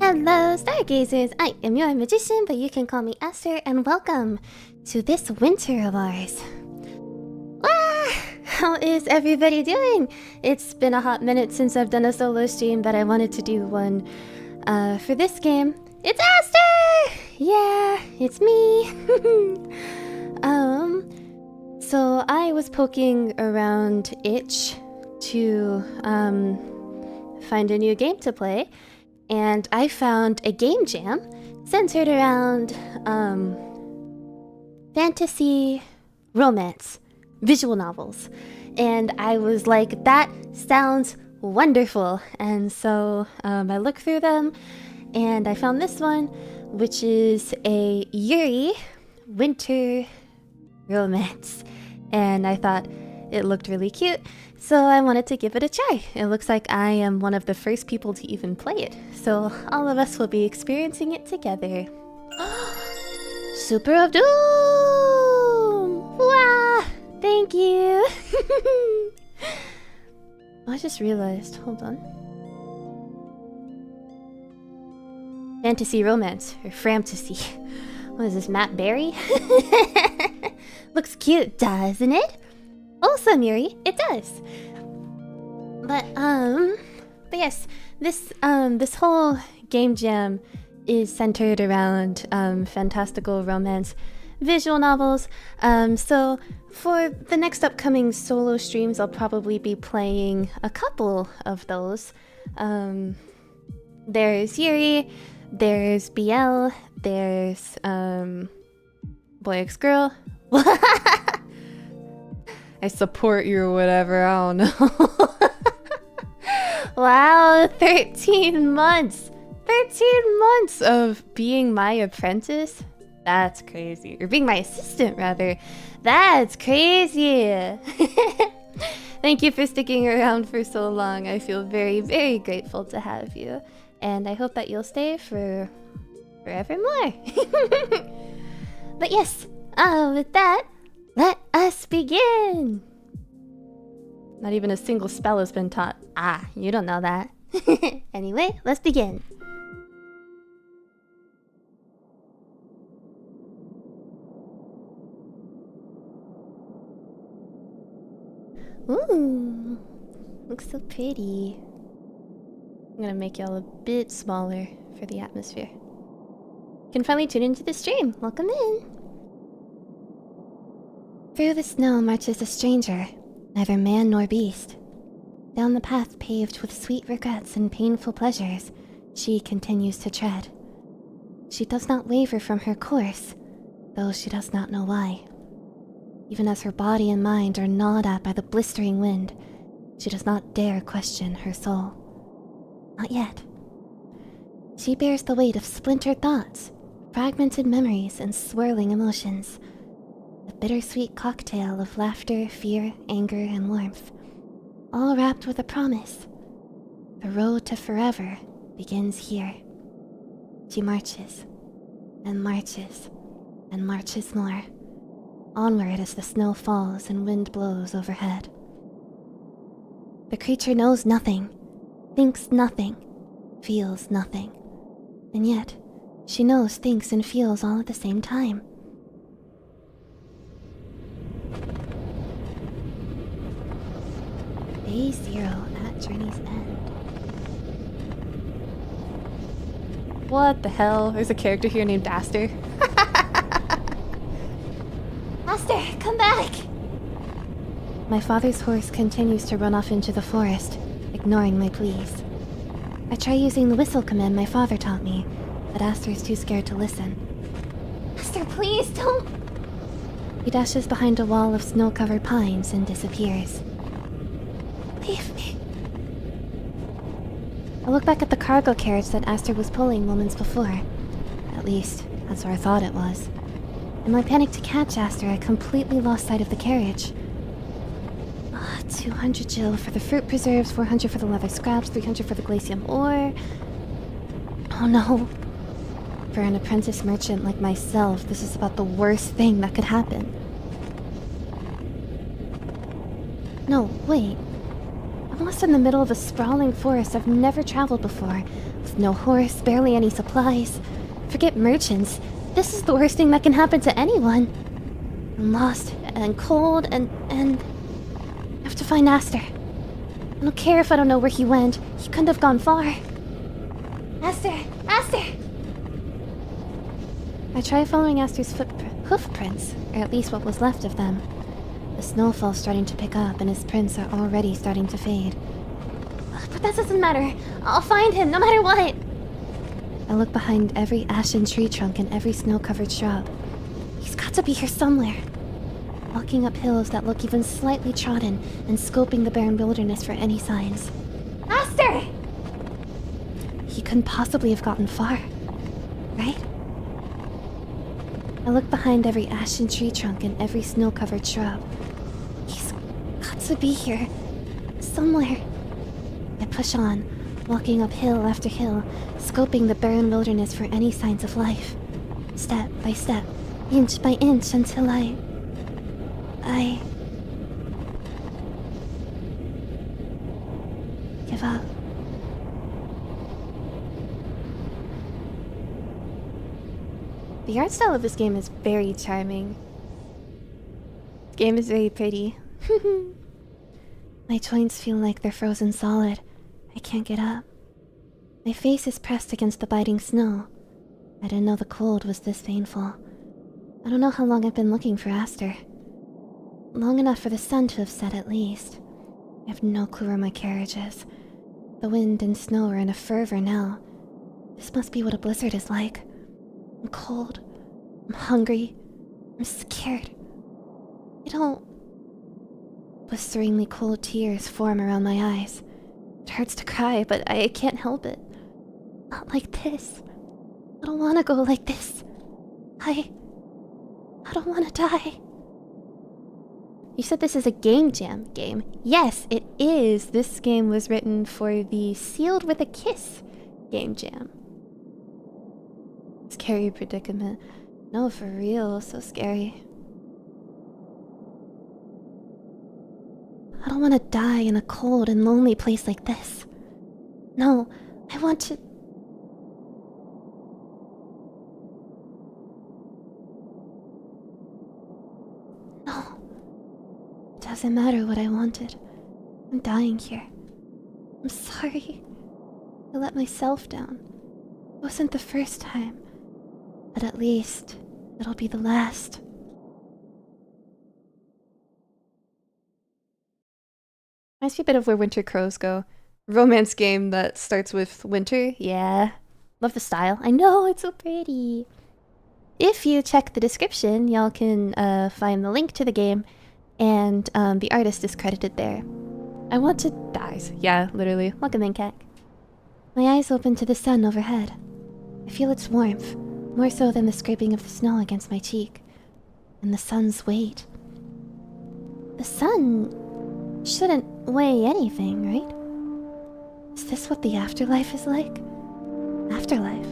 Hello, stargazers! I am your magician, but you can call me Aster, and welcome to this winter of ours. How is everybody doing? It's been a hot minute since I've done a solo stream, but I wanted to do one for this game. It's Aster! Yeah, it's me. So I was poking around itch to find a new game to play. And I found a game jam centered around fantasy, romance, visual novels. And I was like, that sounds wonderful. And so I looked through them and I found this one, which is a Yuri winter romance. And I thought it looked really cute. So I wanted to give it a try. It looks like I am one of the first people to even play it. So all of us will be experiencing it together. Super of Doom! Wow! Thank you! I just realized, hold on. Fantasy romance, or framtasy. What is this, Matt Berry? Looks cute, doesn't it? Also, Miri, it does. But yes, this whole game jam is centered around fantastical romance visual novels. So for the next upcoming solo streams, I'll probably be playing a couple of those. There's Yuri, there's BL, there's Boy X Girl. I support you or whatever, I don't know. Wow, 13 months! 13 months of being my apprentice? That's crazy. Or being my assistant, rather. That's crazy! Thank you for sticking around for so long. I feel very, very grateful to have you. And I hope that you'll stay for forevermore. But yes, with that, let us begin! Not even a single spell has been taught. Ah, you don't know that. Anyway, let's begin. Ooh, looks so pretty. I'm gonna make y'all a bit smaller for the atmosphere. You can finally tune into the stream. Welcome in. Through the snow marches a stranger, neither man nor beast. Down the path paved with sweet regrets and painful pleasures, she continues to tread. She does not waver from her course, though she does not know why. Even as her body and mind are gnawed at by the blistering wind, she does not dare question her soul. Not yet. She bears the weight of splintered thoughts, fragmented memories, and swirling emotions. A bittersweet cocktail of laughter, fear, anger, and warmth, all wrapped with a promise. The road to forever begins here. She marches, and marches, and marches more, onward as the snow falls and wind blows overhead. The creature knows nothing, thinks nothing, feels nothing, and yet she knows, thinks, and feels all at the same time. Day 0 at Journey's End. What the hell? There's a character here named Aster. Aster, come back! My father's horse continues to run off into the forest, ignoring my pleas. I try using the whistle command my father taught me, but Aster's too scared to listen. Aster, please don't! He dashes behind a wall of snow-covered pines and disappears. Leave me. I look back at the cargo carriage that Aster was pulling moments before. At least, that's where I thought it was. In my panic to catch Aster, I completely lost sight of the carriage. 200 gil for the fruit preserves, 400 for the leather scraps, 300 for the glacium ore. Oh no. For an apprentice merchant like myself, this is about the worst thing that could happen. No, wait. I'm lost in the middle of a sprawling forest I've never traveled before, with no horse, barely any supplies. Forget merchants. This is the worst thing that can happen to anyone. I'm lost and cold and I have to find Aster. I don't care if I don't know where he went. He couldn't have gone far. Aster! Aster! I try following Aster's hoofprints, or at least what was left of them. The snowfall's starting to pick up and his prints are already starting to fade. But that doesn't matter. I'll find him no matter what. I look behind every ashen tree trunk and every snow-covered shrub. He's got to be here somewhere. Walking up hills that look even slightly trodden and scoping the barren wilderness for any signs. Aster! He couldn't possibly have gotten far, right? I look behind every ashen tree trunk and every snow-covered shrub. He's got to be here. Somewhere. I push on, walking up hill after hill, scoping the barren wilderness for any signs of life. Step by step, inch by inch, until I give up. The art style of this game is very charming. The game is very pretty. My joints feel like they're frozen solid. I can't get up. My face is pressed against the biting snow. I didn't know the cold was this painful. I don't know how long I've been looking for Aster. Long enough for the sun to have set at least. I have no clue where my carriage is. The wind and snow are in a fervor now. This must be what a blizzard is like. I'm cold. I'm hungry. I'm scared. Blisteringly cold tears form around my eyes. It hurts to cry, but I can't help it. Not like this. I don't want to go like this. I don't want to die. You said this is a game jam game. Yes, it is. This game was written for the Sealed with a Kiss game jam. Scary predicament. No, for real, so scary. I don't want to die in a cold and lonely place like this. No, I want to... No. It doesn't matter what I wanted. I'm dying here. I'm sorry. I let myself down. It wasn't the first time. But at least, it'll be the last. Reminds me a bit of Where Winter Crows Go. Romance game that starts with winter. Yeah. Love the style. I know, it's so pretty. If you check the description, y'all can find the link to the game, and the artist is credited there. I want to die. Yeah, literally. Welcome in, Cat. My eyes open to the sun overhead. I feel its warmth, more so than the scraping of the snow against my cheek, and the sun's weight. The sun shouldn't weigh anything, right? Is this what the afterlife is like? Afterlife.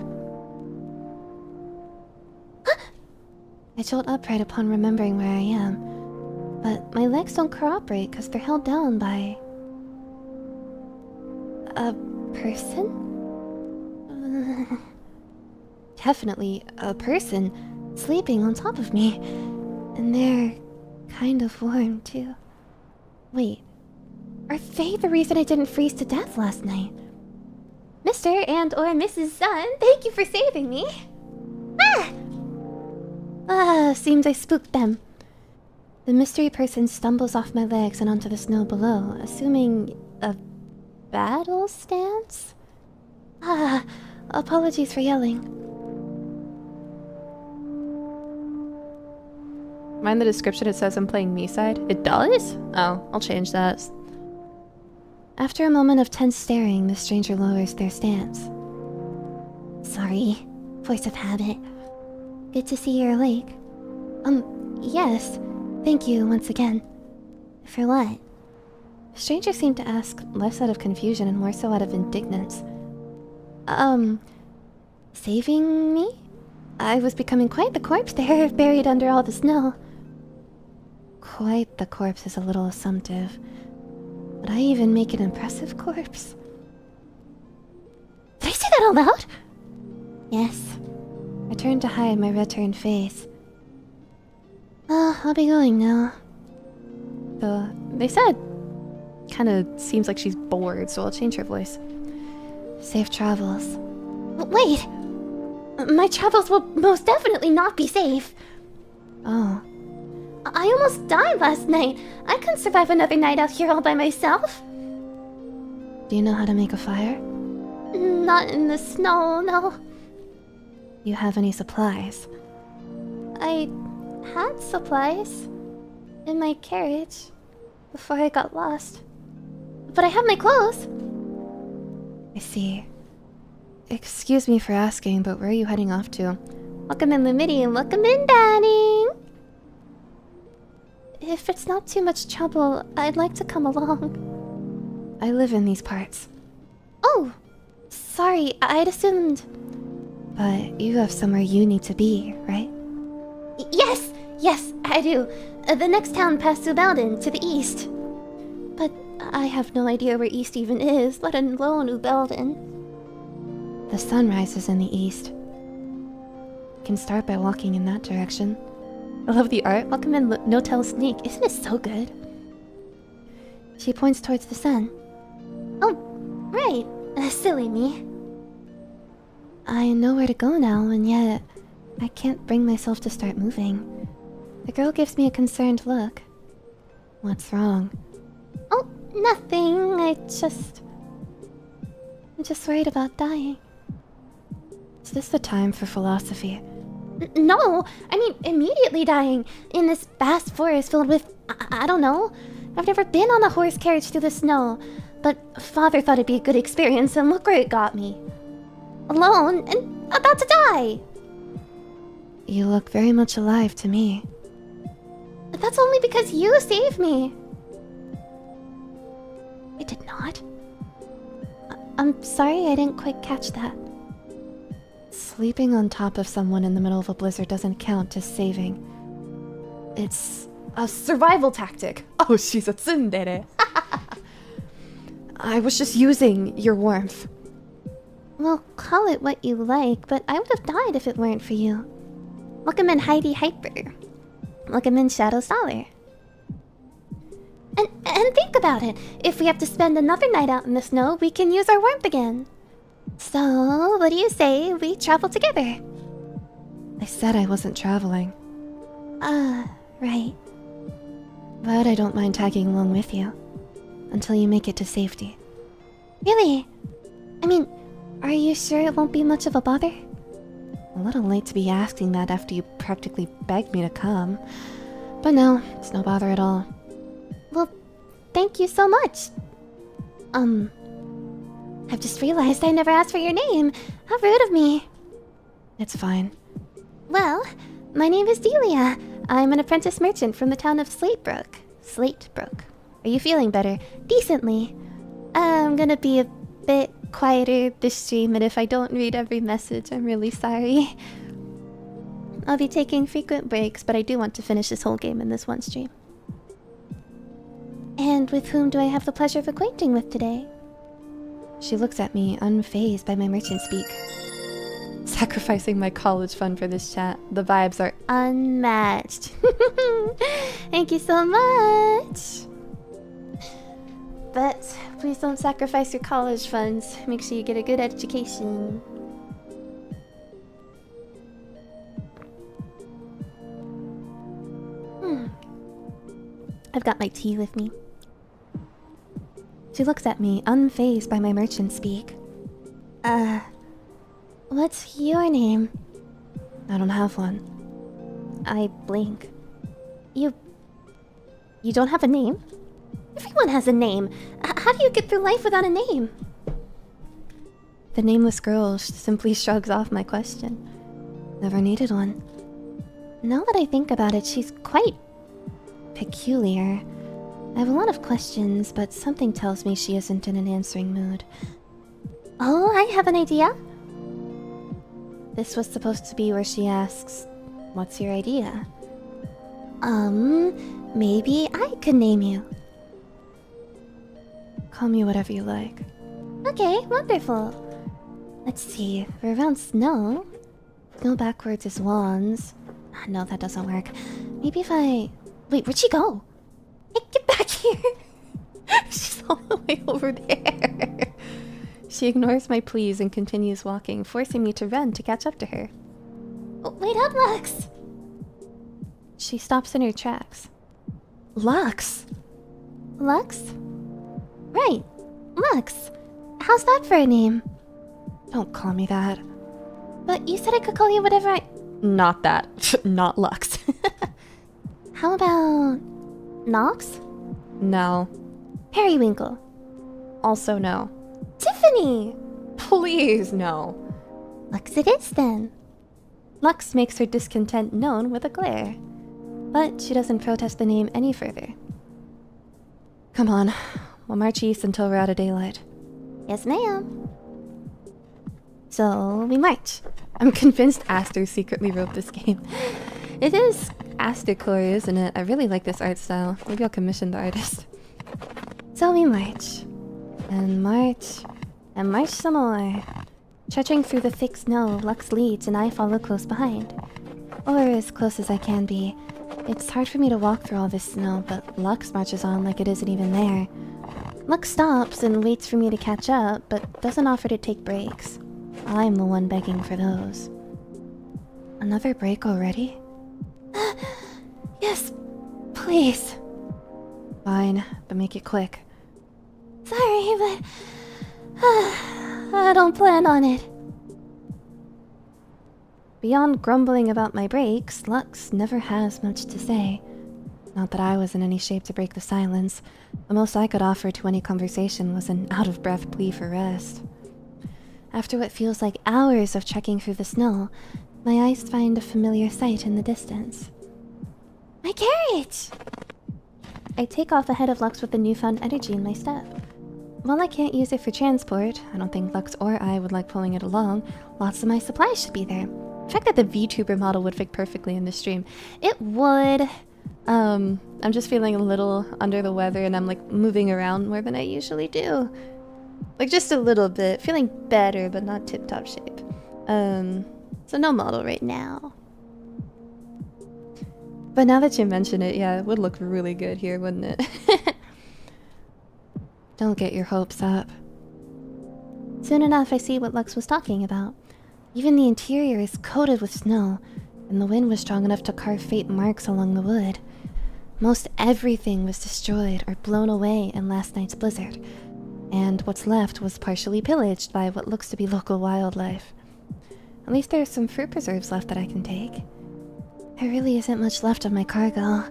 I jolt upright upon remembering where I am, but my legs don't cooperate because they're held down by... a person? Definitely a person sleeping on top of me, and they're kind of warm too. Wait, are they the reason I didn't freeze to death last night? Mr. and or Mrs. Sun, thank you for saving me. Seems I spooked them. The mystery person stumbles off my legs and onto the snow below, assuming a battle stance? Apologies for yelling. Mind the description, it says I'm playing me side. It does? Oh, I'll change that. After a moment of tense staring, the stranger lowers their stance. Sorry, force of habit. Good to see you're awake. Yes. Thank you once again. For what? The stranger seemed to ask less out of confusion and more so out of indignance. Saving me? I was becoming quite the corpse there, buried under all the snow. Quite the corpse is a little assumptive. Would I even make an impressive corpse? Did I say that out loud? Yes. I turned to hide my red-turned face. I'll be going now. They said... Kinda seems like she's bored, so I'll change her voice. Safe travels. Wait! My travels will most definitely not be safe. Oh. I almost died last night. I couldn't survive another night out here all by myself. Do you know how to make a fire? Not in the snow, no. You have any supplies? I had supplies in my carriage before I got lost. But I have my clothes. I see. Excuse me for asking, but where are you heading off to? Welcome in, Lumity, and welcome in, Danning! If it's not too much trouble, I'd like to come along. I live in these parts. Oh! Sorry, I'd assumed... But you have somewhere you need to be, right? Yes! Yes, I do. The next town past Ubelden, to the east. But I have no idea where east even is, let alone Ubelden. The sun rises in the east. You can start by walking in that direction. I love the art. Welcome in, No-Tell Sneak. Isn't it so good? She points towards the sun. Oh, right. Silly me. I know where to go now, and yet I can't bring myself to start moving. The girl gives me a concerned look. What's wrong? Oh, nothing. I'm just worried about dying. Is this the time for philosophy? No! I mean, immediately dying in this vast forest filled with... I don't know. I've never been on a horse carriage through the snow. But Father thought it'd be a good experience, and look where it got me. Alone, and about to die! You look very much alive to me. That's only because you saved me. I did not. I'm sorry, I didn't quite catch that. Sleeping on top of someone in the middle of a blizzard doesn't count as saving. It's a survival tactic. Oh, she's a tsundere. I was just using your warmth. Well, call it what you like, but I would have died if it weren't for you. Welcome in, Heidi Hyper. Welcome in, Shadow Staller. And think about it. If we have to spend another night out in the snow, we can use our warmth again. So, what do you say we travel together? I said I wasn't traveling. Right. But I don't mind tagging along with you. Until you make it to safety. Really? I mean, are you sure it won't be much of a bother? A little late to be asking that after you practically begged me to come. But no, it's no bother at all. Well, thank you so much. I've just realized I never asked for your name. How rude of me. It's fine. Well, my name is Delia. I'm an apprentice merchant from the town of Slatebrook. Slatebrook. Are you feeling better? Decently. I'm gonna be a bit quieter this stream, and if I don't read every message, I'm really sorry. I'll be taking frequent breaks, but I do want to finish this whole game in this one stream. And with whom do I have the pleasure of acquainting with today? She looks at me, unfazed by my merchant speak. Sacrificing my college fund for this chat. The vibes are unmatched. Thank you so much. But please don't sacrifice your college funds. Make sure you get a good education. I've got my tea with me. She looks at me, unfazed by my merchant speak. What's your name? I don't have one. I blink. You don't have a name? Everyone has a name. How do you get through life without a name? The nameless girl simply shrugs off my question. Never needed one. Now that I think about it, she's quite peculiar. I have a lot of questions, but something tells me she isn't in an answering mood. Oh, I have an idea. This was supposed to be where she asks, "What's your idea?" Maybe I could name you. Call me whatever you like. Okay, wonderful. Let's see. We're around snow. Snow backwards is wands. No, that doesn't work. Maybe if I... Wait, where'd she go? Hey, get back here! She's all the way over there. She ignores my pleas and continues walking, forcing me to run to catch up to her. Oh, wait up, Lux! She stops in her tracks. Lux? Lux? Right, Lux. How's that for a name? Don't call me that. But you said I could call you whatever I... Not that. Not Lux. How about... Nox? No. Periwinkle? Also no. Tiffany! Please, no. Lux it is, then. Lux makes her discontent known with a glare. But she doesn't protest the name any further. Come on. We'll march east until we're out of daylight. Yes, ma'am. So, we march. I'm convinced Aster secretly wrote this game. It is Aster-core, isn't it? I really like this art style. Maybe I'll commission the artist. So we march. And march. And march some more. Trudging through the thick snow, Lux leads and I follow close behind. Or as close as I can be. It's hard for me to walk through all this snow, but Lux marches on like it isn't even there. Lux stops and waits for me to catch up, but doesn't offer to take breaks. I'm the one begging for those. Another break already? Yes, please. Fine, but make it quick. Sorry, but... I don't plan on it. Beyond grumbling about my breaks, Lux never has much to say. Not that I was in any shape to break the silence. The most I could offer to any conversation was an out-of-breath plea for rest. After what feels like hours of trekking through the snow, my eyes find a familiar sight in the distance. My carriage! I take off ahead of Lux with the newfound energy in my step. While I can't use it for transport, I don't think Lux or I would like pulling it along. Lots of my supplies should be there. The fact that the VTuber model would fit perfectly in this stream. It would. I'm just feeling a little under the weather and I'm like moving around more than I usually do. Like just a little bit. Feeling better, but not tip-top shape. So no model right now. But now that you mention it, yeah, it would look really good here, wouldn't it? Don't get your hopes up. Soon enough, I see what Lux was talking about. Even the interior is coated with snow, and the wind was strong enough to carve faint marks along the wood. Most everything was destroyed or blown away in last night's blizzard, and what's left was partially pillaged by what looks to be local wildlife. At least there's some fruit preserves left that I can take. There really isn't much left of my cargo.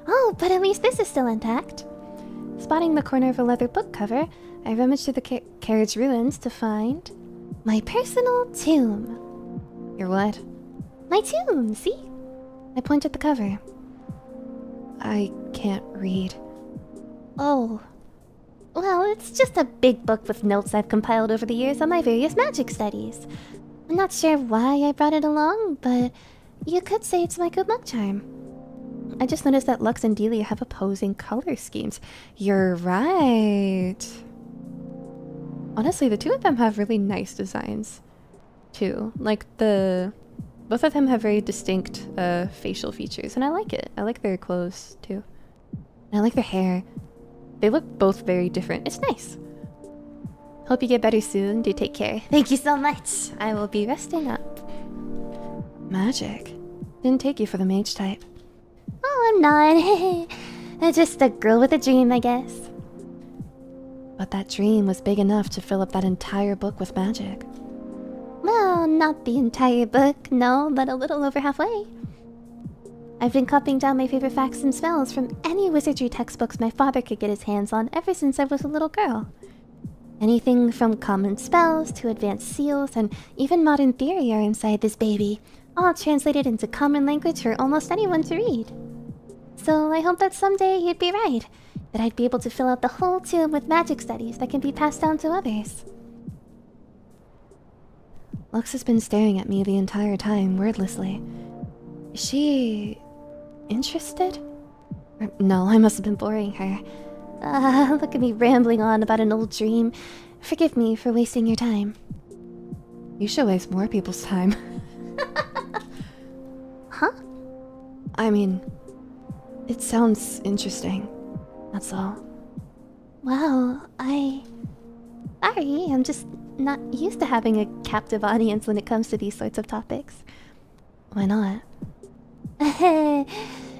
Oh, but at least this is still intact. Spotting the corner of a leather book cover, I rummaged through the carriage ruins to find... my personal tomb. Your what? My tomb, see? I point at the cover. I can't read. Oh. Well, it's just a big book with notes I've compiled over the years on my various magic studies. I'm not sure why I brought it along, but you could say it's my good luck charm. I just noticed that Lux and Delia have opposing color schemes. You're right. Honestly, the two of them have really nice designs, too. Like, both of them have very distinct facial features, and I like it. I like their clothes, too. And I like their hair. They look both very different. It's nice. Hope you get better soon. Do take care. Thank you so much. I will be resting up. Magic. Didn't take you for the mage type. Oh, I'm not. Just a girl with a dream, I guess. But that dream was big enough to fill up that entire book with magic. Well, not the entire book, no, but a little over halfway. I've been copying down my favorite facts and spells from any wizardry textbooks my father could get his hands on ever since I was a little girl. Anything from common spells to advanced seals and even modern theory are inside this baby, all translated into common language for almost anyone to read. So I hope that someday you'd be right, that I'd be able to fill out the whole tomb with magic studies that can be passed down to others. Lux has been staring at me the entire time, wordlessly. Is she... interested? No, I must have been boring her. Look at me rambling on about an old dream. Forgive me for wasting your time. You should waste more people's time. Huh? I mean, it sounds interesting. That's all. Wow, Sorry, I'm just not used to having a captive audience when it comes to these sorts of topics. Why not?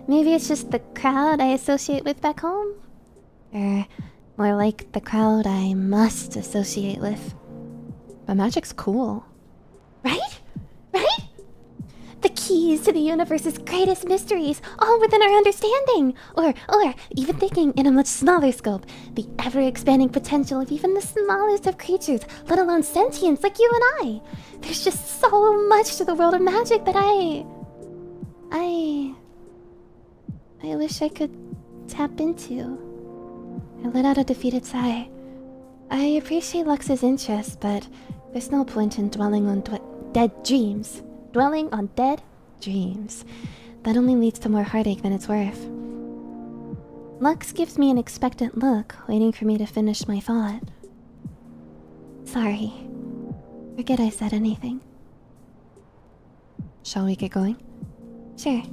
Maybe it's just the crowd I associate with back home? Or more like the crowd I must associate with. But magic's cool. Right? Right? The keys to the universe's greatest mysteries, all within our understanding. Or even thinking in a much smaller scope, the ever-expanding potential of even the smallest of creatures, let alone sentience like you and I. There's just so much to the world of magic that I wish I could tap into. I let out a defeated sigh. I appreciate Lux's interest, but there's no point in dwelling on dead dreams. Dwelling on dead dreams. That only leads to more heartache than it's worth. Lux gives me an expectant look, waiting for me to finish my thought. Sorry. Forget I said anything. Shall we get going? Sure.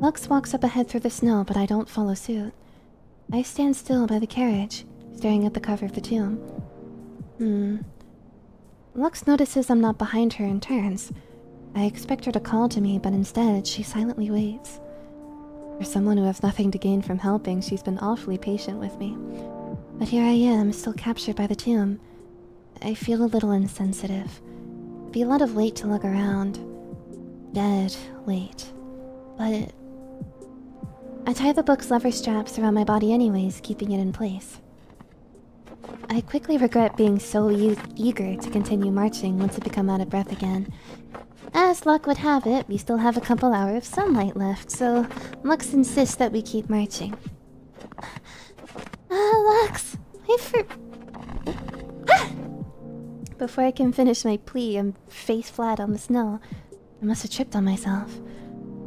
Lux walks up ahead through the snow, but I don't follow suit. I stand still by the carriage, staring at the cover of the tomb. Lux notices I'm not behind her and turns. I expect her to call to me, but instead, she silently waits. For someone who has nothing to gain from helping, she's been awfully patient with me. But here I am, still captured by the tomb. I feel a little insensitive. It'd be a lot of weight to lug around. Dead weight. But I tie the book's lever straps around my body anyways, keeping it in place. I quickly regret being so eager to continue marching once I become out of breath again. As luck would have it, we still have a couple hours of sunlight left, so Lux insists that we keep marching. Lux! Wait for... Before I can finish my plea, I'm face flat on the snow. I must have tripped on myself.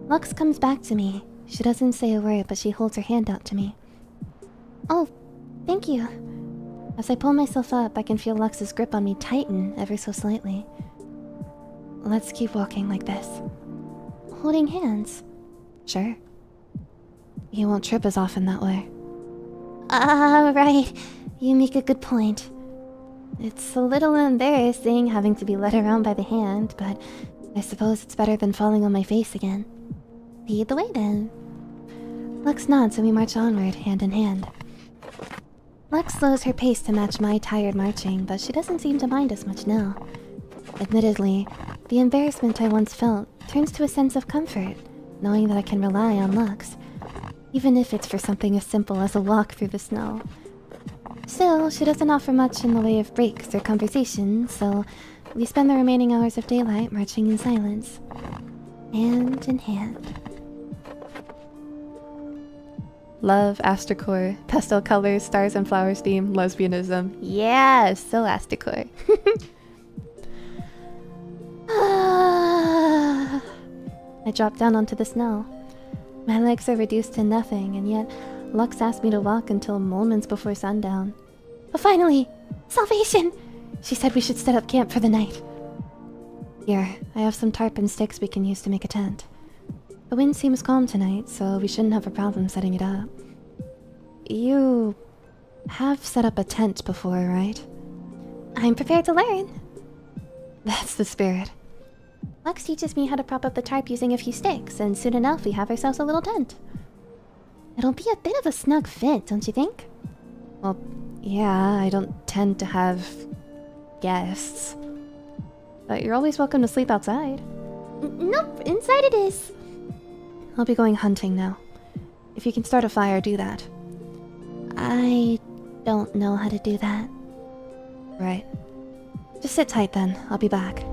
Lux comes back to me. She doesn't say a word, but she holds her hand out to me. Oh, thank you. As I pull myself up, I can feel Lux's grip on me tighten ever so slightly. Let's keep walking like this. Holding hands? Sure. You won't trip as often that way. Right. You make a good point. It's a little embarrassing having to be led around by the hand, but I suppose it's better than falling on my face again. Lead the way then. Lux nods and we march onward, hand in hand. Lux slows her pace to match my tired marching, but she doesn't seem to mind as much now. Admittedly, the embarrassment I once felt turns to a sense of comfort, knowing that I can rely on Lux, even if it's for something as simple as a walk through the snow. Still, she doesn't offer much in the way of breaks or conversation, so we spend the remaining hours of daylight marching in silence, hand in hand. Love, Astercore, pastel colors, stars and flowers theme, lesbianism. Yeah, so Astercore. I drop down onto the snow. My legs are reduced to nothing, and yet Lux asked me to walk until moments before sundown. But finally! Salvation! She said we should set up camp for the night. Here, I have some tarp and sticks we can use to make a tent. The wind seems calm tonight, so we shouldn't have a problem setting it up. You have set up a tent before, right? I'm prepared to learn. That's the spirit. Lux teaches me how to prop up the tarp using a few sticks, and soon enough we have ourselves a little tent. It'll be a bit of a snug fit, don't you think? Well, yeah, I don't tend to have guests. But you're always welcome to sleep outside. Nope, inside it is. I'll be going hunting now. If you can start a fire, do that. I don't know how to do that. Right. Just sit tight then, I'll be back.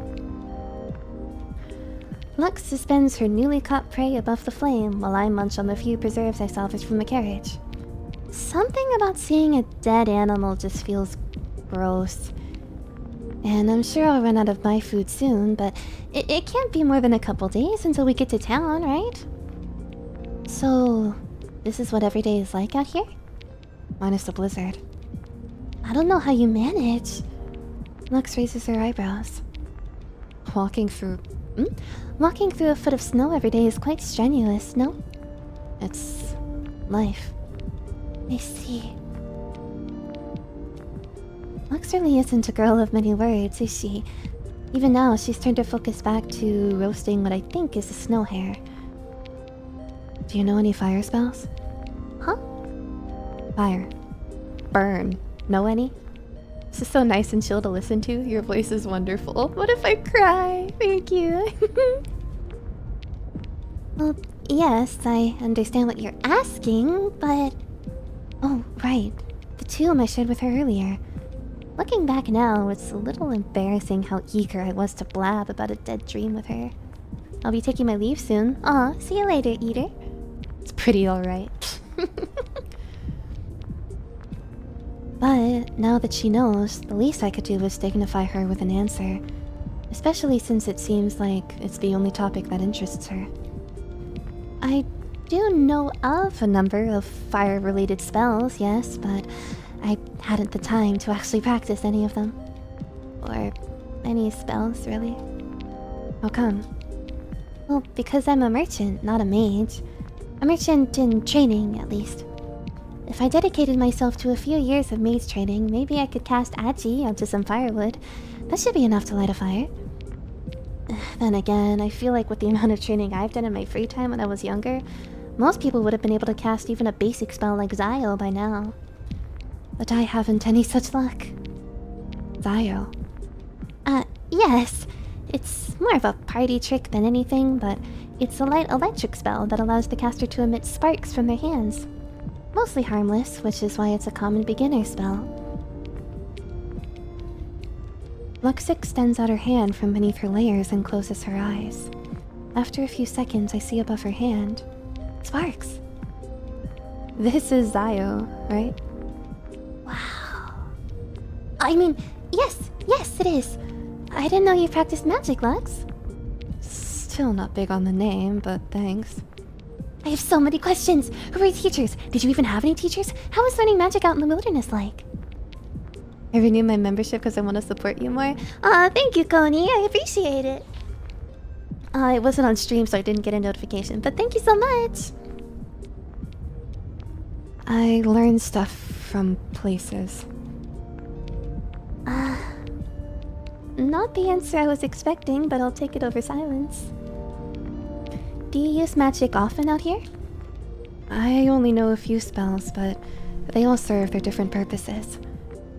Lux suspends her newly caught prey above the flame while I munch on the few preserves I salvaged from the carriage. Something about seeing a dead animal just feels gross. And I'm sure I'll run out of my food soon, but it can't be more than a couple days until we get to town, right? So, this is what every day is like out here? Minus the blizzard. I don't know how you manage. Lux raises her eyebrows. Walking through... Walking through a foot of snow every day is quite strenuous, no? It's... life. I see. Lux really isn't a girl of many words, is she? Even now, she's turned her focus back to roasting what I think is a snow hare. Do you know any fire spells? Huh? Fire. Burn. Know any? This is so nice and chill to listen to. Your voice is wonderful. What if I cry? Thank you. Well, yes, I understand what you're asking, but... Oh, right. The tomb I shared with her earlier. Looking back now, it's a little embarrassing how eager I was to blab about a dead dream with her. I'll be taking my leave soon. Aw, see you later, Eater. It's pretty alright. But now that she knows, the least I could do was dignify her with an answer. Especially since it seems like it's the only topic that interests her. I do know of a number of fire-related spells, yes, but I hadn't the time to actually practice any of them. Or any spells, really. How come? Well, because I'm a merchant, not a mage. A merchant in training, at least. If I dedicated myself to a few years of mage training, maybe I could cast Agi onto some firewood. That should be enough to light a fire. Then again, I feel like with the amount of training I've done in my free time when I was younger, most people would have been able to cast even a basic spell like Zio by now. But I haven't any such luck. Zio. Yes. It's more of a party trick than anything, but it's a light electric spell that allows the caster to emit sparks from their hands. Mostly harmless, which is why it's a common beginner spell. Lux extends out her hand from beneath her layers and closes her eyes. After a few seconds, I see above her hand sparks. This is Zio, right? Wow. I mean, yes, it is. I didn't know you practiced magic, Lux. Still not big on the name, but thanks. I have so many questions. Who are your teachers? Did you even have any teachers? How was learning magic out in the wilderness like? I renewed my membership because I want to support you more. Thank you, Coney. I appreciate it. It wasn't on stream, so I didn't get a notification, but thank you so much. I learned stuff from places. Not the answer I was expecting, but I'll take it over silence. Do you use magic often out here? I only know a few spells, but they all serve their different purposes.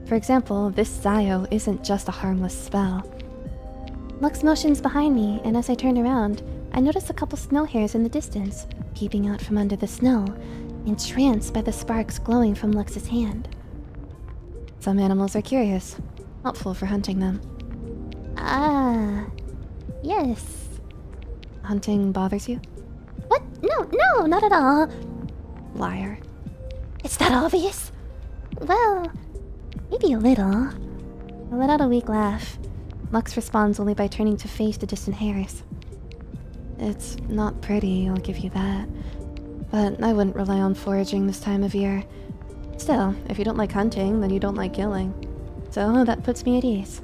For example, this Zio isn't just a harmless spell. Lux motions behind me, and as I turn around, I notice a couple snow hares in the distance, peeping out from under the snow, entranced by the sparks glowing from Lux's hand. Some animals are curious, helpful for hunting them. Yes. Hunting bothers you? What? No, not at all. Liar. It's that obvious? Well, maybe a little. I let out a weak laugh. Lux responds only by turning to face the distant hares. It's not pretty, I'll give you that. But I wouldn't rely on foraging this time of year. Still, if you don't like hunting, then you don't like killing. So that puts me at ease.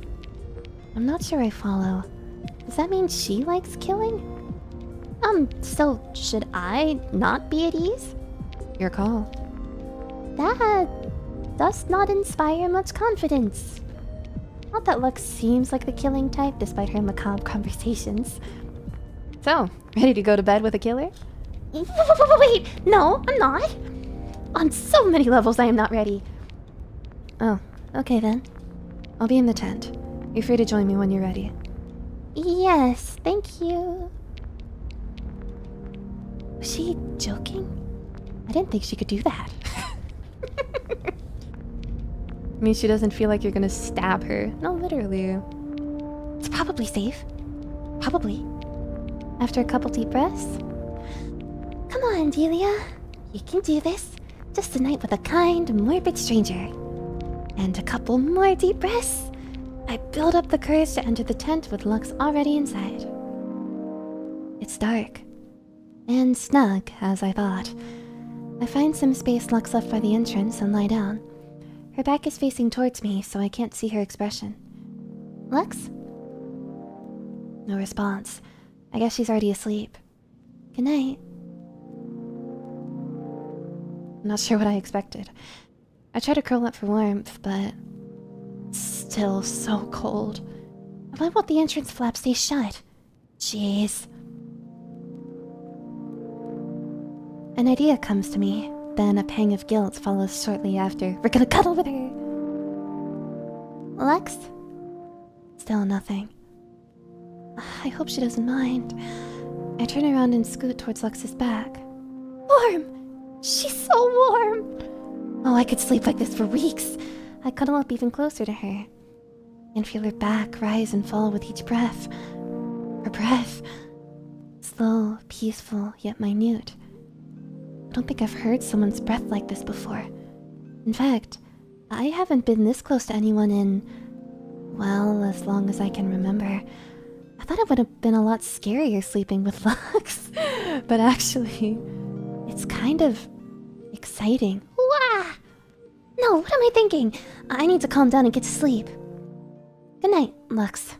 I'm not sure I follow. Does that mean she likes killing? So should I not be at ease? Your call. That does not inspire much confidence. Not that Lux seems like the killing type, despite her macabre conversations. So, ready to go to bed with a killer? Wait, no, I'm not. On so many levels, I am not ready. Oh, okay then. I'll be in the tent. You're free to join me when you're ready. Yes, thank you. Was she joking? I didn't think she could do that. I mean, she doesn't feel like you're gonna stab her. No, literally. It's probably safe. Probably. After a couple deep breaths. Come on, Delia. You can do this. Just a night with a kind, morbid stranger. And a couple more deep breaths. I build up the courage to enter the tent with Lux already inside. It's dark. And snug, as I thought. I find some space Lux left by the entrance and lie down. Her back is facing towards me, so I can't see her expression. Lux? No response. I guess she's already asleep. Good night. Not sure what I expected. I try to curl up for warmth, but it's still so cold. Why won't the entrance flap stay shut? Jeez. An idea comes to me, then a pang of guilt follows shortly after. We're gonna cuddle with her! Lux? Still nothing. I hope she doesn't mind. I turn around and scoot towards Lux's back. Warm! She's so warm! Oh, I could sleep like this for weeks. I cuddle up even closer to her and feel her back rise and fall with each breath. Her breath. Slow, peaceful, yet minute. I don't think I've heard someone's breath like this before. In fact, I haven't been this close to anyone in, well, as long as I can remember. I thought it would have been a lot scarier sleeping with Lux. But actually, it's kind of exciting. Wah! No, what am I thinking? I need to calm down and get to sleep. Good night, Lux.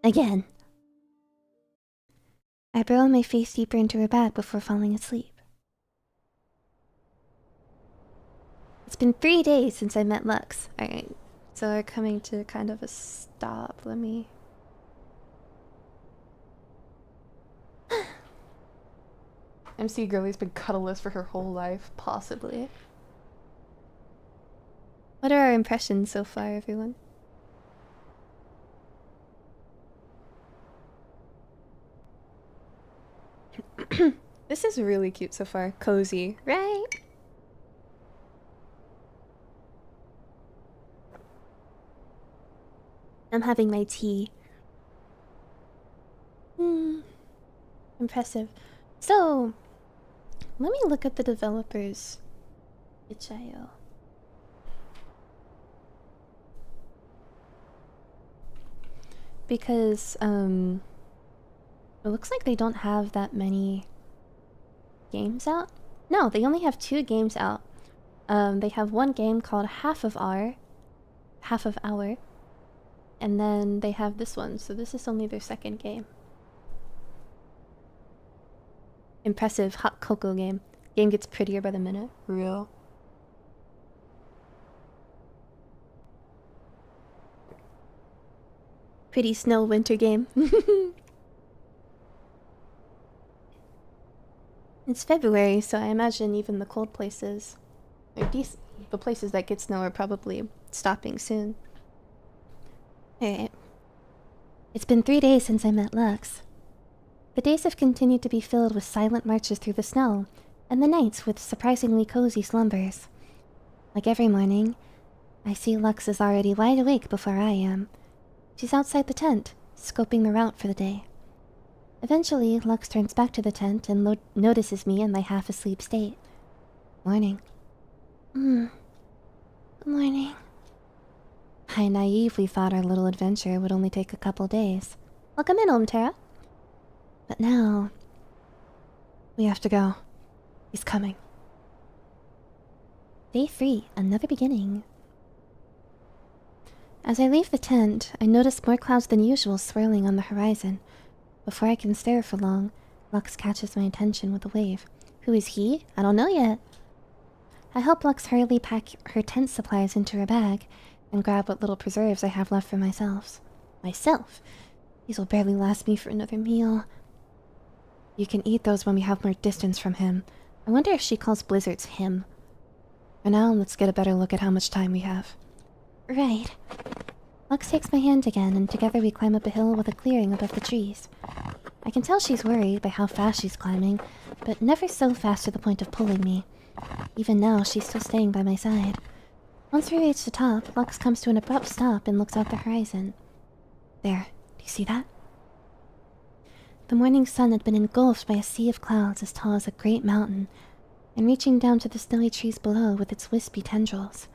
Again. I burrow my face deeper into her back before falling asleep. It's been 3 days since I met Lux. Alright, so we're coming to kind of a stop. Let me... MC Girlie's been cuddleless for her whole life, possibly. What are our impressions so far, everyone? This is really cute so far. Cozy, right? I'm having my tea. Impressive. So, let me look at the developers' itch.io. Because, it looks like they don't have that many games out. No, they only have 2 games out. They have one game called Half of Hour, and then they have this one, so this is only their 2nd game. Impressive hot cocoa game. Game gets prettier by the minute. Real. Pretty snow winter game. It's February, so I imagine even the cold places, or the places that get snow are probably stopping soon. Alright. It's been 3 days since I met Lux. The days have continued to be filled with silent marches through the snow, and the nights with surprisingly cozy slumbers. Like every morning, I see Lux is already wide awake before I am. She's outside the tent, scoping the route for the day. Eventually, Lux turns back to the tent and notices me in my half-asleep state. Morning. Good morning. I naively thought our little adventure would only take a couple days. Welcome in, Tara. But now... we have to go. He's coming. Day 3, another beginning. As I leave the tent, I notice more clouds than usual swirling on the horizon. Before I can stare for long, Lux catches my attention with a wave. Who is he? I don't know yet. I help Lux hurriedly pack her tent supplies into her bag and grab what little preserves I have left for myself. These will barely last me for another meal. You can eat those when we have more distance from him. I wonder if she calls blizzards him. For now, let's get a better look at how much time we have. Right. Lux takes my hand again, and together we climb up a hill with a clearing above the trees. I can tell she's worried by how fast she's climbing, but never so fast to the point of pulling me. Even now, she's still staying by my side. Once we reach the top, Lux comes to an abrupt stop and looks out the horizon. There, do you see that? The morning sun had been engulfed by a sea of clouds as tall as a great mountain, and reaching down to the snowy trees below with its wispy tendrils.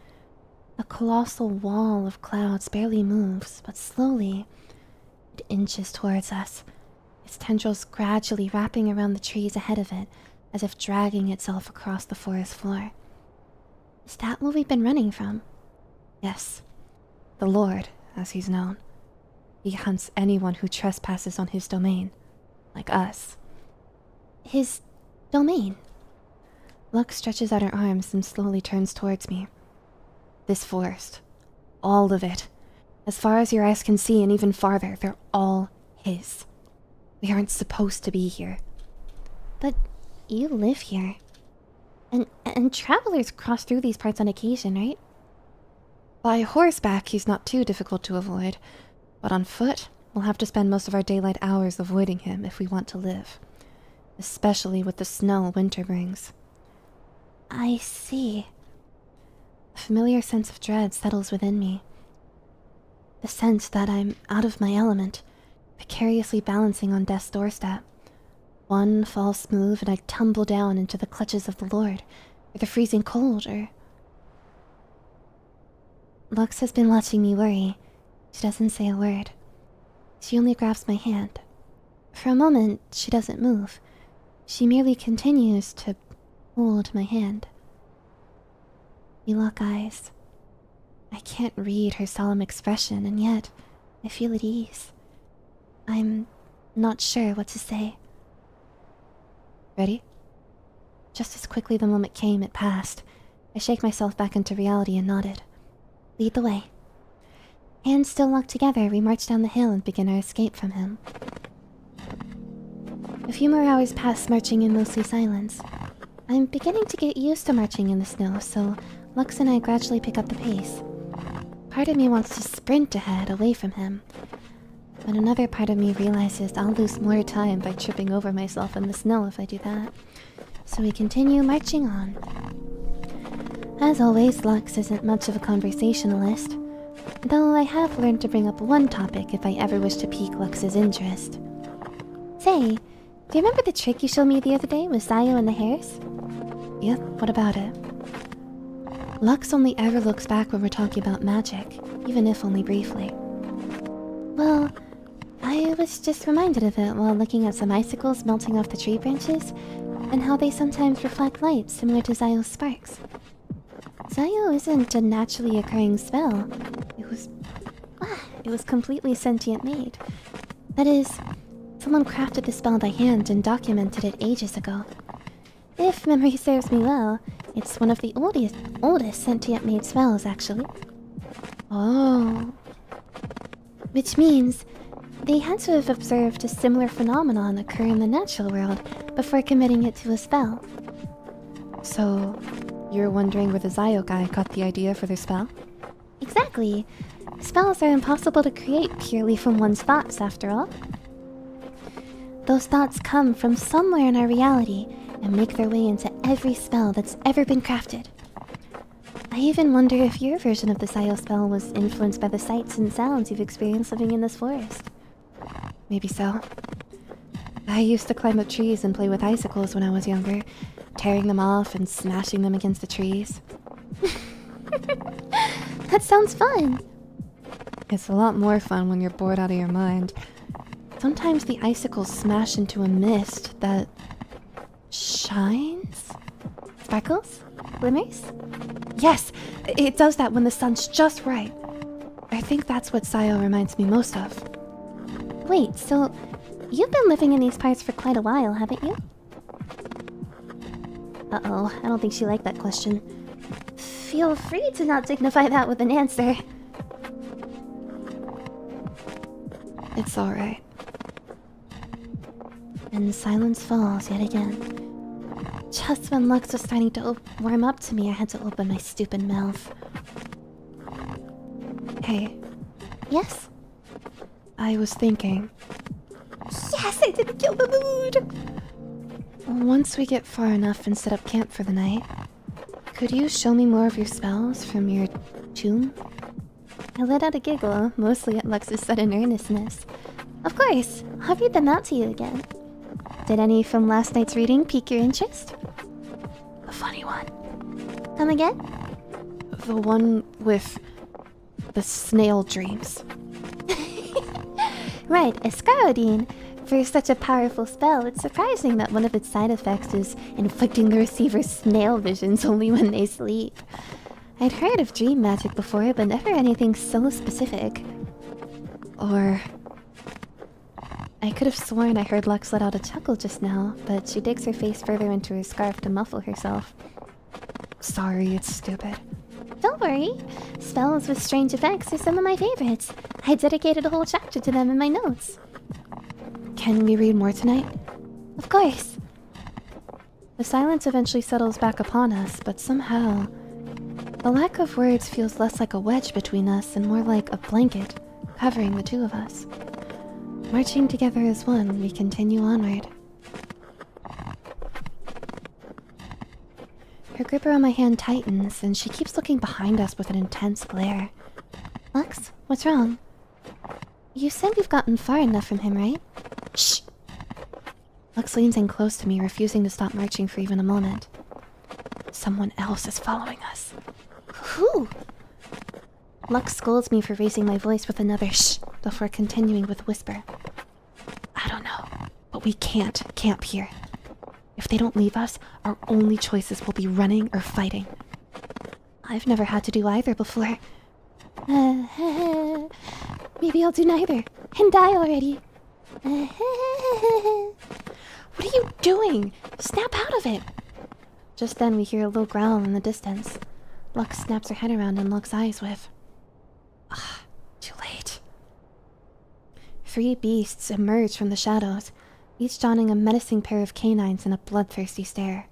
A colossal wall of clouds barely moves, but slowly it inches towards us, its tendrils gradually wrapping around the trees ahead of it, as if dragging itself across the forest floor. Is that what we've been running from? Yes. The Lord, as he's known. He hunts anyone who trespasses on his domain, like us. His domain? Lux stretches out her arms and slowly turns towards me. This forest. All of it. As far as your eyes can see and even farther, they're all his. We aren't supposed to be here. But you live here. And travelers cross through these parts on occasion, right? By horseback, he's not too difficult to avoid. But on foot, we'll have to spend most of our daylight hours avoiding him if we want to live. Especially with the snow winter brings. I see. A familiar sense of dread settles within me. The sense that I'm out of my element, precariously balancing on death's doorstep. One false move and I tumble down into the clutches of the Lord, or the freezing cold, or... Lux has been watching me worry. She doesn't say a word. She only grabs my hand. For a moment, she doesn't move. She merely continues to hold my hand. We lock eyes. I can't read her solemn expression, and yet I feel at ease. I'm not sure what to say. Ready? Just as quickly the moment came, it passed. I shake myself back into reality and nodded. Lead the way. Hands still locked together, we march down the hill and begin our escape from him. A few more hours pass marching in mostly silence. I'm beginning to get used to marching in the snow, so Lux and I gradually pick up the pace. Part of me wants to sprint ahead, away from him. But another part of me realizes I'll lose more time by tripping over myself in the snow if I do that. So we continue marching on. As always, Lux isn't much of a conversationalist, though I have learned to bring up one topic if I ever wish to pique Lux's interest. Say, do you remember the trick you showed me the other day with Zayo and the hares? Yep, what about it? Lux only ever looks back when we're talking about magic, even if only briefly. Well, I was just reminded of it while looking at some icicles melting off the tree branches, and how they sometimes reflect light similar to Zayo's sparks. Zayo isn't a naturally occurring spell. It was completely sentient made. That is, someone crafted the spell by hand and documented it ages ago. If memory serves me well, it's one of the oldest sentient made spells, actually. Oh. Which means they had to have observed a similar phenomenon occur in the natural world before committing it to a spell. So, you're wondering where the Zayo guy got the idea for their spell? Exactly. Spells are impossible to create purely from one's thoughts, after all. Those thoughts come from somewhere in our reality and make their way into every spell that's ever been crafted. I even wonder if your version of the Zayo spell was influenced by the sights and sounds you've experienced living in this forest. Maybe so. I used to climb up trees and play with icicles when I was younger, tearing them off and smashing them against the trees. That sounds fun! It's a lot more fun when you're bored out of your mind. Sometimes the icicles smash into a mist that... shines? Sparkles? Glimmers? Yes! It does that when the sun's just right. I think that's what Zayo reminds me most of. Wait, so you've been living in these parts for quite a while, haven't you? Uh-oh, I don't think she liked that question. Feel free to not dignify that with an answer. It's alright. And silence falls yet again. Just when Lux was starting to warm up to me, I had to open my stupid mouth. Hey. Yes? I was thinking... Yes, I didn't kill the mood! Once we get far enough and set up camp for the night, could you show me more of your spells from your tomb? I let out a giggle, mostly at Lux's sudden earnestness. Of course, I'll read them out to you again. Did any from last night's reading pique your interest? A funny one. Come again? The one with the snail dreams. Right, Escarodine. For such a powerful spell, it's surprising that one of its side effects is inflicting the receiver's snail visions only when they sleep. I'd heard of dream magic before, but never anything so specific. Or... I could have sworn I heard Lux let out a chuckle just now, but she digs her face further into her scarf to muffle herself. Sorry, it's stupid. Don't worry. Spells with strange effects are some of my favorites. I dedicated a whole chapter to them in my notes. Can we read more tonight? Of course. The silence eventually settles back upon us, but somehow... the lack of words feels less like a wedge between us and more like a blanket, covering the two of us. Marching together as one, we continue onward. Her grip around my hand tightens, and she keeps looking behind us with an intense glare. Lux, what's wrong? You said we've gotten far enough from him, right? Shh! Lux leans in close to me, refusing to stop marching for even a moment. Someone else is following us. Who? Lux scolds me for raising my voice with another shh before continuing with a whisper. I don't know, but we can't camp here. If they don't leave us, our only choices will be running or fighting. I've never had to do either before. Maybe I'll do neither and die already. What are you doing? Snap out of it! Just then we hear a low growl in the distance. Lux snaps her head around and locks eyes with... too late. 3 beasts emerge from the shadows, each donning a menacing pair of canines and a bloodthirsty stare.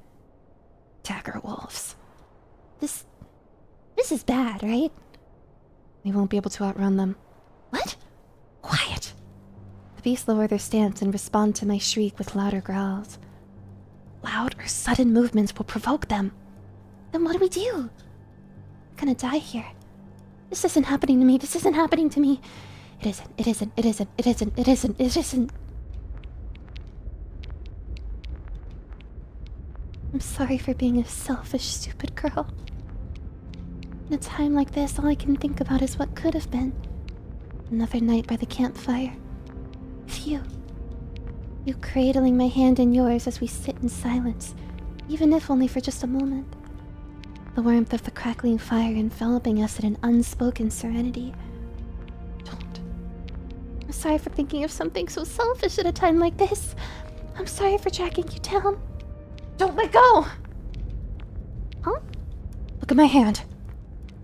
Dagger wolves. This is bad, right? We won't be able to outrun them. What? Quiet! The beasts lower their stance and respond to my shriek with louder growls. Loud or sudden movements will provoke them. Then what do we do? I'm gonna die here. This isn't happening to me. This isn't happening to me. It isn't. It isn't. It isn't. It isn't. It isn't. It isn't. I'm sorry for being a selfish, stupid girl. In a time like this, all I can think about is what could have been. Another night by the campfire. With you. You cradling my hand in yours as we sit in silence, even if only for just a moment. The warmth of the crackling fire enveloping us in an unspoken serenity. Don't. I'm sorry for thinking of something so selfish at a time like this. I'm sorry for tracking you down. Don't let go! Huh? Look at my hand.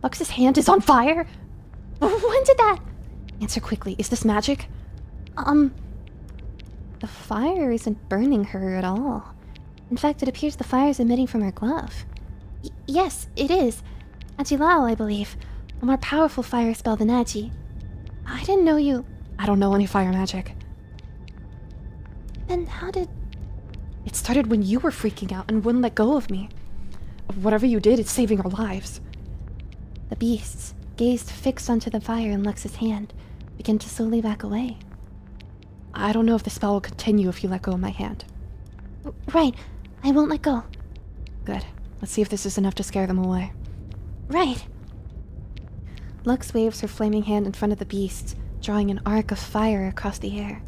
Lux's hand is on fire? When did that? Answer quickly. Is this magic? The fire isn't burning her at all. In fact, it appears the fire is emitting from her glove. Yes, it is. Agilao, I believe. A more powerful fire spell than Agi. I didn't know you... I don't know any fire magic. Then how did... It started when you were freaking out and wouldn't let go of me. Whatever you did, it's saving our lives. The beasts, gazed fixed onto the fire in Lux's hand, begin to slowly back away. I don't know if the spell will continue if you let go of my hand. Right. I won't let go. Good. Let's see if this is enough to scare them away. Right. Lux waves her flaming hand in front of the beasts, drawing an arc of fire across the air.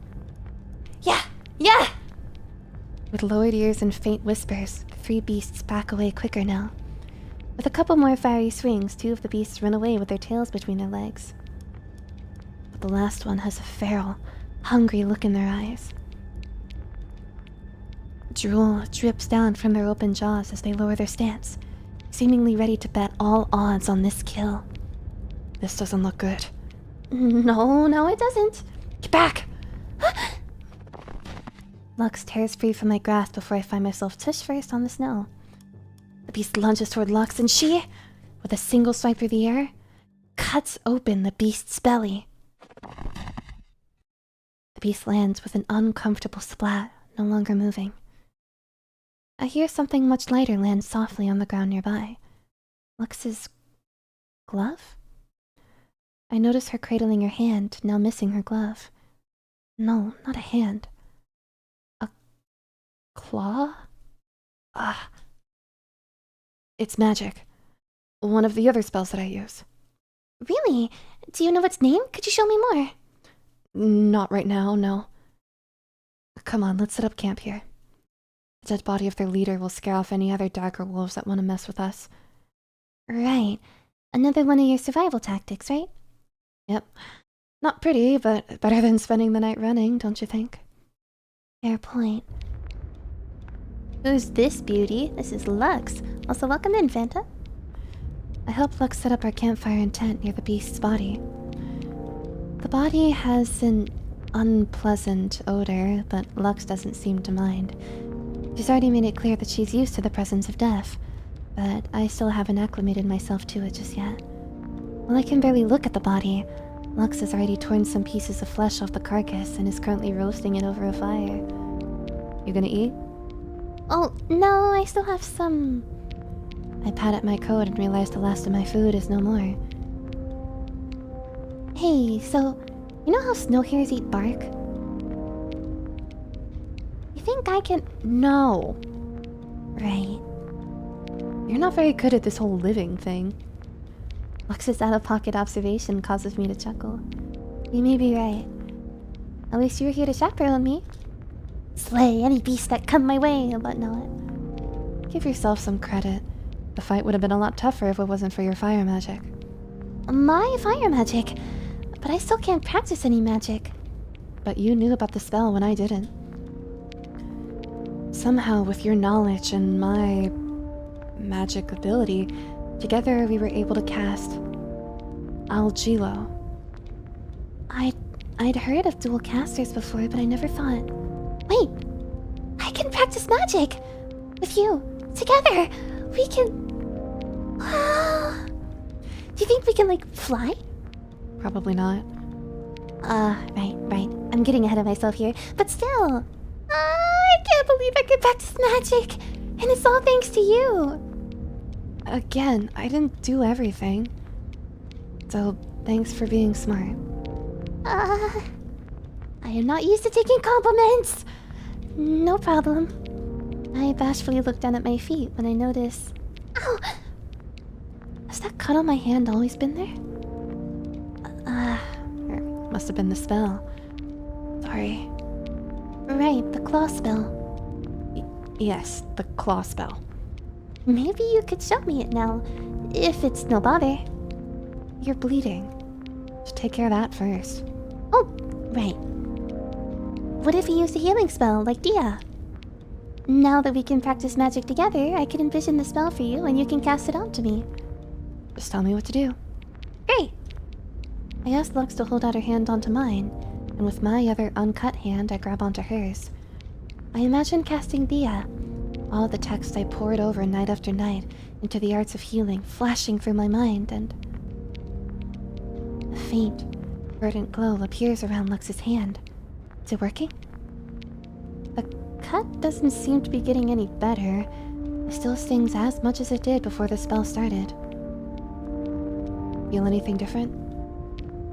Yeah! Yeah! With lowered ears and faint whispers, the 3 beasts back away quicker now. With a couple more fiery swings, 2 of the beasts run away with their tails between their legs. But the last one has a feral, hungry look in their eyes. Drool drips down from their open jaws as they lower their stance, seemingly ready to bet all odds on this kill. This doesn't look good. No, it doesn't. Get back! Lux tears free from my grasp before I find myself tush first on the snow. The beast lunges toward Lux and she, with a single swipe through the air, cuts open the beast's belly. The beast lands with an uncomfortable splat, no longer moving. I hear something much lighter land softly on the ground nearby. Lux's glove? I notice her cradling her hand, now missing her glove. No, not a hand. A claw? It's magic. One of the other spells that I use. Really? Do you know its name? Could you show me more? Not right now, no. Come on, let's set up camp here. The dead body of their leader will scare off any other darker wolves that want to mess with us. Right. Another one of your survival tactics, right? Yep. Not pretty, but better than spending the night running, don't you think? Fair point. Who's this beauty? This is Lux. Also, welcome in, Fanta. I helped Lux set up our campfire and tent near the beast's body. The body has an unpleasant odor, but Lux doesn't seem to mind. She's already made it clear that she's used to the presence of death, but I still haven't acclimated myself to it just yet. While I can barely look at the body, Lux has already torn some pieces of flesh off the carcass and is currently roasting it over a fire. You gonna eat? Oh, no, I still have some. I pat at my coat and realize the last of my food is no more. Hey, so, you know how snow hares eat bark? You think I can... No! Right. You're not very good at this whole living thing. Lux's out-of-pocket observation causes me to chuckle. You may be right. At least you were here to chaperone me. Slay any beast that come my way and whatnot. Give yourself some credit. The fight would have been a lot tougher if it wasn't for your fire magic. My fire magic? But I still can't practice any magic. But you knew about the spell when I didn't. Somehow, with your knowledge and my magic ability, together we were able to cast Algilo. I'd heard of dual casters before, but I never thought... Wait! I can practice magic! With you! Together! We can... Do you think we can, like, fly? Probably not. Right. I'm getting ahead of myself here. But still! I can't believe I can practice magic! And it's all thanks to you! Again, I didn't do everything. So, thanks for being smart. I am not used to taking compliments! No problem. I bashfully looked down at my feet when I noticed... Ow! Has that cut on my hand always been there? Must have been the spell. Sorry. Right, the claw spell. Yes, the claw spell. Maybe you could show me it now, if it's no bother. You're bleeding. Should take care of that first. Oh, right. What if we used a healing spell, like Dia? Now that we can practice magic together, I can envision the spell for you and you can cast it onto me. Just tell me what to do. Great! I asked Lux to hold out her hand onto mine, and with my other uncut hand, I grab onto hers. I imagine casting Dia, all the text I poured over night after night into the arts of healing flashing through my mind, and... a faint, verdant glow appears around Lux's hand. Is it working? The cut doesn't seem to be getting any better. It still stings as much as it did before the spell started. Feel anything different?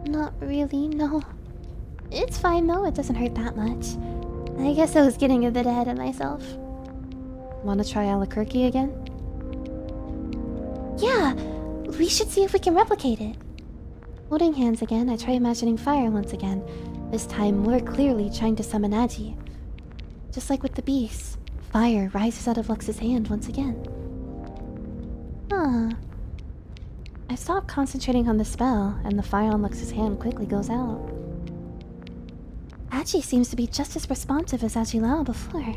Not really, no. It's fine though, it doesn't hurt that much. I guess I was getting a bit ahead of myself. Wanna try Albuquerque again? Yeah, we should see if we can replicate it. Holding hands again, I try imagining fire once again, this time more clearly trying to summon Agi. Just like with the beast, fire rises out of Lux's hand once again. Huh. I stop concentrating on the spell, and the fire on Lux's hand quickly goes out. Agi seems to be just as responsive as Agilao before.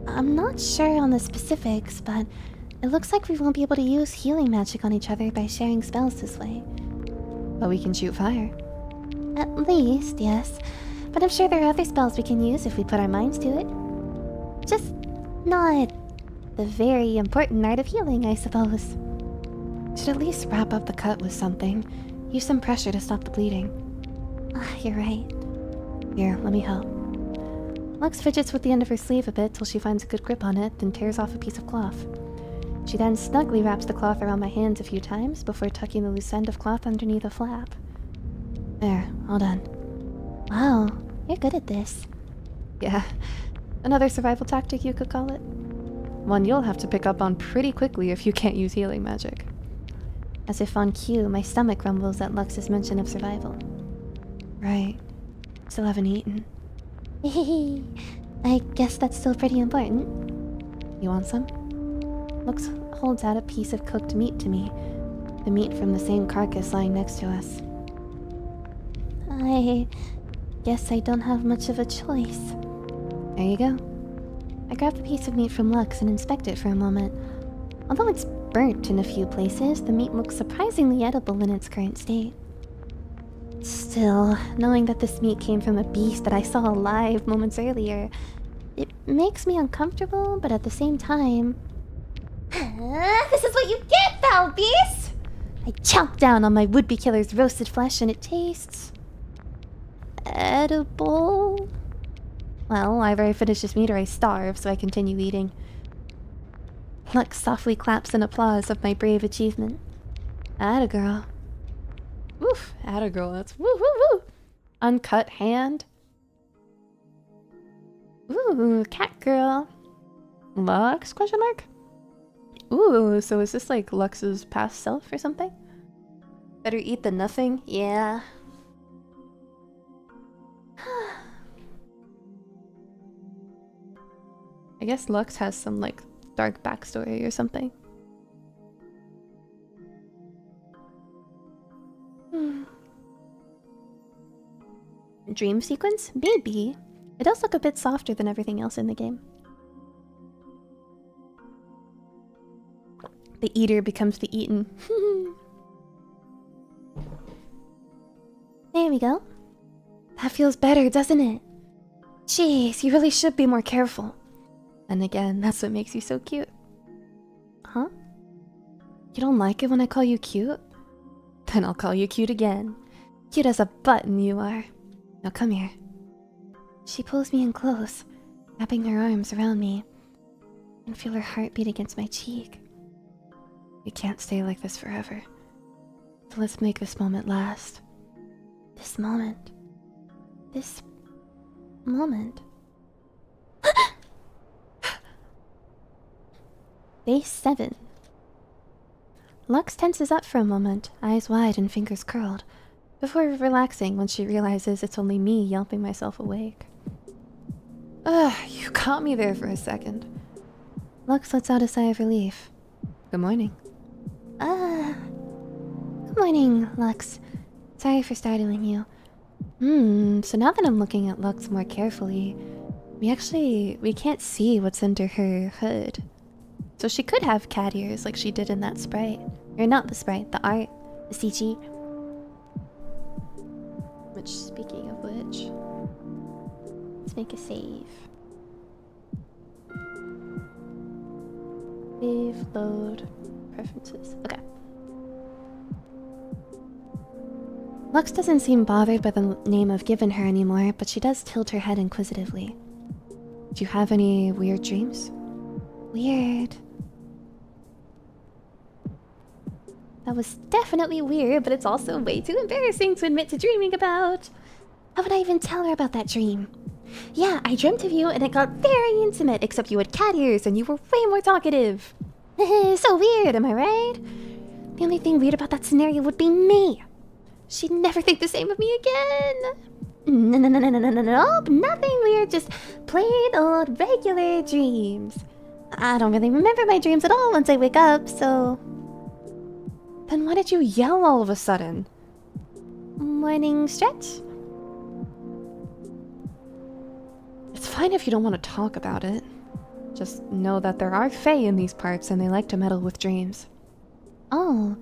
I'm not sure on the specifics, but it looks like we won't be able to use healing magic on each other by sharing spells this way. But we can shoot fire. At least, yes. But I'm sure there are other spells we can use if we put our minds to it. Just not the very important art of healing, I suppose. Should at least wrap up the cut with something. Use some pressure to stop the bleeding. You're right. Here, let me help. Lux fidgets with the end of her sleeve a bit till she finds a good grip on it, then tears off a piece of cloth. She then snugly wraps the cloth around my hands a few times before tucking the loose end of cloth underneath a flap. There, all done. Wow, you're good at this. Yeah, another survival tactic you could call it. One you'll have to pick up on pretty quickly if you can't use healing magic. As if on cue, my stomach rumbles at Lux's mention of survival. Right. Still haven't eaten. I guess that's still pretty important. You want some? Lux holds out a piece of cooked meat to me. The meat from the same carcass lying next to us. I guess I don't have much of a choice. There you go. I grab the piece of meat from Lux and inspect it for a moment. Although it's burnt in a few places, the meat looks surprisingly edible in its current state. Still, knowing that this meat came from a beast that I saw alive moments earlier, it makes me uncomfortable, but at the same time... This is what you get, foul beast! I chomp down on my would-be killer's roasted flesh and it tastes... edible? Well, either I finish this meat or I starve, so I continue eating. Lux softly claps in applause of my brave achievement. Atta girl. Oof, atta girl, that's woo woo woo! Uncut hand. Ooh, cat girl. Lux, question mark? Ooh, so is this like Lux's past self or something? Better eat than nothing? Yeah. I guess Lux has some like dark backstory or something. Dream sequence? Maybe. It does look a bit softer than everything else in the game. The eater becomes the eaten. There we go. That feels better, doesn't it? Jeez, you really should be more careful. And again, that's what makes you so cute. Huh? You don't like it when I call you cute? Then I'll call you cute again. Cute as a button you are. Now come here. She pulls me in close, wrapping her arms around me. I can feel her heartbeat against my cheek. We can't stay like this forever. So let's make this moment last. This moment. This moment. Day 7. Lux tenses up for a moment, eyes wide and fingers curled, before relaxing when she realizes it's only me yelping myself awake. Ugh, you caught me there for a second. Lux lets out a sigh of relief. Good morning. Good morning, Lux. Sorry for startling you. So now that I'm looking at Lux more carefully, we can't see what's under her hood. So she could have cat ears like she did in that sprite. Or not the sprite, the art, the CG. Which, speaking of which, let's make a save. Save, load, preferences. Okay. Lux doesn't seem bothered by the name I've given her anymore, but she does tilt her head inquisitively. Do you have any weird dreams? Weird. That was definitely weird, but it's also way too embarrassing to admit to dreaming about. How would I even tell her about that dream? Yeah, I dreamt of you and it got very intimate, except you had cat ears and you were way more talkative. So weird, am I right? The only thing weird about that scenario would be me. She'd never think the same of me again. Nope, nothing weird, just plain old regular dreams. I don't really remember my dreams at all once I wake up, so... Then why did you yell all of a sudden? Morning stretch? It's fine if you don't want to talk about it. Just know that there are fae in these parts and they like to meddle with dreams. Oh,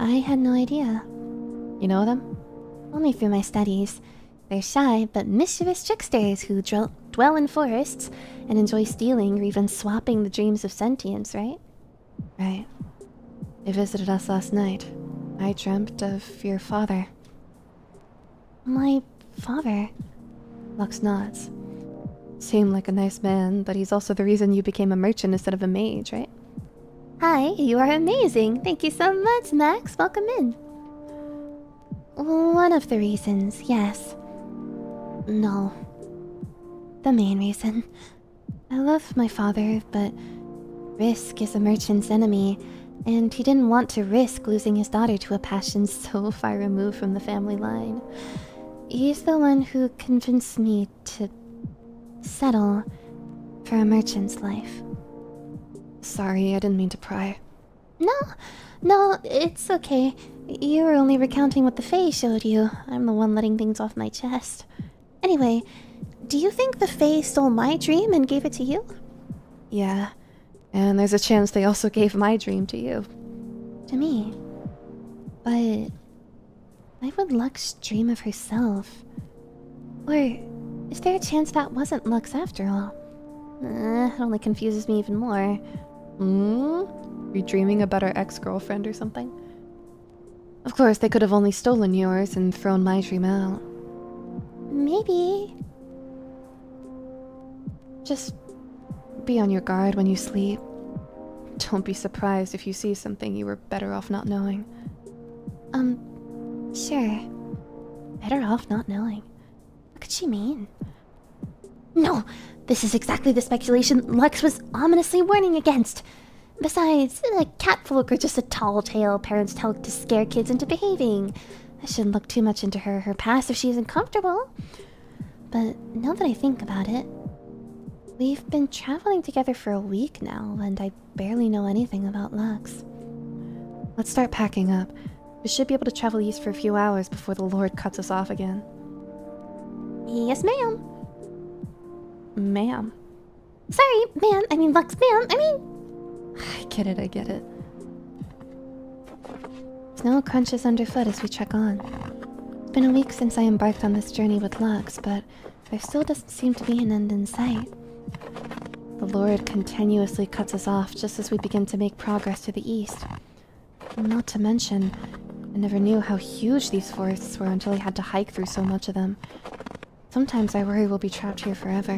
I had no idea. You know them? Only through my studies. They're shy but mischievous tricksters who dwell in forests and enjoy stealing or even swapping the dreams of sentience, right? Right. They visited us last night. I dreamt of your father. My father? Lux nods. Seemed like a nice man, but he's also the reason you became a merchant instead of a mage, right? Hi, you are amazing. Thank you so much, Max. Welcome in. One of the reasons, yes. No. The main reason. I love my father, but risk is a merchant's enemy, and he didn't want to risk losing his daughter to a passion so far removed from the family line. He's the one who convinced me to settle for a merchant's life. Sorry, I didn't mean to pry. No, it's okay. You were only recounting what the Fae showed you. I'm the one letting things off my chest. Anyway, do you think the Fae stole my dream and gave it to you? Yeah, and there's a chance they also gave my dream to you. To me. But why would Lux dream of herself? Or is there a chance that wasn't Lux after all? It only confuses me even more. You dreaming about our ex-girlfriend or something? Of course, they could have only stolen yours and thrown my dream out. Maybe. Just be on your guard when you sleep. Don't be surprised if you see something you were better off not knowing. Sure. Better off not knowing. What could she mean? No! This is exactly the speculation Lux was ominously warning against! Besides, catfolk are just a tall tale parents tell to scare kids into behaving. I shouldn't look too much into her past if she isn't comfortable. But now that I think about it, we've been traveling together for a week now, and I barely know anything about Lux. Let's start packing up. We should be able to travel east for a few hours before the Lord cuts us off again. Yes, ma'am. Ma'am. Sorry, man. I mean, Lux, ma'am. I get it. Snow crunches underfoot as we trek on. It's been a week since I embarked on this journey with Lux, but there still doesn't seem to be an end in sight. The Lord continuously cuts us off just as we begin to make progress to the east. Not to mention, I never knew how huge these forests were until I had to hike through so much of them. Sometimes I worry we'll be trapped here forever.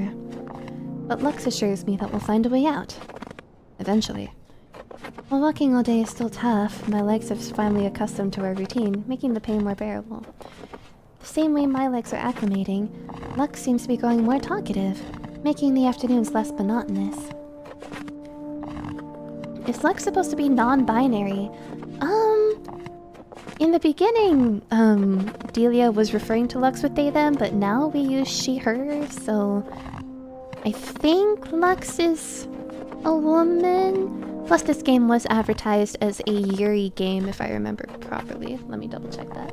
But Lux assures me that we'll find a way out. Eventually. While walking all day is still tough, my legs have finally accustomed to our routine, making the pain more bearable. The same way my legs are acclimating, Lux seems to be growing more talkative, making the afternoons less monotonous. Is Lux supposed to be non-binary? In the beginning, Delia was referring to Lux with they, them, but now we use she, her, so I think Lux is a woman. Plus, this game was advertised as a Yuri game, if I remember properly. Let me double check that.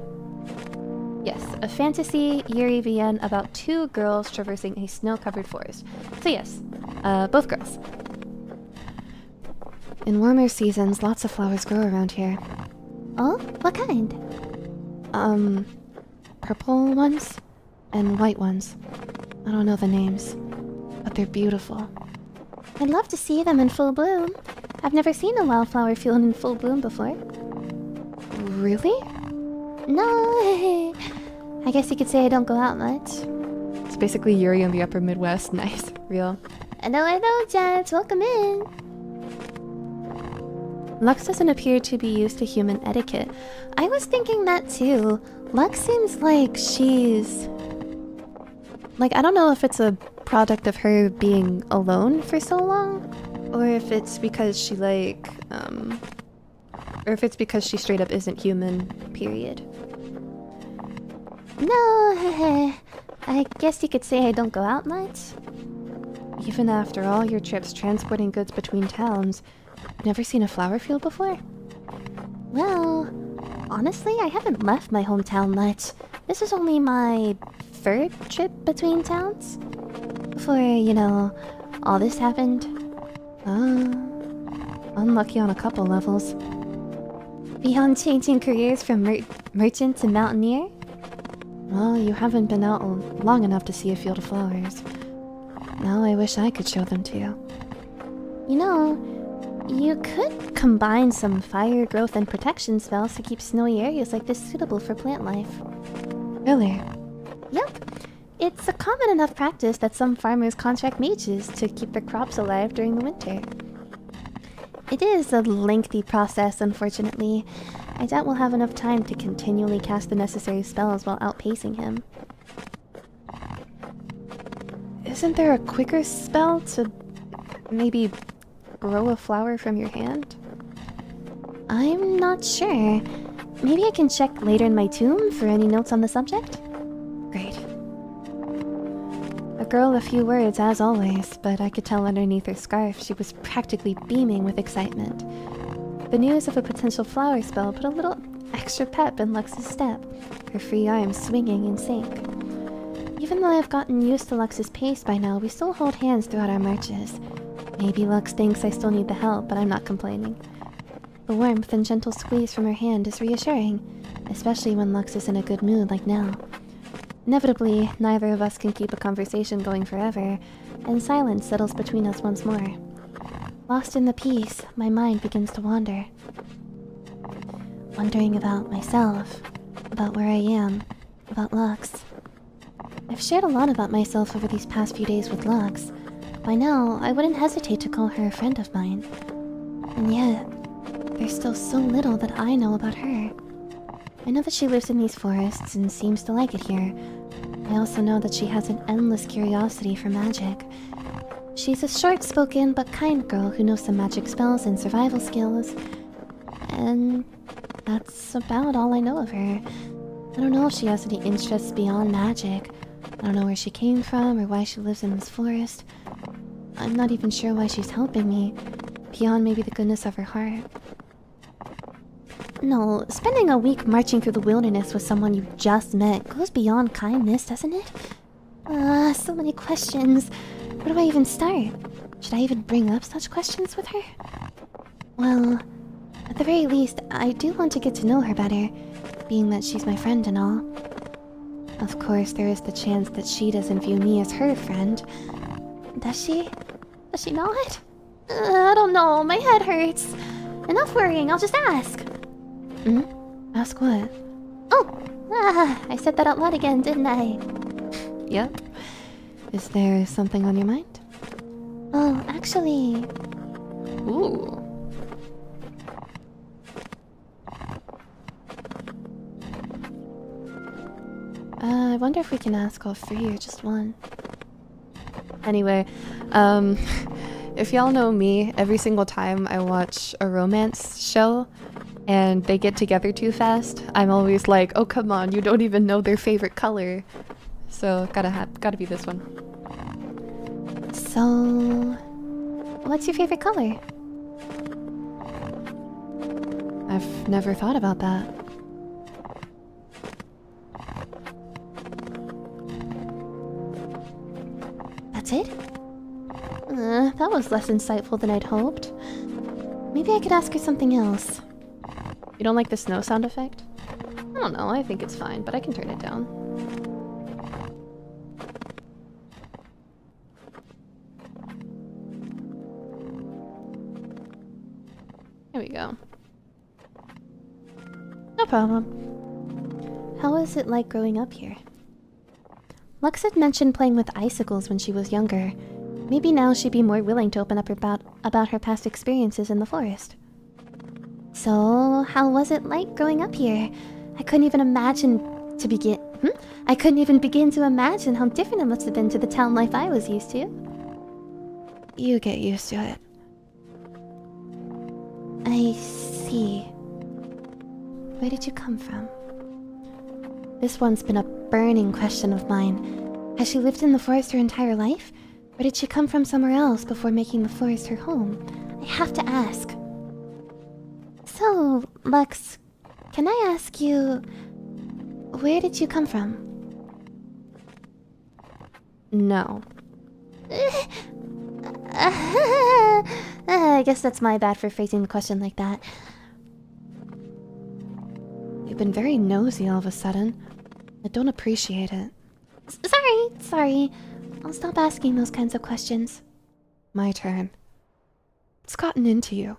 Yes, a fantasy Yuri VN about two girls traversing a snow-covered forest. So yes, both girls. In warmer seasons, lots of flowers grow around here. Oh? What kind? Purple ones and white ones. I don't know the names, but they're beautiful. I'd love to see them in full bloom. I've never seen a wildflower field in full bloom before. Really? No, I guess you could say I don't go out much. It's basically Yuri in the upper Midwest. Nice. Real. I know, Jets. Welcome in. Lux doesn't appear to be used to human etiquette. I was thinking that too. Lux seems like she's... I don't know if it's a product of her being alone for so long, or if it's because she or if it's because she straight up isn't human, period. No, I guess you could say I don't go out much. Even after all your trips transporting goods between towns, you've never seen a flower field before? Well, honestly, I haven't left my hometown much. This is only my third trip between towns. Before, all this happened. Unlucky on a couple levels. Beyond changing careers from merchant to mountaineer? Well, you haven't been out long enough to see a field of flowers. Now I wish I could show them to you. You could combine some fire growth and protection spells to keep snowy areas like this suitable for plant life. Really? Yep. It's a common enough practice that some farmers contract mages to keep their crops alive during the winter. It is a lengthy process, unfortunately. I doubt we'll have enough time to continually cast the necessary spells while outpacing him. Isn't there a quicker spell to maybe grow a flower from your hand? I'm not sure. Maybe I can check later in my tomb for any notes on the subject? Great. A girl a few words as always, but I could tell underneath her scarf she was practically beaming with excitement. The news of a potential flower spell put a little extra pep in Lux's step, her free arms swinging in sync. Even though I've gotten used to Lux's pace by now, we still hold hands throughout our marches. Maybe Lux thinks I still need the help, but I'm not complaining. The warmth and gentle squeeze from her hand is reassuring, especially when Lux is in a good mood like now. Inevitably, neither of us can keep a conversation going forever, and silence settles between us once more. Lost in the peace, my mind begins to wander. Wondering about myself, about where I am, about Lux. I've shared a lot about myself over these past few days with Lux. By now, I wouldn't hesitate to call her a friend of mine. And yet, there's still so little that I know about her. I know that she lives in these forests and seems to like it here. I also know that she has an endless curiosity for magic. She's a short-spoken but kind girl who knows some magic spells and survival skills. And that's about all I know of her. I don't know if she has any interests beyond magic. I don't know where she came from or why she lives in this forest. I'm not even sure why she's helping me, beyond maybe the goodness of her heart. No, spending a week marching through the wilderness with someone you just met goes beyond kindness, doesn't it? So many questions. Where do I even start? Should I even bring up such questions with her? Well, at the very least, I do want to get to know her better, being that she's my friend and all. Of course, there is the chance that she doesn't view me as her friend. Does she? Does she not? I don't know, my head hurts. Enough worrying, I'll just ask. Ask what? Oh! I said that out loud again, didn't I? Yep. Is there something on your mind? Oh, actually... Ooh. I wonder if we can ask all three or just one. Anyway, if y'all know me, every single time I watch a romance show and they get together too fast, I'm always like, oh come on, you don't even know their favorite color. So gotta be this one. So... what's your favorite color? I've never thought about that. That's it? That was less insightful than I'd hoped. Maybe I could ask her something else. You don't like the snow sound effect? I don't know, I think it's fine, but I can turn it down. There we go. No problem. How is it like growing up here? Lux had mentioned playing with icicles when she was younger. Maybe now she'd be more willing to open up about her past experiences in the forest. So, how was it like growing up here? I couldn't even begin to imagine how different it must have been to the town life I was used to. You get used to it. I see. Where did you come from? This one's been a burning question of mine. Has she lived in the forest her entire life? Or did she come from somewhere else before making the forest her home? I have to ask. So, Lux, can I ask you... where did you come from? No. I guess that's my bad for phrasing the question like that. You've been very nosy all of a sudden. I don't appreciate it. Sorry. I'll stop asking those kinds of questions. My turn. What's gotten into you?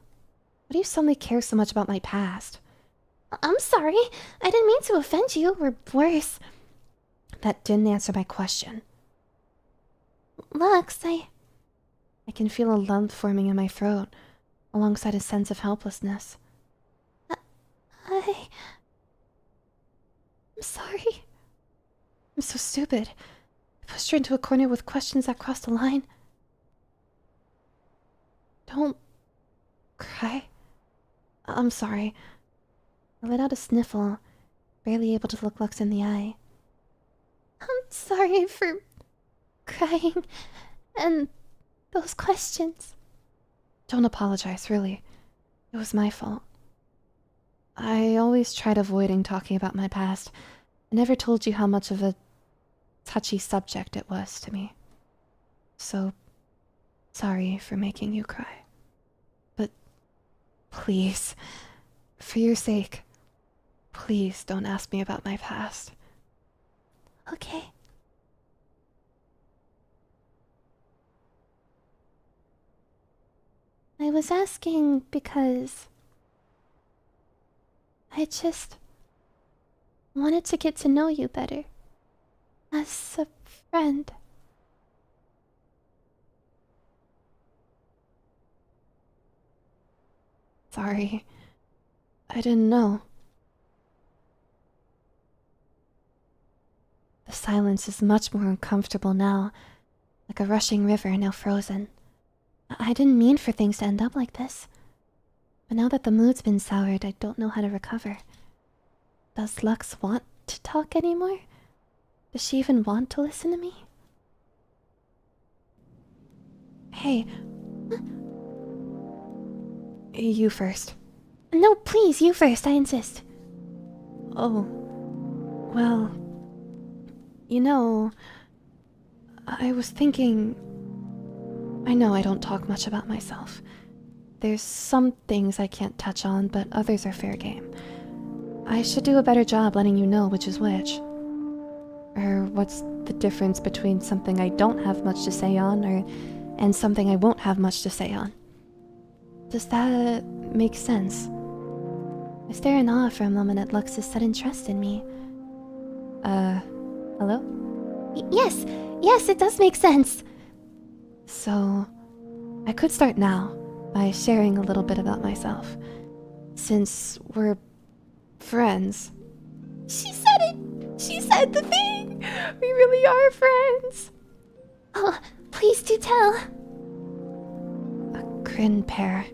Why do you suddenly care so much about my past? I'm sorry. I didn't mean to offend you, or worse. That didn't answer my question. Lux, I can feel a lump forming in my throat, alongside a sense of helplessness. I'm sorry. I'm so stupid. I pushed her into a corner with questions that crossed the line. Don't cry. I'm sorry. I let out a sniffle, barely able to look Lux in the eye. I'm sorry for crying, and those questions. Don't apologize, really. It was my fault. I always tried avoiding talking about my past. I never told you how much of a touchy subject it was to me. So, sorry for making you cry. But please, for your sake, please don't ask me about my past. Okay. I was asking because I just wanted to get to know you better as a friend. Sorry. I didn't know. The silence is much more uncomfortable now, like a rushing river now frozen. I didn't mean for things to end up like this. But now that the mood's been soured, I don't know how to recover. Does Lux want to talk anymore? Does she even want to listen to me? Hey. You first. No, please, you first, I insist. Oh. Well. You know, I was thinking... I know I don't talk much about myself. There's some things I can't touch on, but others are fair game. I should do a better job letting you know which is which. Or what's the difference between something I don't have much to say on and something I won't have much to say on. Does that make sense? I stare in awe for a moment at Lux's sudden trust in me. Hello? Yes, it does make sense. So, I could start now by sharing a little bit about myself. Since we're friends. She said it! She said the thing! We really are friends! Oh, please do tell. A crin pear.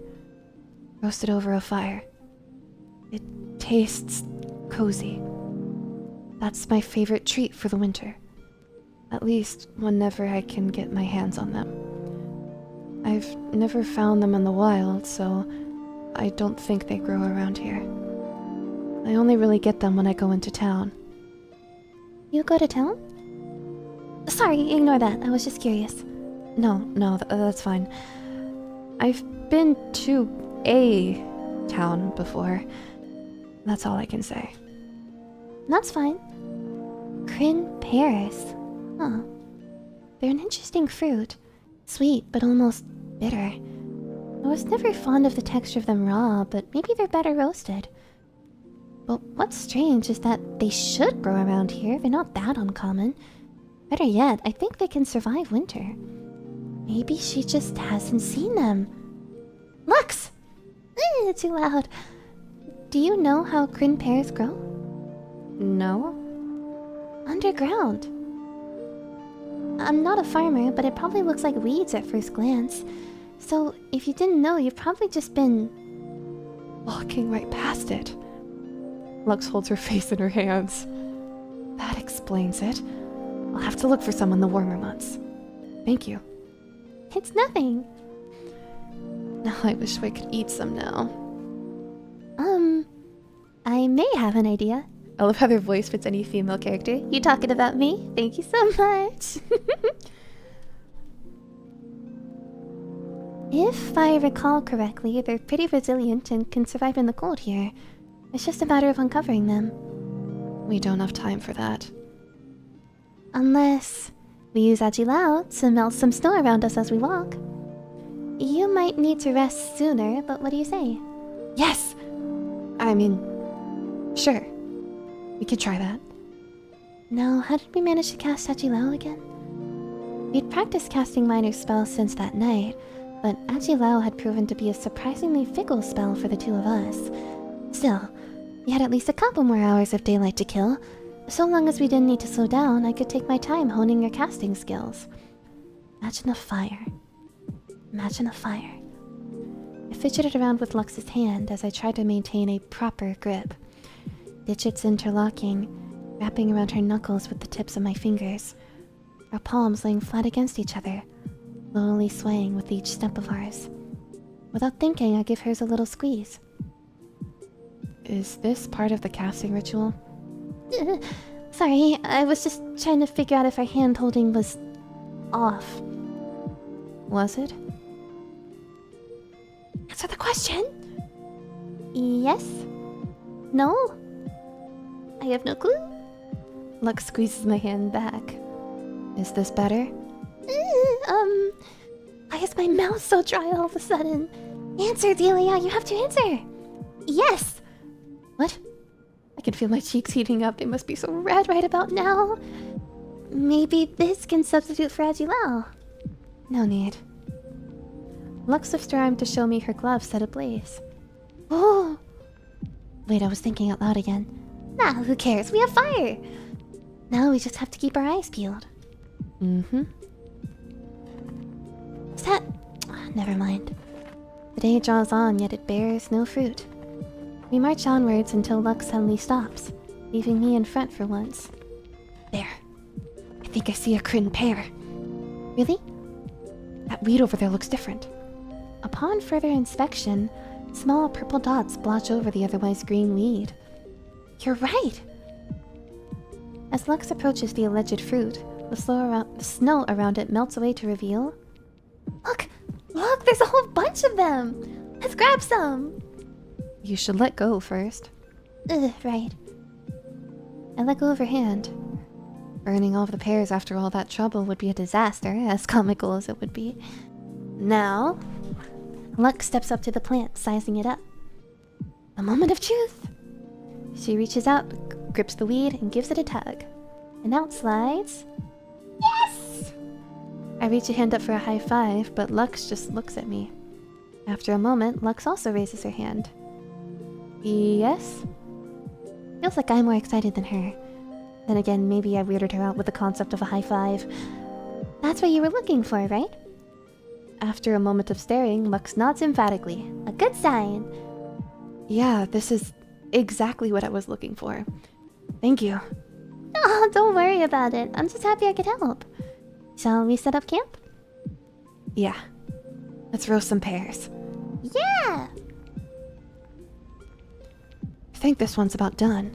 Roasted over a fire. It tastes cozy. That's my favorite treat for the winter. At least whenever I can get my hands on them. I've never found them in the wild, so I don't think they grow around here. I only really get them when I go into town. You go to town? Sorry, ignore that. I was just curious. No, that's fine. I've been to a town before. That's all I can say. That's fine. Crin pears. Huh. They're an interesting fruit. Sweet, but almost bitter. I was never fond of the texture of them raw, but maybe they're better roasted. But what's strange is that they should grow around here. They're not that uncommon. Better yet, I think they can survive winter. Maybe she just hasn't seen them. Lux! Too loud. Do you know how crin pears grow? No? Underground. I'm not a farmer, but it probably looks like weeds at first glance. So, if you didn't know, you've probably just been... walking right past it. Lux holds her face in her hands. That explains it. I'll have to look for some in the warmer months. Thank you. It's nothing. Now I wish I could eat some now. I may have an idea. I love how their voice fits any female character. You talking about me? Thank you so much. If I recall correctly, they're pretty resilient and can survive in the cold here. It's just a matter of uncovering them. We don't have time for that. Unless we use Agilao to melt some snow around us as we walk. You might need to rest sooner, but what do you say? Yes! I mean, sure. We could try that. Now, how did we manage to cast Agilao again? We'd practiced casting minor spells since that night, but Agilao had proven to be a surprisingly fickle spell for the two of us. Still, we had at least a couple more hours of daylight to kill. So long as we didn't need to slow down, I could take my time honing your casting skills. Imagine a fire. Imagine a fire. I fidgeted around with Lux's hand as I tried to maintain a proper grip. Digits interlocking, wrapping around her knuckles with the tips of my fingers. our palms laying flat against each other, slowly swaying with each step of ours. Without thinking, I give hers a little squeeze. Is this part of the casting ritual? Sorry, I was just trying to figure out if our hand holding was off. Was it? Answer the question! Yes? No? I have no clue. Lux squeezes my hand back. Is this better? Why is my mouth so dry all of a sudden? Answer, Delia, you have to answer! Yes! What? I can feel my cheeks heating up. They must be so red Right about now. Maybe this can substitute for Agilal. No need. Lux lifts her arm to show me her glove set ablaze. Oh! Wait, I was thinking out loud again. Nah, who cares? We have fire! Now we just have to keep our eyes peeled. Mm-hmm. Is that... never mind. The day draws on, yet it bears no fruit. We march onwards until Lux suddenly stops, leaving me in front for once. There. I think I see a Kryn pear. Really? That weed over there looks different. Upon further inspection, small purple dots blotch over the otherwise green weed. You're right! As Lux approaches the alleged fruit, the snow around it melts away to reveal... Look! Look! There's a whole bunch of them! Let's grab some! You should let go first. Right. I let go of her hand. Burning all of the pears after all that trouble would be a disaster, as comical as it would be. Now... Lux steps up to the plant, sizing it up. A moment of truth! She reaches out, grips the weed, and gives it a tug. And out slides... Yes! I reach a hand up for a high five, but Lux just looks at me. After a moment, Lux also raises her hand. Yes? Feels like I'm more excited than her. Then again, maybe I weirded her out with the concept of a high five. That's what you were looking for, right? After a moment of staring, Lux nods emphatically. A good sign. Yeah, this is exactly what I was looking for. Thank you. Oh, don't worry about it. I'm just happy I could help. Shall we set up camp? Yeah. Let's roast some pears. Yeah! I think this one's about done.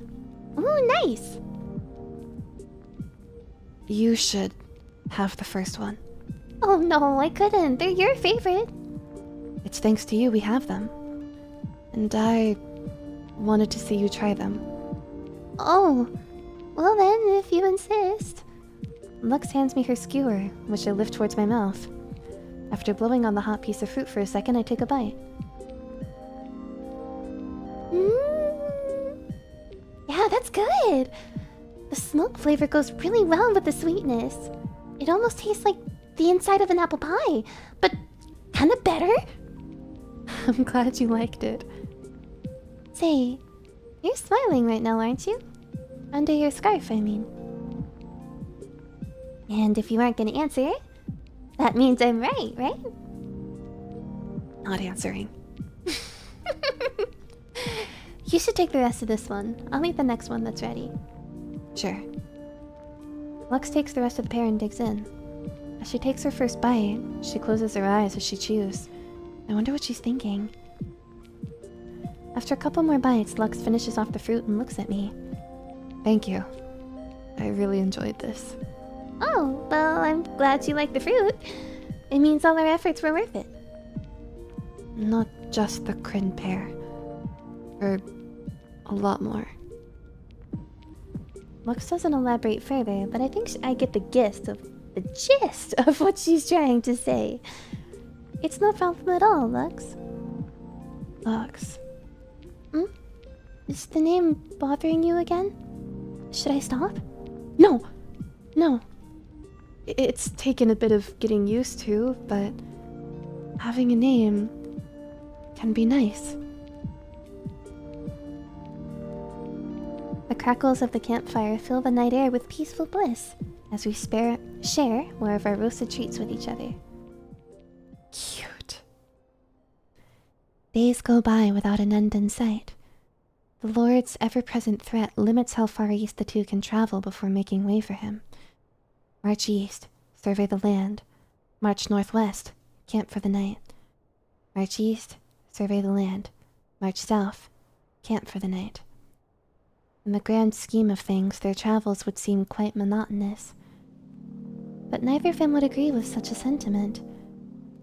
Ooh, nice! You should have the first one. Oh no, I couldn't. They're your favorite. It's thanks to you we have them. And I wanted to see you try them. Oh, well then, if you insist. Lux hands me her skewer, which I lift towards my mouth. After blowing on the hot piece of fruit for a second, I take a bite. Yeah, that's good. The smoke flavor goes really well with the sweetness. It almost tastes like the inside of an apple pie, but kind of better. I'm glad you liked it. Say, you're smiling right now, aren't you? Under your scarf, I mean. And if you aren't gonna answer, that means I'm right, right? Not answering. You should take the rest of this one. I'll eat the next one that's ready. Sure. Lux takes the rest of the pear and digs in. As she takes her first bite, she closes her eyes as she chews. I wonder what she's thinking. After a couple more bites, Lux finishes off the fruit and looks at me. Thank you. I really enjoyed this. Oh, well, I'm glad you like the fruit. It means all our efforts were worth it. Not just the Kryn pear. Or a lot more. Lux doesn't elaborate further, but I think I get the gist of what she's trying to say. It's no problem at all, Lux. Lux. Is the name bothering you again? Should I stop? No! No. It's taken a bit of getting used to, but having a name can be nice. The crackles of the campfire fill the night air with peaceful bliss as we share more of our roasted treats with each other. Cute. Days go by without an end in sight. The Lord's ever-present threat limits how far east the two can travel before making way for him. March east, survey the land. March northwest, camp for the night. March east, survey the land. March south, camp for the night. In the grand scheme of things, their travels would seem quite monotonous. But neither of them would agree with such a sentiment.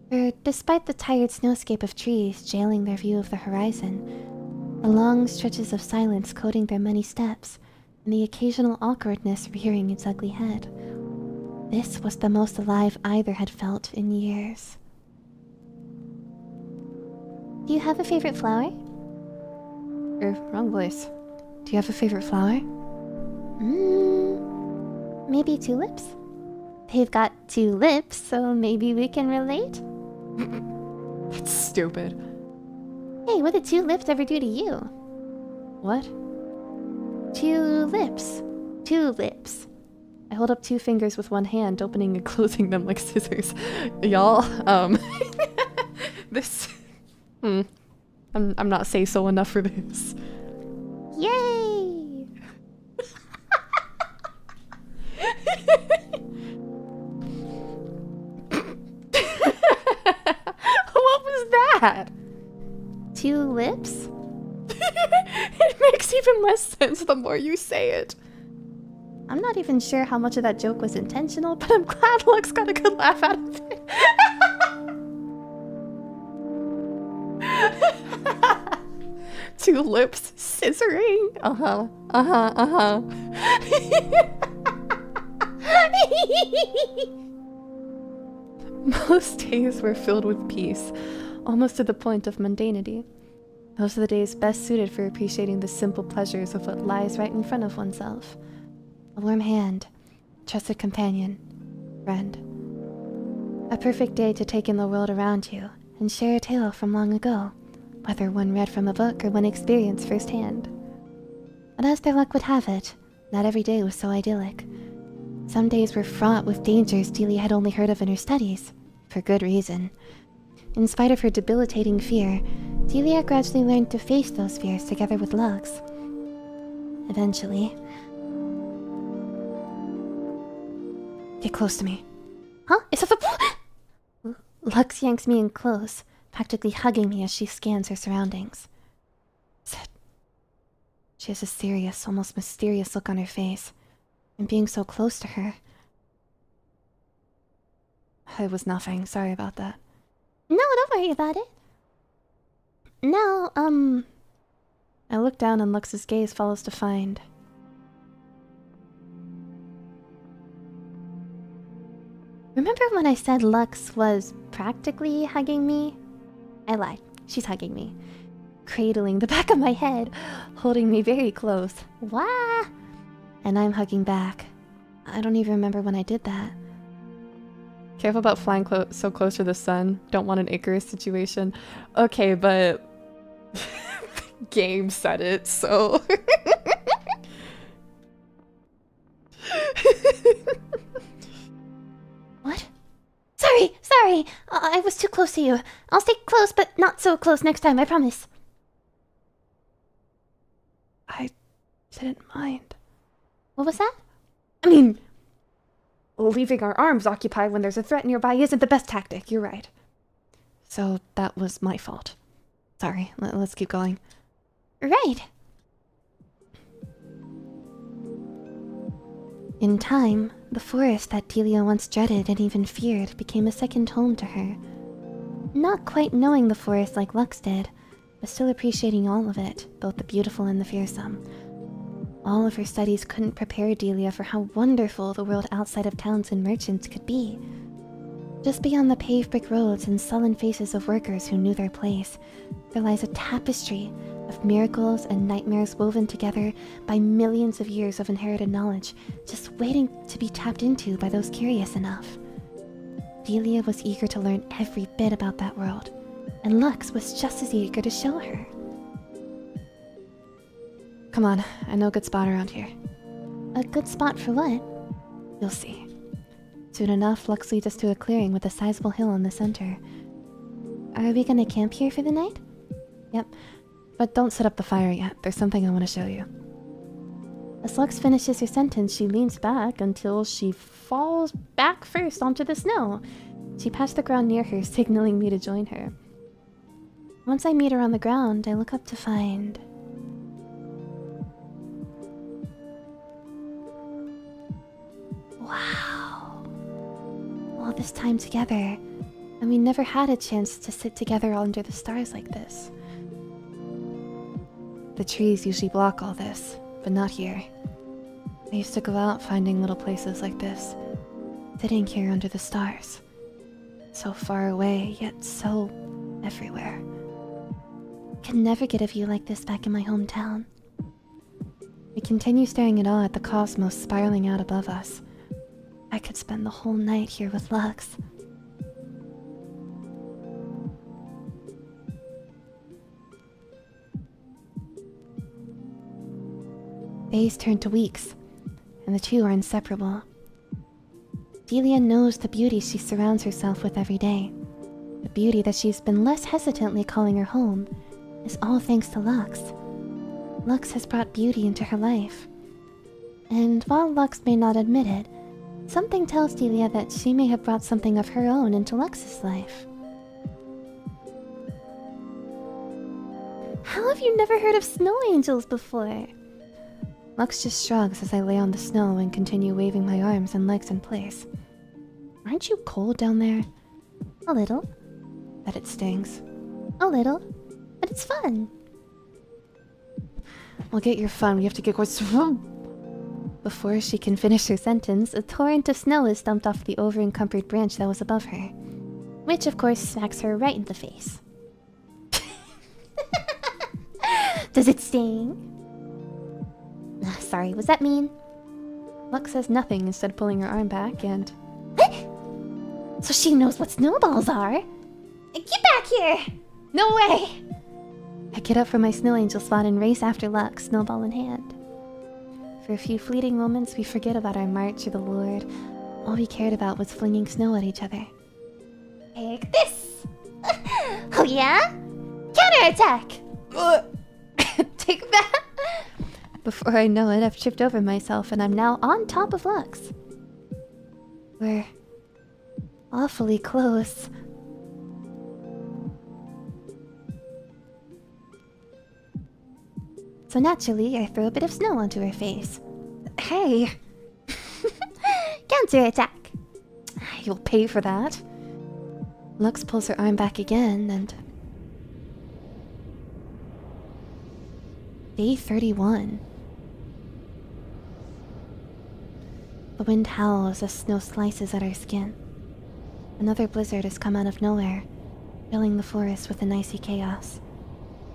For despite the tired snowscape of trees jailing their view of the horizon, the long stretches of silence coating their many steps, and the occasional awkwardness rearing its ugly head, this was the most alive either had felt in years. Do you have a favorite flower? Wrong voice. Do you have a favorite flower? Maybe tulips? They've got 2 lips, so maybe we can relate? That's stupid. Hey, what did 2 lips ever do to you? What? 2 lips. 2 lips. I hold up 2 fingers with one hand, opening and closing them like scissors. Y'all, this... I'm not say-so enough for this. Yay! What was that? 2 lips? It makes even less sense the more you say it. I'm not even sure how much of that joke was intentional, but I'm glad Lux got a good laugh out of it. Two lips scissoring. Most days were filled with peace, almost to the point of mundanity. Those are the days best suited for appreciating the simple pleasures of what lies right in front of oneself. A warm hand, trusted companion, friend. A perfect day to take in the world around you and share a tale from long ago, whether one read from a book or one experienced firsthand. But as their luck would have it, not every day was so idyllic. Some days were fraught with dangers Delia had only heard of in her studies, for good reason. In spite of her debilitating fear, Delia gradually learned to face those fears together with Lux. Eventually... Get close to me. Huh? Is that the... Lux yanks me in close, practically hugging me as she scans her surroundings. Sit. She has a serious, almost mysterious look on her face, and being so close to her... It was nothing, sorry about that. No, don't worry about it. Now, I look down and Lux's gaze follows to find... Remember when I said Lux was practically hugging me? I lied. She's hugging me. Cradling the back of my head, holding me very close. Wah! And I'm hugging back. I don't even remember when I did that. Careful about flying so close to the sun. Don't want an Icarus situation. Okay, but... game said it, so... What? Sorry! I was too close to you. I'll stay close, but not so close next time, I promise. I didn't mind. What was that? I mean... leaving our arms occupied when there's a threat nearby isn't the best tactic, you're right. So that was my fault. Sorry, let's keep going. Right. In time, the forest that Delia once dreaded and even feared became a second home to her. Not quite knowing the forest like Lux did, but still appreciating all of it, both the beautiful and the fearsome. All of her studies couldn't prepare Delia for how wonderful the world outside of towns and merchants could be. Just beyond the paved brick roads and sullen faces of workers who knew their place, there lies a tapestry of miracles and nightmares woven together by millions of years of inherited knowledge, just waiting to be tapped into by those curious enough. Delia was eager to learn every bit about that world, and Lux was just as eager to show her. Come on, I know a good spot around here. A good spot for what? You'll see. Soon enough, Lux leads us to a clearing with a sizable hill in the center. Are we gonna camp here for the night? Yep. But don't set up the fire yet. There's something I want to show you. As Lux finishes her sentence, she leans back until she falls back first onto the snow. She pats the ground near her, signaling me to join her. Once I meet her on the ground, I look up to find... Wow. All this time together, and we never had a chance to sit together under the stars like this. The trees usually block all this, but not here. I used to go out finding little places like this, sitting here under the stars. So far away, yet so everywhere. Can never get a view like this back in my hometown. We continue staring in awe at the cosmos spiraling out above us. I could spend the whole night here with Lux. Days turn to weeks, and the two are inseparable. Delia knows the beauty she surrounds herself with every day. The beauty that she's been less hesitantly calling her home is all thanks to Lux. Lux has brought beauty into her life. And while Lux may not admit it, something tells Delia that she may have brought something of her own into Lux's life. How have you never heard of snow angels before? Lux just shrugs as I lay on the snow and continue waving my arms and legs in place. Aren't you cold down there? A little. Bet it stings. A little. But it's fun. Well, get your fun. We have to get going. Before she can finish her sentence, a torrent of snow is dumped off the over-encumbered branch that was above her. Which, of course, smacks her right in the face. Does it sting? Sorry, was that mean? Lux says nothing, instead pulling her arm back and... So she knows what snowballs are? Get back here! No way! I get up from my snow angel spot and race after Lux, snowball in hand. For a few fleeting moments, we forget about our march to the Lord. All we cared about was flinging snow at each other. Take this! Oh yeah? Counterattack! Take that! Before I know it, I've tripped over myself and I'm now on top of Lux. We're awfully close. So naturally, I throw a bit of snow onto her face. Hey! Counterattack! You'll pay for that. Lux pulls her arm back again and... Day 31. The wind howls as snow slices at our skin. Another blizzard has come out of nowhere, filling the forest with an icy chaos.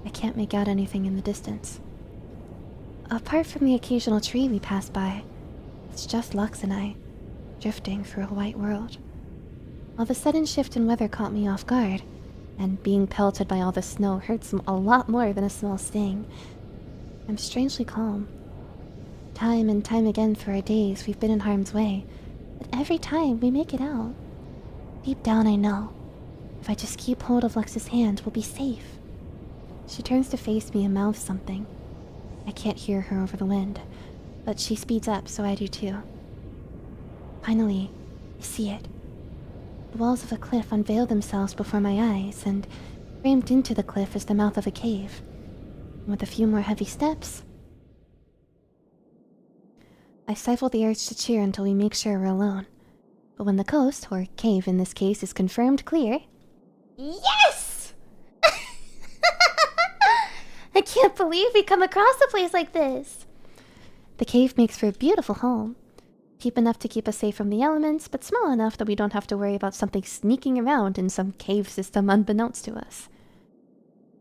I can't make out anything in the distance. Apart from the occasional tree we pass by, it's just Lux and I, drifting through a white world. While the sudden shift in weather caught me off guard, and being pelted by all the snow hurts a lot more than a small sting, I'm strangely calm. Time and time again for our days we've been in harm's way, but every time we make it out. Deep down I know, if I just keep hold of Lux's hand, we'll be safe. She turns to face me and mouths something. I can't hear her over the wind, but she speeds up, so I do too. Finally, I see it. The walls of a cliff unveil themselves before my eyes, and framed into the cliff is the mouth of a cave. And with a few more heavy steps, I stifle the urge to cheer until we make sure we're alone. But when the coast, or cave in this case, is confirmed clear... Yes! I can't believe we come across a place like this. The cave makes for a beautiful home. Deep enough to keep us safe from the elements, but small enough that we don't have to worry about something sneaking around in some cave system unbeknownst to us.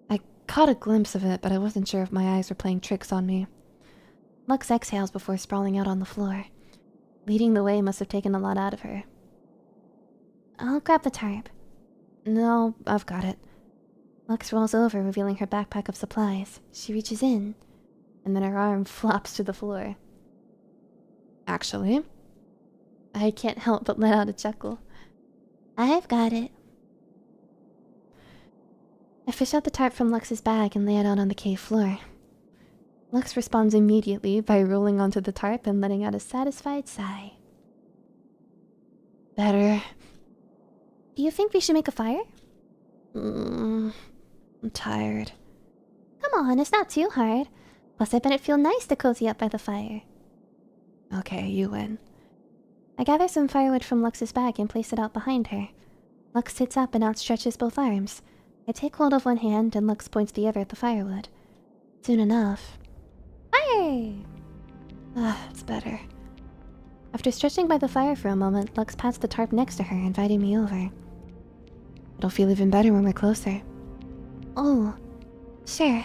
I caught a glimpse of it, but I wasn't sure if my eyes were playing tricks on me. Lux exhales before sprawling out on the floor. Leading the way must have taken a lot out of her. I'll grab the tarp. No, I've got it. Lux rolls over, revealing her backpack of supplies. She reaches in, and then her arm flops to the floor. Actually, I can't help but let out a chuckle. I've got it. I fish out the tarp from Lux's bag and lay it out on the cave floor. Lux responds immediately by rolling onto the tarp and letting out a satisfied sigh. Better. Do you think we should make a fire? I'm tired. Come on, it's not too hard. Plus, I bet it feel nice to cozy up by the fire. Okay, you win. I gather some firewood from Lux's bag and place it out behind her. Lux sits up and outstretches both arms. I take hold of one hand and Lux points the other at the firewood. Soon enough... Fire! It's better. After stretching by the fire for a moment, Lux pats the tarp next to her, inviting me over. It'll feel even better when we're closer. Oh, sure.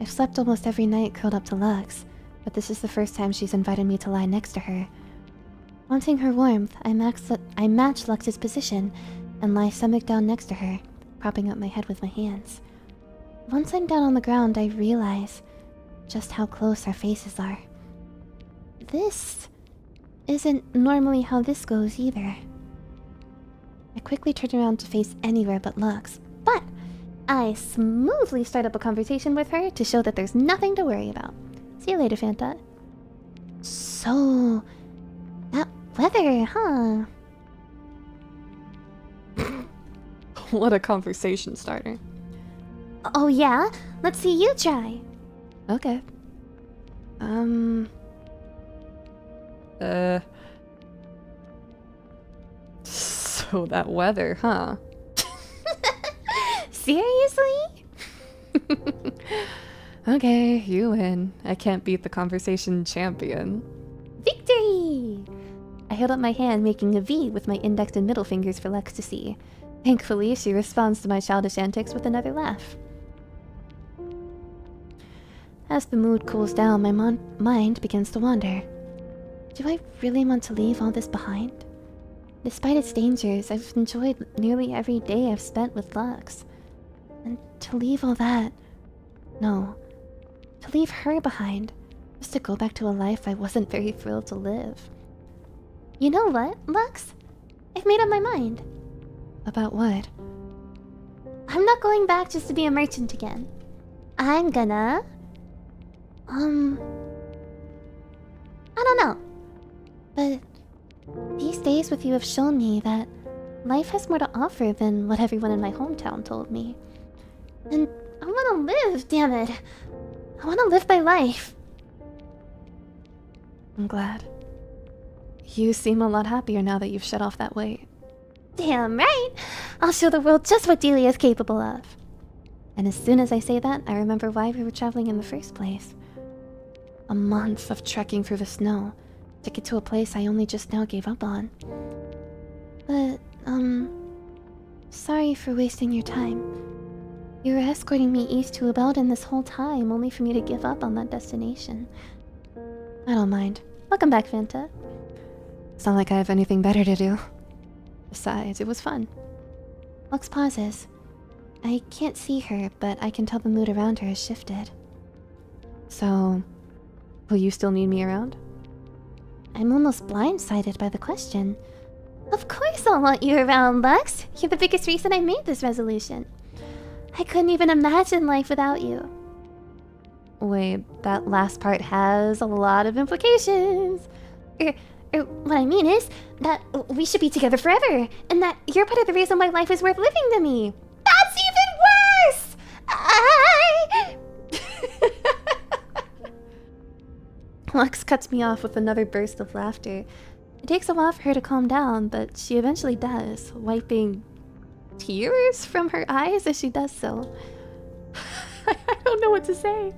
I've slept almost every night curled up to Lux, but this is the first time she's invited me to lie next to her. Wanting her warmth, I match Lux's position and lie stomach down next to her, propping up my head with my hands. Once I'm down on the ground, I realize just how close our faces are. This isn't normally how this goes either. I quickly turn around to face anywhere but Lux, but I smoothly start up a conversation with her to show that there's nothing to worry about. See you later, Fanta. So, that weather, huh? What a conversation starter. Oh yeah? Let's see you try. Okay. So that weather, huh? Seriously? Okay, you win. I can't beat the conversation champion. Victory! I hold up my hand, making a V with my index and middle fingers for Lex to see. Thankfully, she responds to my childish antics with another laugh. As the mood cools down, my mind begins to wander. Do I really want to leave all this behind? Despite its dangers, I've enjoyed nearly every day I've spent with Lux. And to leave all that... No. To leave her behind, just to go back to a life I wasn't very thrilled to live. You know what, Lux? I've made up my mind. About what? I'm not going back just to be a merchant again. I'm gonna... I don't know. But these days with you have shown me that life has more to offer than what everyone in my hometown told me. And I want to live, damn it. I want to live my life. I'm glad. You seem a lot happier now that you've shed off that weight. Damn right! I'll show the world just what Delia is capable of. And as soon as I say that, I remember why we were traveling in the first place. A month of trekking through the snow to get to a place I only just now gave up on. But, sorry for wasting your time. You were escorting me east to Ubelden this whole time, only for me to give up on that destination. I don't mind. Welcome back, Fanta. It's not like I have anything better to do. Besides, it was fun. Lux pauses. I can't see her, but I can tell the mood around her has shifted. So, will you still need me around? I'm almost blindsided by the question. Of course I'll want you around, Lux. You're the biggest reason I made this resolution. I couldn't even imagine life without you. Wait, that last part has a lot of implications. What I mean is that we should be together forever, and that you're part of the reason why life is worth living to me. That's even worse! Lux cuts me off with another burst of laughter. It takes a while for her to calm down, but she eventually does, wiping tears from her eyes as she does so. I don't know what to say.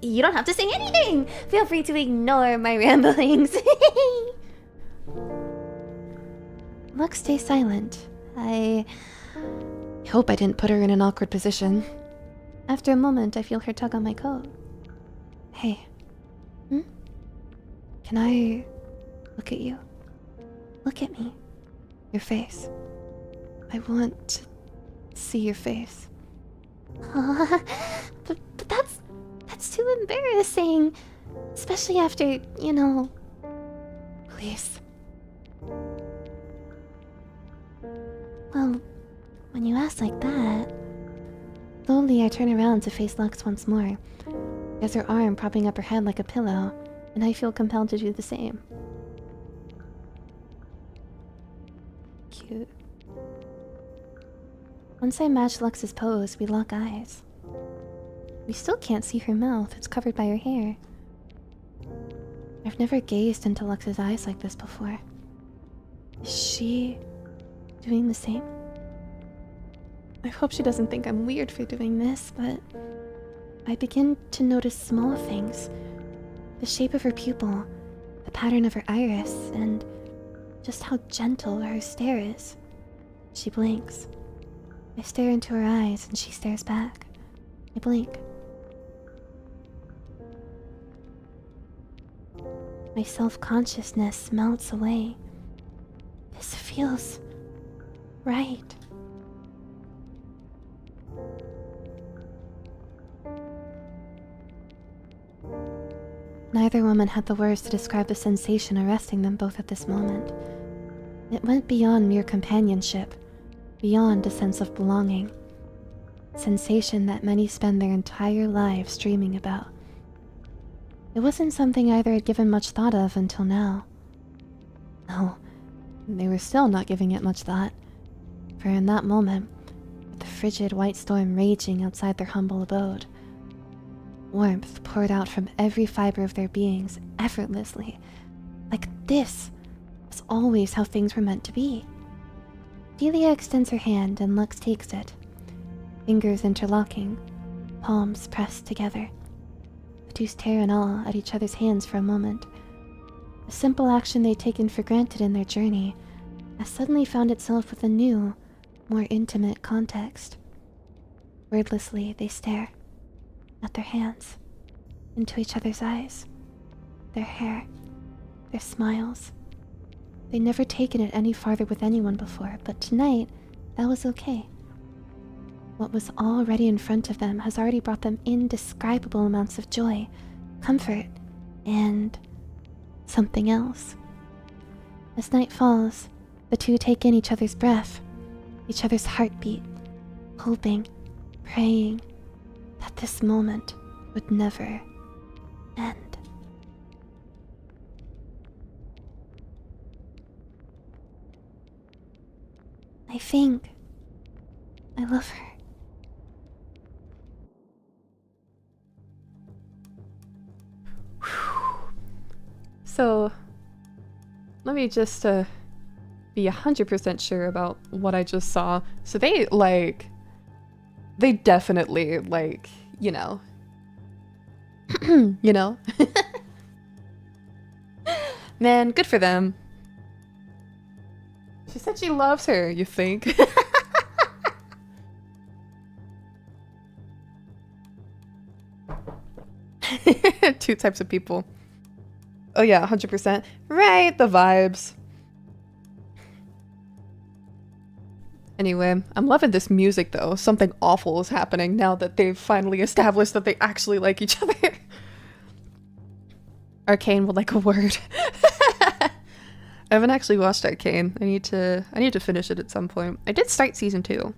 You don't have to say anything! Feel free to ignore my ramblings. Lux stays silent. I hope I didn't put her in an awkward position. After a moment, I feel her tug on my coat. Hey. Can I look at you? Look at me. Your face. I want to see your face. But that's too embarrassing. Especially after, you know... Please. Well, when you ask like that... Slowly, I turn around to face Lux once more. She has her arm propping up her head like a pillow, and I feel compelled to do the same. Cute. Once I match Lux's pose, we lock eyes. We still can't see her mouth, it's covered by her hair. I've never gazed into Lux's eyes like this before. Is she doing the same? I hope she doesn't think I'm weird for doing this, but I begin to notice small things. The shape of her pupil, the pattern of her iris, and just how gentle her stare is. She blinks. I stare into her eyes and she stares back. I blink. My self-consciousness melts away. This feels right. Neither woman had the words to describe the sensation arresting them both at this moment. It went beyond mere companionship, beyond a sense of belonging. Sensation that many spend their entire lives dreaming about. It wasn't something either had given much thought of until now. No, they were still not giving it much thought. For in that moment, with the frigid white storm raging outside their humble abode, warmth poured out from every fiber of their beings effortlessly, like this was always how things were meant to be. Delia extends her hand and Lux takes it, fingers interlocking, palms pressed together. The two stare in awe at each other's hands for a moment. A simple action they'd taken for granted in their journey has suddenly found itself with a new, more intimate context. Wordlessly, they stare at their hands, into each other's eyes, their hair, their smiles. They'd never taken it any farther with anyone before, but tonight, that was okay. What was already in front of them has already brought them indescribable amounts of joy, comfort, and something else. As night falls, the two take in each other's breath, each other's heartbeat, hoping, praying that this moment would never end. I think I love her. So, let me just be 100% sure about what I just saw. So they definitely you know, you know, man, good for them. She said she loves her, you think? Two types of people. Oh yeah, 100%. Right, the vibes. Anyway, I'm loving this music though. Something awful is happening now that they've finally established that they actually like each other. Arcane would like a word. I haven't actually watched Arcane. I need to finish it at some point. I did start season 2.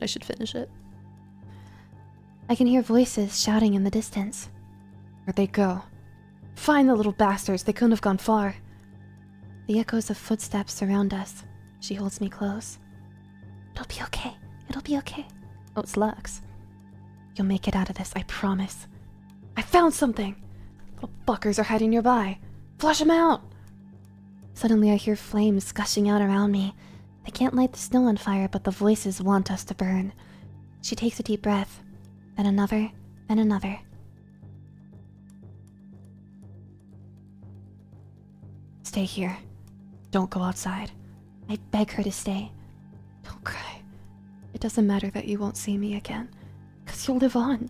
I should finish it. I can hear voices shouting in the distance. Where'd they go? Find the little bastards, they couldn't have gone far. The echoes of footsteps surround us. She holds me close. It'll be okay. It'll be okay. Oh, it's Lux. You'll make it out of this, I promise. I found something! Little buckers are hiding nearby. Flush them out! Suddenly I hear flames gushing out around me. They can't light the snow on fire, but the voices want us to burn. She takes a deep breath. Then another, then another. Stay here. Don't go outside. I beg her to stay. Don't cry. It doesn't matter that you won't see me again, 'cause you'll live on.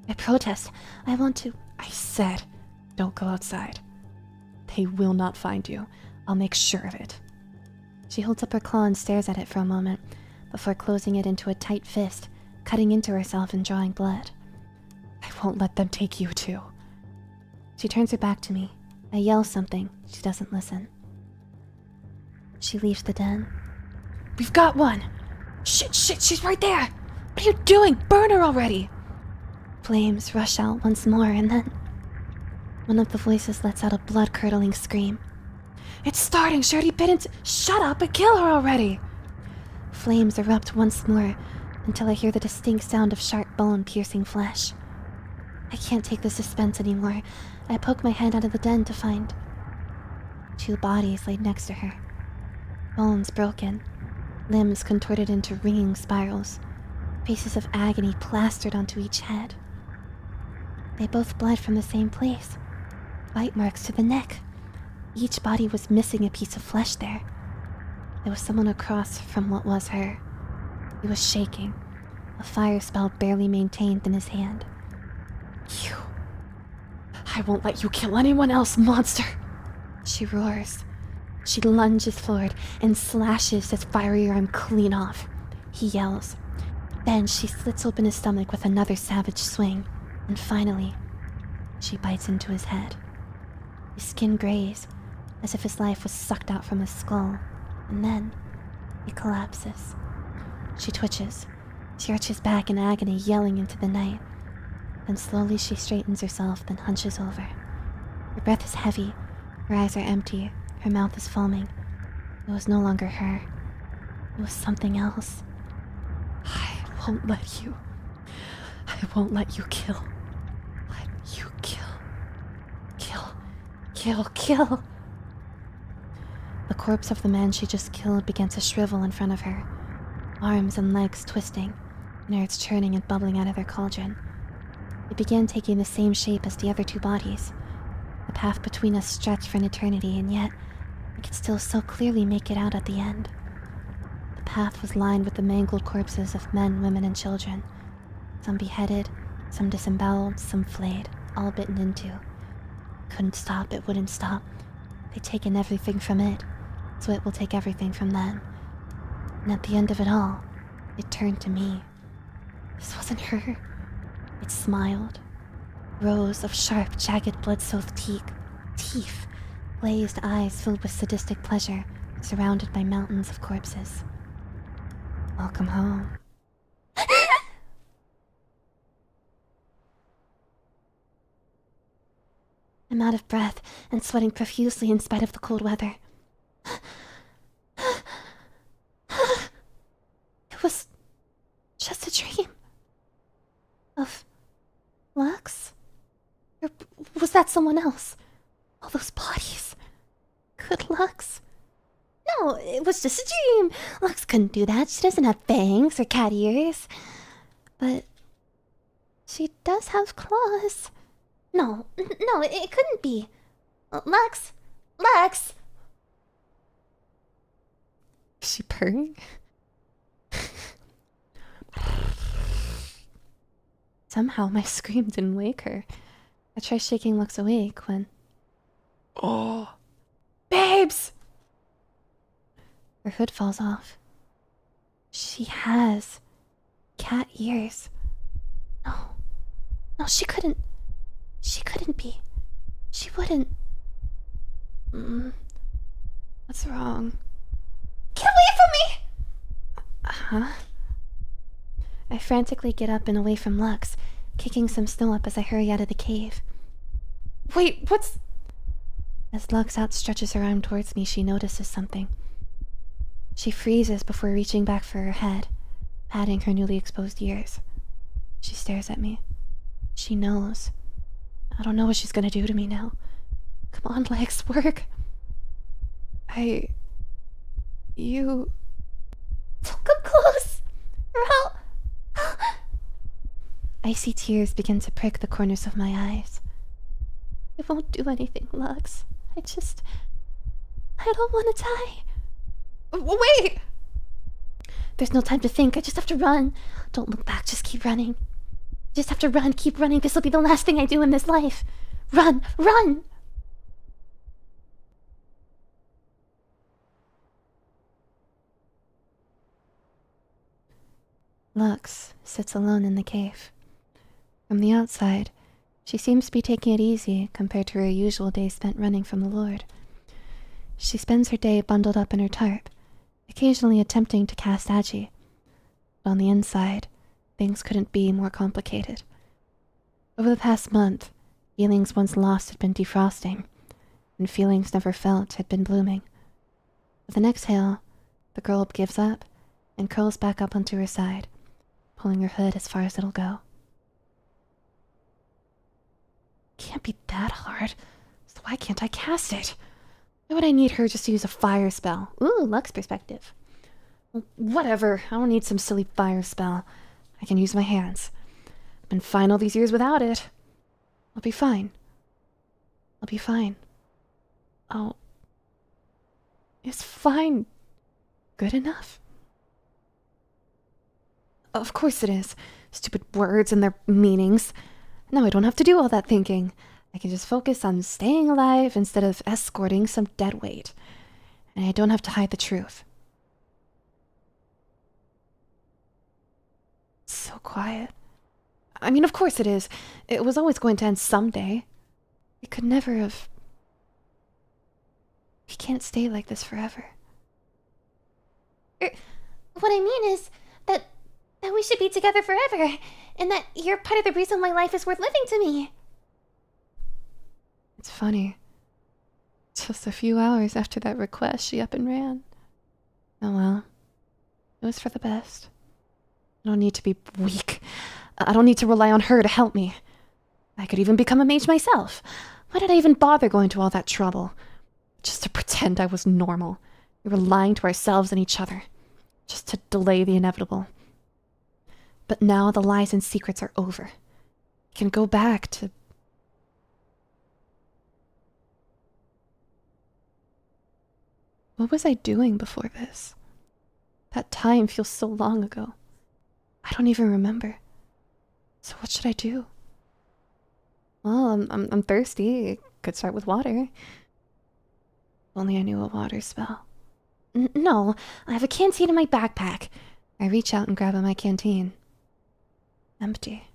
I protest. I want to. I said, don't go outside. They will not find you. I'll make sure of it. She holds up her claw and stares at it for a moment, before closing it into a tight fist, cutting into herself and drawing blood. I won't let them take you too. She turns her back to me. I yell something. She doesn't listen. She leaves the den. We've got one! Shit, she's right there! What are you doing? Burn her already! Flames rush out once more, and then one of the voices lets out a blood-curdling scream. "It's starting! She already bit into— Shut up and kill her already!" Flames erupt once more until I hear the distinct sound of sharp bone piercing flesh. I can't take the suspense anymore. I poke my head out of the den to find 2 bodies laid next to her. Bones broken, limbs contorted into ringing spirals, faces of agony plastered onto each head. They both bled from the same place. Bite marks to the neck. Each body was missing a piece of flesh there. There was someone across from what was her. He was shaking, a fire spell barely maintained in his hand. "You... I won't let you kill anyone else, monster!" She roars. She lunges forward and slashes his fiery arm clean off. He yells. Then she slits open his stomach with another savage swing, and finally, she bites into his head. His skin grays, as if his life was sucked out from his skull, and then he collapses. She twitches. She arches back in agony, yelling into the night. Then slowly she straightens herself, then hunches over. Her breath is heavy, her eyes are empty, her mouth is foaming. It was no longer her. It was something else. "I won't let you. I won't let you kill. Let you kill. Kill. Kill. Kill." The corpse of the man she just killed began to shrivel in front of her, arms and legs twisting, innards churning and bubbling out of their cauldron. It began taking the same shape as the other 2 bodies. The path between us stretched for an eternity, and yet I could still so clearly make it out at the end. The path was lined with the mangled corpses of men, women, and children. Some beheaded, some disemboweled, some flayed, all bitten into. Couldn't stop, it wouldn't stop. They'd taken everything from it, so it will take everything from them. And at the end of it all, it turned to me. This wasn't her. It smiled. Rows of sharp, jagged, blood-soaked teeth, glazed eyes filled with sadistic pleasure, surrounded by mountains of corpses. Welcome home. I'm out of breath and sweating profusely in spite of the cold weather. It was just a dream. Of Lux? Or was that someone else? All those bodies. Could Lux? No, it was just a dream. Lux couldn't do that. She doesn't have fangs or cat ears. But she does have claws. No, it couldn't be. Lux! Lux! Is she purring? Somehow my scream didn't wake her. I try shaking Lux awake when... Oh! Babes! Her hood falls off. She has cat ears. No, she couldn't. She couldn't be. She wouldn't. What's wrong? Get away from me! Huh? I frantically get up and away from Lux, kicking some snow up as I hurry out of the cave. Wait, what's... As Lux outstretches her arm towards me, she notices something. She freezes before reaching back for her head, patting her newly exposed ears. She stares at me. She knows. I don't know what she's gonna do to me now. Come on, legs, work. You... Don't come close! Or I'll... Icy tears begin to prick the corners of my eyes. I won't do anything, Lux. I don't want to die. Wait! There's no time to think. I just have to run. Don't look back. Just keep running. Just have to run. Keep running. This will be the last thing I do in this life. Run! Run! Lux sits alone in the cave. From the outside, she seems to be taking it easy compared to her usual day spent running from the Lord. She spends her day bundled up in her tarp, occasionally attempting to cast agi. But on the inside, things couldn't be more complicated. Over the past month, feelings once lost had been defrosting, and feelings never felt had been blooming. With an exhale, the girl gives up and curls back up onto her side, pulling her hood as far as it'll go. Can't be that hard, so why can't I cast it? Why would I need her just to use a fire spell? Ooh, Lux perspective. Well, whatever, I don't need some silly fire spell. I can use my hands. I've been fine all these years without it. I'll be fine. I'll be fine. Oh. Is fine good enough? Of course it is. Stupid words and their meanings. Now I don't have to do all that thinking. I can just focus on staying alive instead of escorting some dead weight. And I don't have to hide the truth. It's so quiet. I mean, of course it is. It was always going to end someday. It could never have... We can't stay like this forever. What I mean is that we should be together forever, and that you're part of the reason why life is worth living to me. It's funny. Just a few hours after that request, she up and ran. Oh well. It was for the best. I don't need to be weak. I don't need to rely on her to help me. I could even become a mage myself. Why did I even bother going to all that trouble? Just to pretend I was normal. We were lying to ourselves and each other. Just to delay the inevitable. But now the lies and secrets are over. We can go back to... What was I doing before this? That time feels so long ago. I don't even remember. So what should I do? Well, I'm thirsty. Could start with water. If only I knew a water spell. No, I have a canteen in my backpack. I reach out and grab at my canteen. Empty.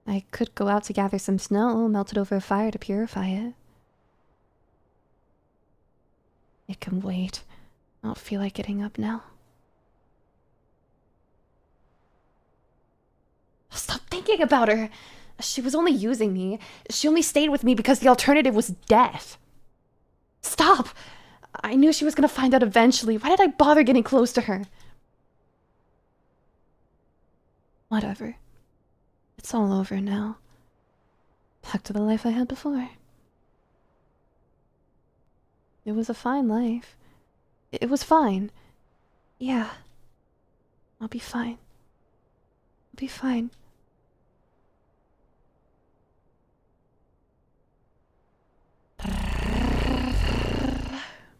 I could go out to gather some snow, melt it over a fire to purify it. It can wait. I don't feel like getting up now. Stop thinking about her! She was only using me. She only stayed with me because the alternative was death. Stop! I knew she was gonna find out eventually. Why did I bother getting close to her? Whatever. It's all over now. Back to the life I had before. It was a fine life. It was fine. Yeah. I'll be fine. I'll be fine.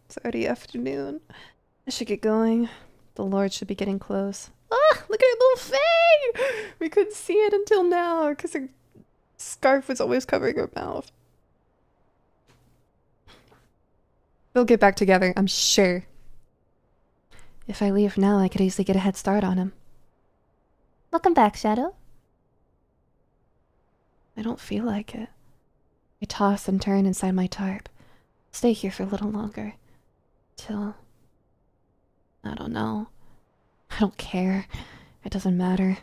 It's already afternoon. I should get going. The Lord should be getting close. Ah, look at her little fang! We couldn't see it until now because her scarf was always covering her mouth. They'll get back together, I'm sure. If I leave now, I could easily get a head start on him. Welcome back, Shadow. I don't feel like it. I toss and turn inside my tarp. Stay here for a little longer. Till... I don't know. I don't care. It doesn't matter.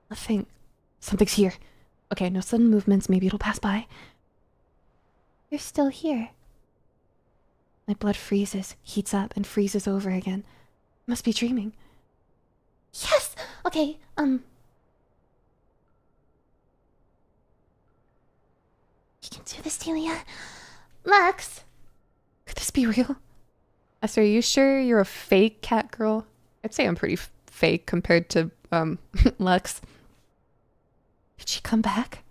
Nothing... Something's here. Okay, no sudden movements. Maybe it'll pass by. You're still here. My blood freezes, heats up, and freezes over again. I must be dreaming. Yes! Okay, You can do this, Delia. Lux! Could this be real? Aster, are you sure you're a fake cat girl? I'd say I'm pretty fake compared to, Lux. Did she come back?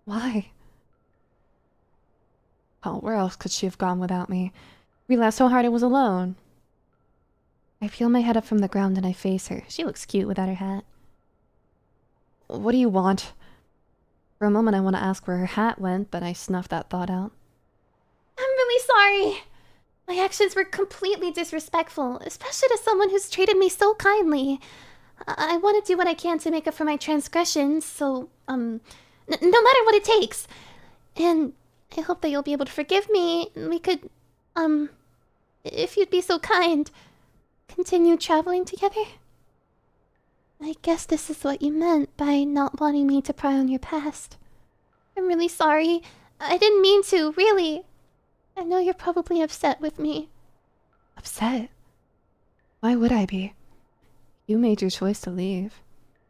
Why? Oh, where else could she have gone without me? We laughed so hard I was alone. I peel my head up from the ground and I face her. She looks cute without her hat. What do you want? For a moment I want to ask where her hat went, but I snuffed that thought out. I'm really sorry. My actions were completely disrespectful, especially to someone who's treated me so kindly. I want to do what I can to make up for my transgressions, so, no matter what it takes. And I hope that you'll be able to forgive me. We could, if you'd be so kind, continue traveling together. I guess this is what you meant by not wanting me to pry on your past. I'm really sorry. I didn't mean to, really. I know you're probably upset with me. Upset? Why would I be? You made your choice to leave.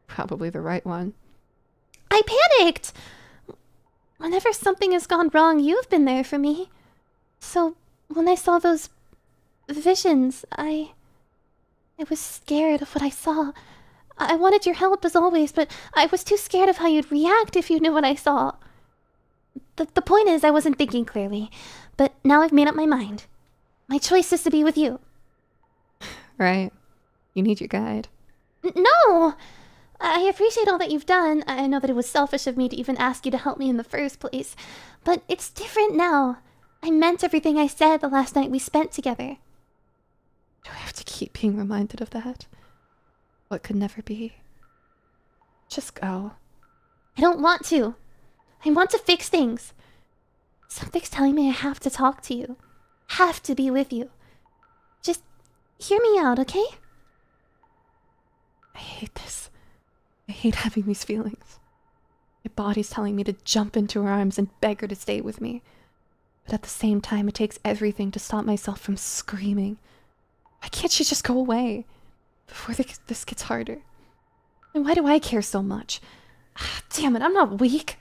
Probably the right one. I panicked! Whenever something has gone wrong, you've been there for me. So, when I saw those visions, I was scared of what I saw. I wanted your help as always, but I was too scared of how you'd react if you knew what I saw. The point is, I wasn't thinking clearly, but now I've made up my mind. My choice is to be with you. Right. You need your guide. No! I appreciate all that you've done. I know that it was selfish of me to even ask you to help me in the first place, but it's different now. I meant everything I said the last night we spent together. Do I have to keep being reminded of that? What could never be? Just go. I don't want to. I want to fix things. Something's telling me I have to talk to you. Have to be with you. Just hear me out, okay? I hate this. I hate having these feelings. My body's telling me to jump into her arms and beg her to stay with me. But at the same time, it takes everything to stop myself from screaming. Why can't she just go away? Before this gets harder. And why do I care so much? Damn it, I'm not weak.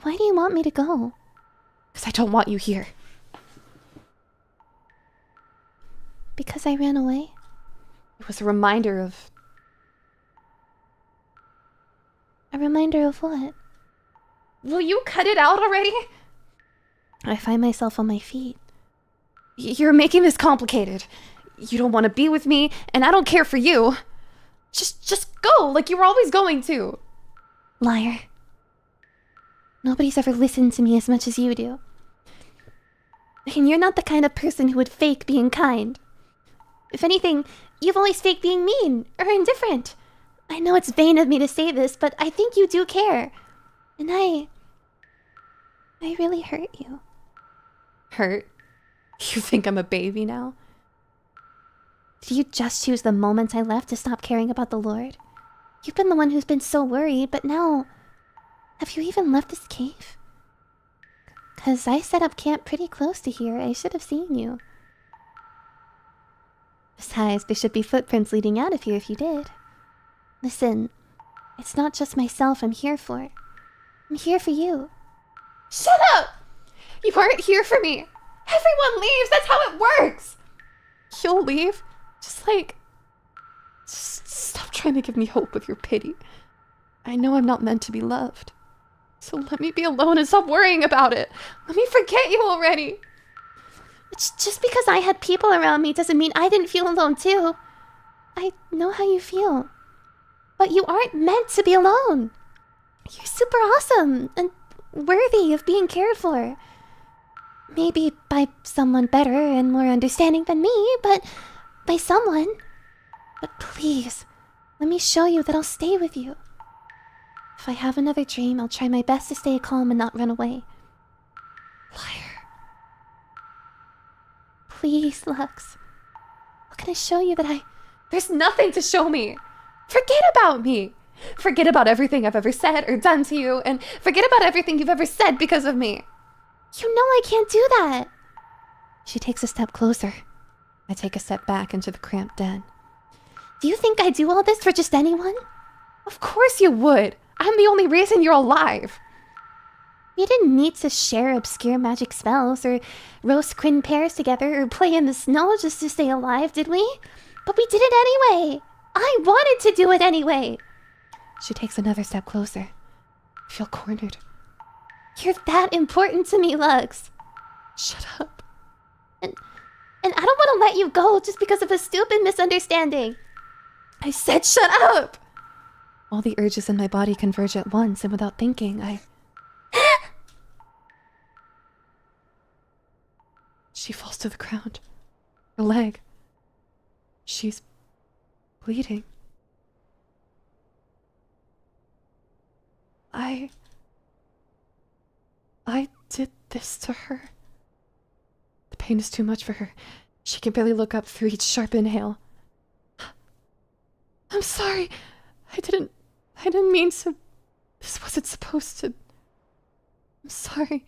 Why do you want me to go? Because I don't want you here. Because I ran away? It was a reminder of... A reminder of what? Will you cut it out already? I find myself on my feet. You're making this complicated. You don't want to be with me, and I don't care for you. Just go, like you were always going to. Liar. Nobody's ever listened to me as much as you do. And you're not the kind of person who would fake being kind. If anything, you've always faked being mean or indifferent. I know it's vain of me to say this, but I think you do care. And I really hurt you. Hurt? You think I'm a baby now? Did you just choose the moment I left to stop caring about the Lord? You've been the one who's been so worried, but now... Have you even left this cave? 'Cause I set up camp pretty close to here. I should have seen you. Besides, there should be footprints leading out of here if you did. Listen, it's not just myself I'm here for. I'm here for you. Shut up! You aren't here for me. Everyone leaves. That's how it works. You'll leave? Just stop trying to give me hope with your pity. I know I'm not meant to be loved. So let me be alone and stop worrying about it. Let me forget you already. It's just because I had people around me doesn't mean I didn't feel alone too. I know how you feel. But you aren't meant to be alone. You're super awesome and worthy of being cared for. Maybe by someone better and more understanding than me, but by someone. But please, let me show you that I'll stay with you. If I have another dream, I'll try my best to stay calm and not run away. Liar. Please, Lux. How can I show you that There's nothing to show me. Forget about me. Forget about everything I've ever said or done to you, and forget about everything you've ever said because of me. You know I can't do that. She takes a step closer. I take a step back into the cramped den. Do you think I do all this for just anyone? Of course you would. I'm the only reason you're alive. We didn't need to share obscure magic spells or roast Quinn pears together or play in the snow just to stay alive, did we? But we did it anyway. I wanted to do it anyway. She takes another step closer. I feel cornered. You're that important to me, Lux. Shut up. And I don't want to let you go just because of a stupid misunderstanding. I said shut up! All the urges in my body converge at once, and without thinking, She falls to the ground. Her leg. She's bleeding. I did this to her. The pain is too much for her. She can barely look up through each sharp inhale. I'm sorry. I didn't mean to. This wasn't supposed to. I'm sorry.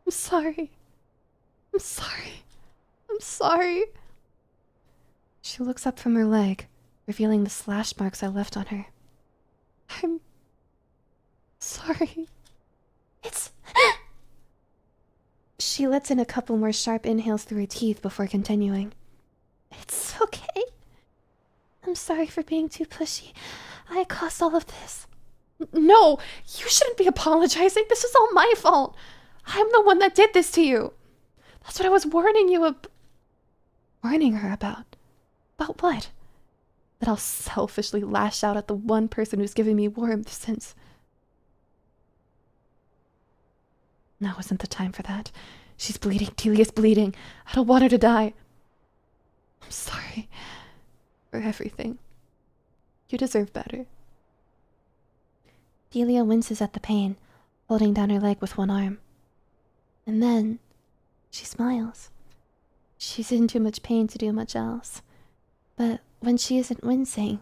I'm sorry. I'm sorry. I'm sorry. She looks up from her leg, revealing the slash marks I left on her. I'm sorry. It's... She lets in a couple more sharp inhales through her teeth before continuing. It's okay. I'm sorry for being too pushy. I caused all of this. No, you shouldn't be apologizing. This is all my fault. I'm the one that did this to you. That's what I was warning you about. Warning her about? About what? That I'll selfishly lash out at the one person who's given me warmth since... Now isn't the time for that. She's bleeding. Delia's bleeding. I don't want her to die. I'm sorry for everything. You deserve better. Delia winces at the pain, holding down her leg with one arm. And then, she smiles. She's in too much pain to do much else. But when she isn't wincing,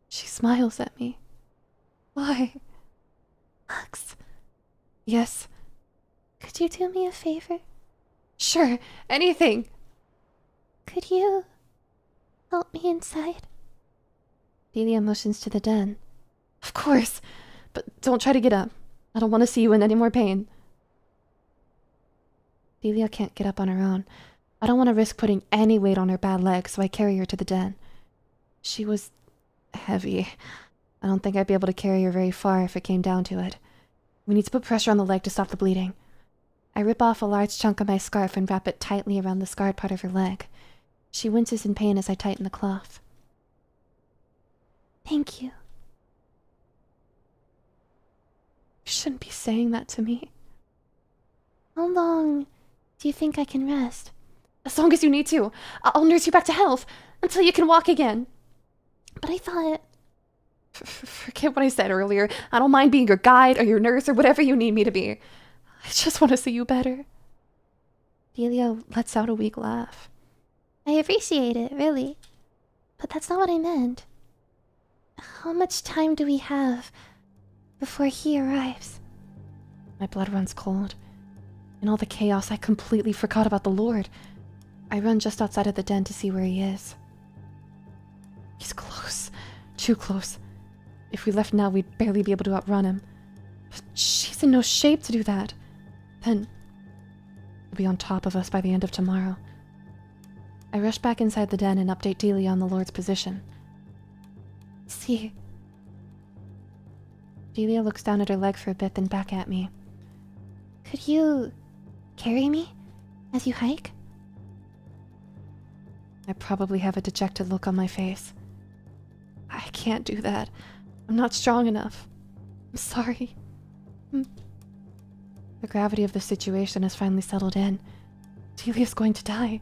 she smiles at me. Why? Lux, Yes. could you do me a favor? Sure, anything. Could you help me inside? Delia motions to the den. Of course. But don't try to get up. I don't want to see you in any more pain. Delia can't get up on her own. I don't want to risk putting any weight on her bad leg, so I carry her to the den. She was heavy. I don't think I'd be able to carry her very far if it came down to it. We need to put pressure on the leg to stop the bleeding. I rip off a large chunk of my scarf and wrap it tightly around the scarred part of her leg. She winces in pain as I tighten the cloth. Thank you. You shouldn't be saying that to me. How long do you think I can rest? As long as you need to. I'll nurse you back to health until you can walk again. But I thought... Forget what I said earlier. I don't mind being your guide or your nurse or whatever you need me to be. I just want to see you better. Delia lets out a weak laugh. I appreciate it, really. But that's not what I meant. How much time do we have before he arrives? My blood runs cold. In all the chaos, I completely forgot about the Lord. I run just outside of the den to see where he is. He's close. Too close. If we left now, we'd barely be able to outrun him. But she's in no shape to do that. Then he'll be on top of us by the end of tomorrow. I rush back inside the den and update Delia on the Lord's position. See. Delia looks down at her leg for a bit, then back at me. Could you carry me as you hike? I probably have a dejected look on my face. I can't do that. I'm not strong enough. I'm sorry. The gravity of the situation has finally settled in. Delia's going to die.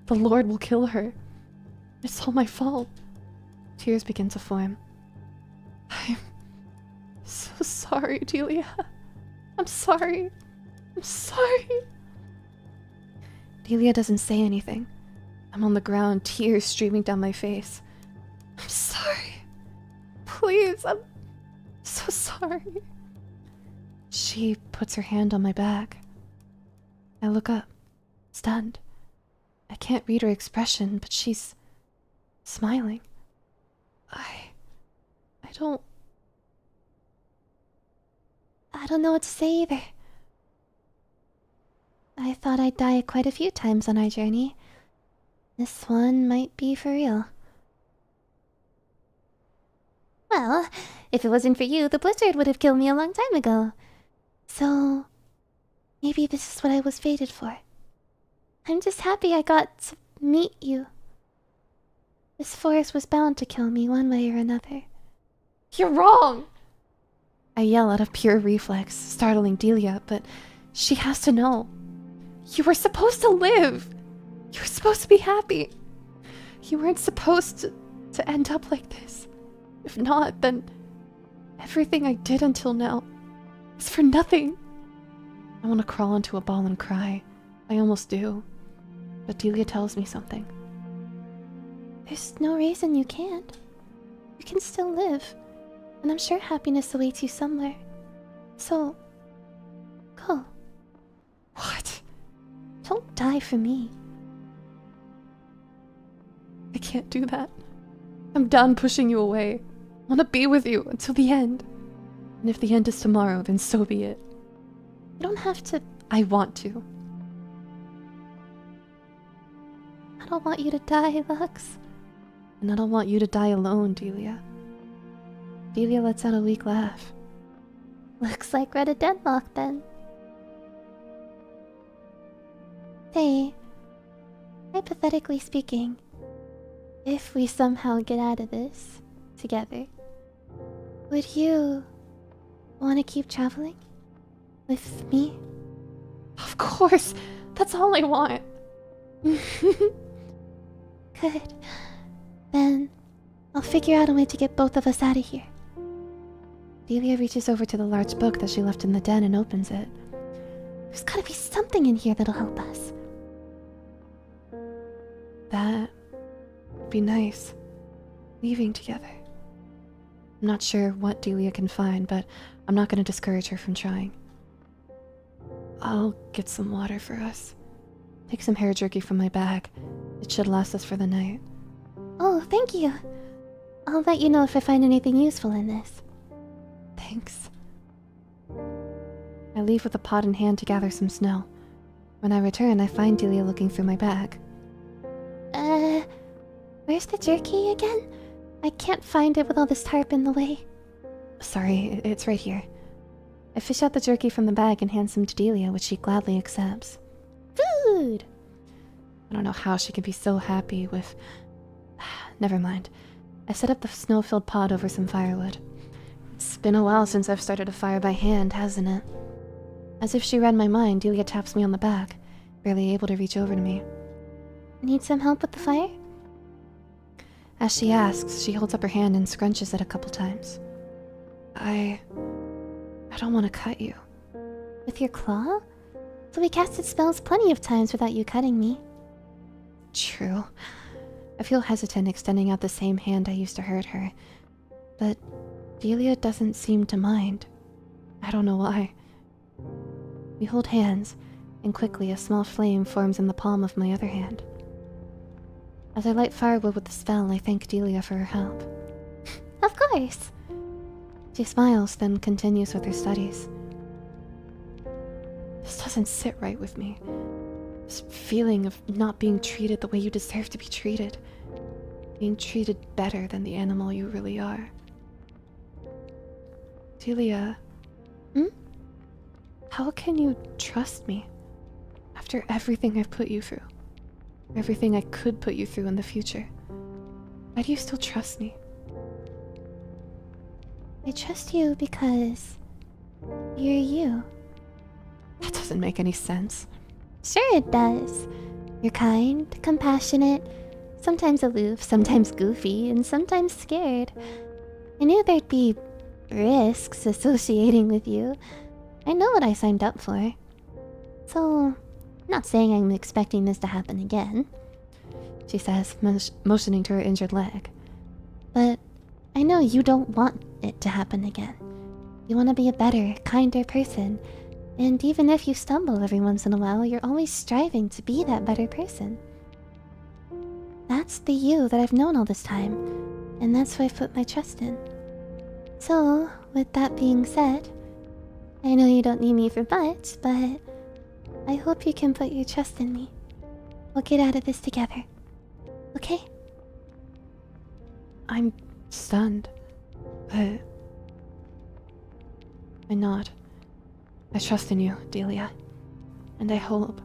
The Lord will kill her. It's all my fault. Tears begin to form. I'm so sorry, Delia. I'm sorry. I'm sorry. Delia doesn't say anything. I'm on the ground, tears streaming down my face. I'm sorry. Please, I'm so sorry. She puts her hand on my back. I look up, stunned. I can't read her expression, but she's smiling. I don't know what to say either. I thought I'd die quite a few times on our journey. This one might be for real. Well, if it wasn't for you, the blizzard would have killed me a long time ago. So, maybe this is what I was fated for. I'm just happy I got to meet you. This forest was bound to kill me one way or another. You're wrong! I yell out of pure reflex, startling Delia, but she has to know. You were supposed to live! You were supposed to be happy! You weren't supposed to end up like this. If not, then everything I did until now is for nothing. I want to crawl into a ball and cry. I almost do. But Delia tells me something. There's no reason you can't. You can still live, and I'm sure happiness awaits you somewhere. So, go. What? Don't die for me. I can't do that. I'm done pushing you away. I want to be with you until the end. And if the end is tomorrow, then so be it. You don't have to. I want to. I don't want you to die, Lux. And I don't want you to die alone, Delia. Delia lets out a weak laugh. Looks like we're at a deadlock then. Hey, hypothetically speaking, if we somehow get out of this together, would you want to keep traveling with me? Of course! That's all I want! Good. Then I'll figure out a way to get both of us out of here. Delia reaches over to the large book that she left in the den and opens it. There's gotta be something in here that'll help us. That would be nice. Leaving together. I'm not sure what Delia can find, but I'm not going to discourage her from trying. I'll get some water for us. Take some hair jerky from my bag. It should last us for the night. Oh, thank you. I'll let you know if I find anything useful in this. Thanks. I leave with a pot in hand to gather some snow. When I return, I find Delia looking through my bag. Where's the jerky again? I can't find it with all this tarp in the way. Sorry, it's right here. I fish out the jerky from the bag and hand some to Delia, which she gladly accepts. Food! I don't know how she can be so happy with... Never mind. I set up the snow-filled pot over some firewood. It's been a while since I've started a fire by hand, hasn't it? As if she read my mind, Delia taps me on the back, barely able to reach over to me. Need some help with the fire? As she asks, she holds up her hand and scrunches it a couple times. I don't want to cut you. With your claw? So we casted spells plenty of times without you cutting me. True. I feel hesitant extending out the same hand I used to hurt her. But Delia doesn't seem to mind. I don't know why. We hold hands, and quickly a small flame forms in the palm of my other hand. As I light firewood with the spell, I thank Delia for her help. Of course. She smiles, then continues with her studies. This doesn't sit right with me. This feeling of not being treated the way you deserve to be treated. Being treated better than the animal you really are. Delia... How can you trust me? After everything I've put you through. Everything I could put you through in the future. Why do you still trust me? I trust you because you're you. That doesn't make any sense. Sure it does. You're kind, compassionate, sometimes aloof, sometimes goofy, and sometimes scared. I knew there'd be risks associating with you. I know what I signed up for. So, not saying I'm expecting this to happen again, she says, motioning to her injured leg. But I know you don't want it to happen again. You want to be a better, kinder person. And even if you stumble every once in a while, you're always striving to be that better person. That's the you that I've known all this time, and that's who I've put my trust in. So, with that being said, I know you don't need me for much, but I hope you can put your trust in me. We'll get out of this together. Okay? I'm stunned, but I nod. I trust in you, Delia, and I hope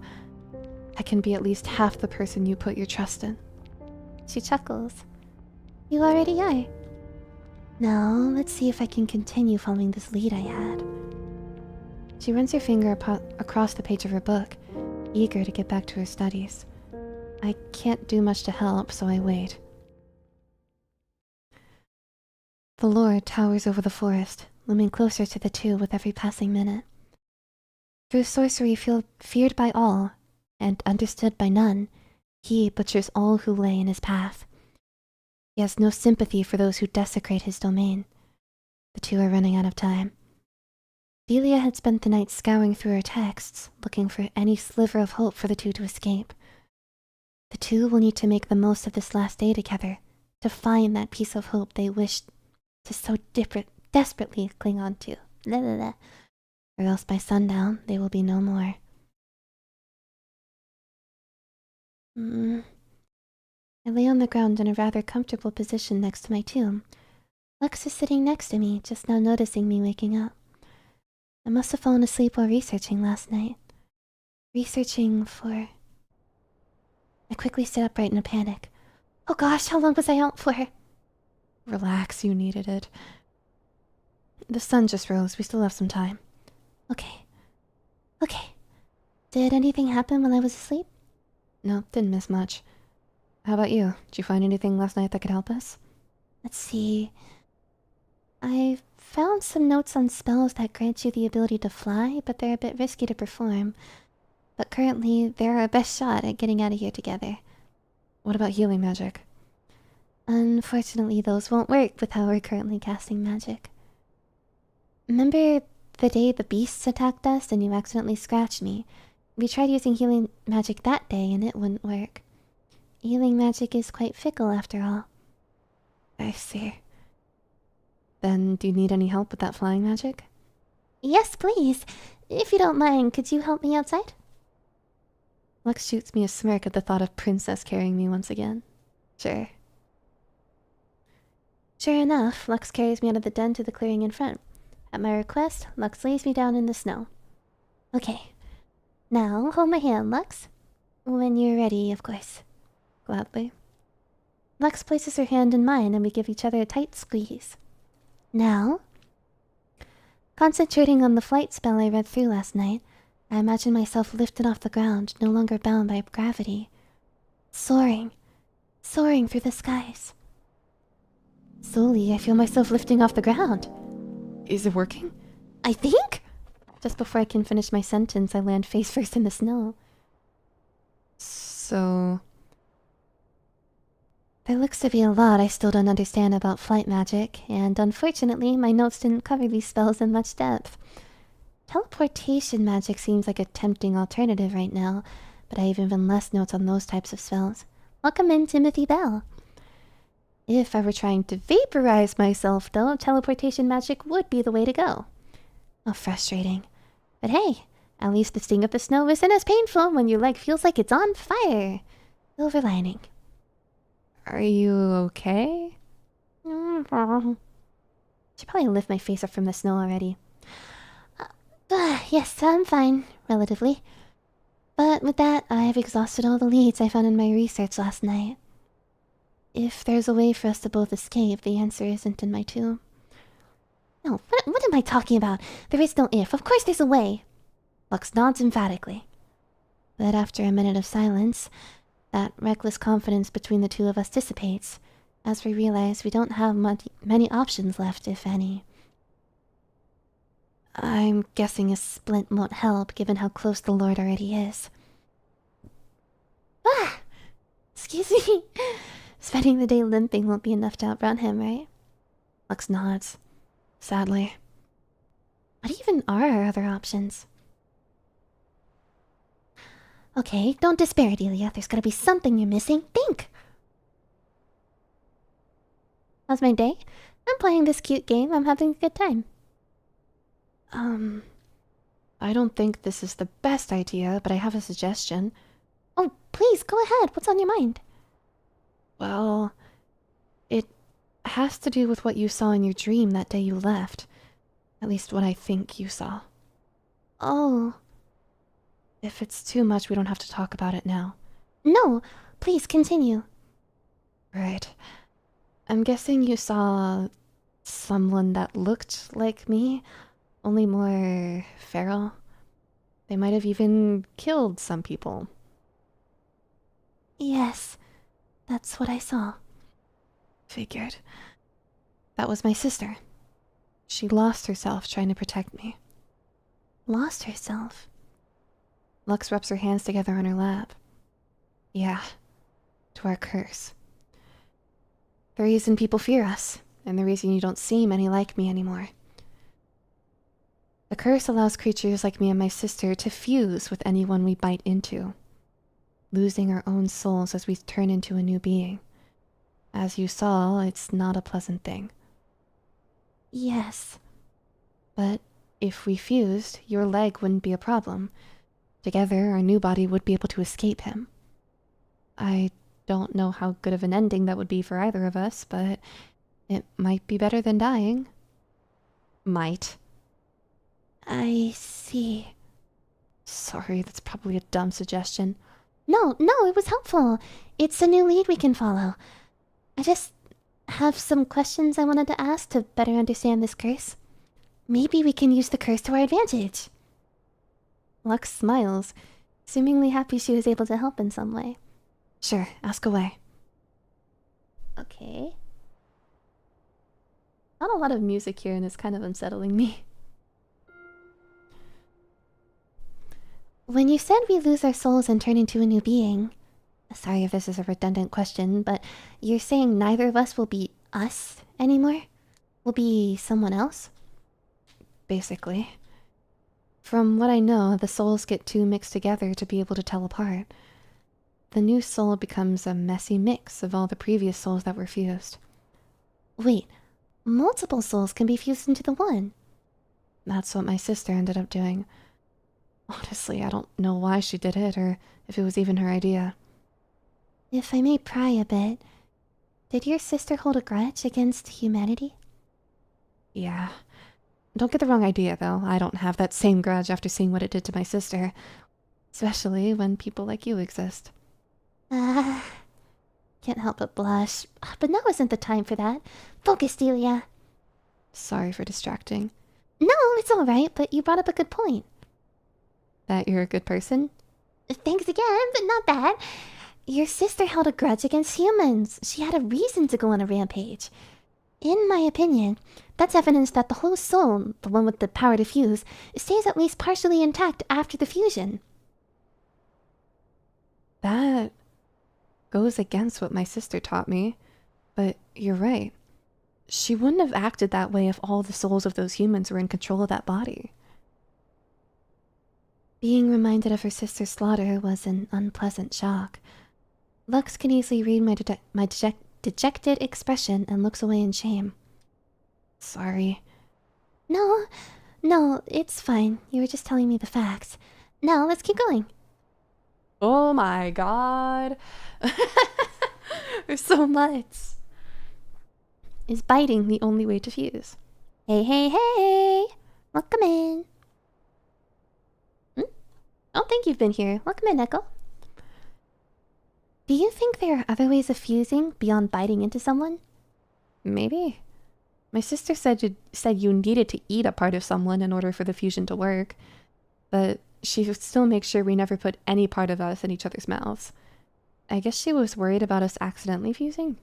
I can be at least half the person you put your trust in. She chuckles. You already are. Now, let's see if I can continue following this lead I had. She runs her finger across the page of her book, eager to get back to her studies. I can't do much to help, so I wait. The Lord towers over the forest, looming closer to the two with every passing minute. Through sorcery feared by all, and understood by none, he butchers all who lay in his path. He has no sympathy for those who desecrate his domain. The two are running out of time. Delia had spent the night scouring through her texts, looking for any sliver of hope for the two to escape. The two will need to make the most of this last day together, to find that piece of hope they wish to so desperately cling on to. Blah, blah, blah. Or else by sundown, they will be no more. I lay on the ground in a rather comfortable position next to my tomb. Lux is sitting next to me, just now noticing me waking up. I must have fallen asleep while researching last night. Researching for... I quickly sit upright in a panic. Oh gosh, how long was I out for? Relax, you needed it. The sun just rose. We still have some time. Okay. Did anything happen while I was asleep? No, didn't miss much. How about you? Did you find anything last night that could help us? Let's see... I found some notes on spells that grant you the ability to fly, but they're a bit risky to perform. But currently, they're our best shot at getting out of here together. What about healing magic? Unfortunately, those won't work with how we're currently casting magic. Remember the day the beasts attacked us and you accidentally scratched me? We tried using healing magic that day and it wouldn't work. Healing magic is quite fickle after all. I see. Then, do you need any help with that flying magic? Yes, please. If you don't mind, could you help me outside? Lux shoots me a smirk at the thought of Princess carrying me once again. Sure. Sure enough, Lux carries me out of the den to the clearing in front. At my request, Lux lays me down in the snow. Okay. Now, hold my hand, Lux. When you're ready, of course. Gladly. Lux places her hand in mine and we give each other a tight squeeze. Now, concentrating on the flight spell I read through last night, I imagine myself lifted off the ground, no longer bound by gravity. Soaring through the skies. Slowly, I feel myself lifting off the ground. Is it working? I think? Just before I can finish my sentence, I land face first in the snow. So... There looks to be a lot I still don't understand about flight magic, and unfortunately, my notes didn't cover these spells in much depth. Teleportation magic seems like a tempting alternative right now, but I have even less notes on those types of spells. Welcome in, Timothy Bell. If I were trying to vaporize myself, though, teleportation magic would be the way to go. Oh, frustrating. But hey, at least the sting of the snow isn't as painful when your leg feels like it's on fire. Silver lining. Are you okay? Should probably lift my face up from the snow already. Yes, I'm fine, relatively. But with that, I have exhausted all the leads I found in my research last night. If there's a way for us to both escape, the answer isn't in my tomb. No, what am I talking about? There is no if. Of course there's a way. Lux nods emphatically. But after a minute of silence, that reckless confidence between the two of us dissipates, as we realize we don't have many options left, if any. I'm guessing a splint won't help, given how close the Lord already is. Ah! Excuse me. Spending the day limping won't be enough to outrun him, right? Lux nods. Sadly. What even are our other options? Okay, don't despair, Delia. There's gotta be something you're missing. Think! How's my day? I'm playing this cute game. I'm having a good time. I don't think this is the best idea, but I have a suggestion. Oh, please, go ahead. What's on your mind? Well, it has to do with what you saw in your dream that day you left. At least what I think you saw. Oh. If it's too much, we don't have to talk about it now. No, please continue. Right. I'm guessing you saw someone that looked like me, only more feral. They might have even killed some people. Yes, that's what I saw. Figured. That was my sister. She lost herself trying to protect me. Lost herself? Lux rubs her hands together on her lap. Yeah, to our curse. The reason people fear us, and the reason you don't see many like me anymore. The curse allows creatures like me and my sister to fuse with anyone we bite into, losing our own souls as we turn into a new being. As you saw, it's not a pleasant thing. Yes. But if we fused, your leg wouldn't be a problem. Together, our new body would be able to escape him. I don't know how good of an ending that would be for either of us, but it might be better than dying. Might. I see. Sorry, that's probably a dumb suggestion. No, it was helpful. It's a new lead we can follow. I just have some questions I wanted to ask to better understand this curse. Maybe we can use the curse to our advantage. Lux smiles, Seemingly happy she was able to help in some way. Sure, ask away. Okay. Not a lot of music here and it's kind of unsettling me. When you said we lose our souls and turn into a new being, sorry if this is a redundant question, but you're saying neither of us will be us anymore? We'll be someone else? Basically. From what I know, the souls get too mixed together to be able to tell apart. The new soul becomes a messy mix of all the previous souls that were fused. Wait, multiple souls can be fused into the one. That's what my sister ended up doing. Honestly, I don't know why she did it or if it was even her idea. If I may pry a bit, did your sister hold a grudge against humanity? Yeah. Don't get the wrong idea, though. I don't have that same grudge after seeing what it did to my sister. Especially when people like you exist. Can't help but blush. But now isn't the time for that. Focus, Delia. Sorry for distracting. No, it's alright, but you brought up a good point. That you're a good person? Thanks again, but not that. Your sister held a grudge against humans. She had a reason to go on a rampage. In my opinion, that's evidence that the whole soul, the one with the power to fuse, stays at least partially intact after the fusion. That goes against what my sister taught me. But you're right. She wouldn't have acted that way if all the souls of those humans were in control of that body. Being reminded of her sister's slaughter was an unpleasant shock. Lux can easily read my dejected expression and looks away in shame. Sorry. No, it's fine. You were just telling me the facts. Now, let's keep going. Oh my god. There's so much. Is biting the only way to fuse? Hey. Welcome in. Don't think you've been here. Welcome in, Echo. Do you think there are other ways of fusing beyond biting into someone? Maybe. My sister said you needed to eat a part of someone in order for the fusion to work, but she would still make sure we never put any part of us in each other's mouths. I guess she was worried about us accidentally fusing.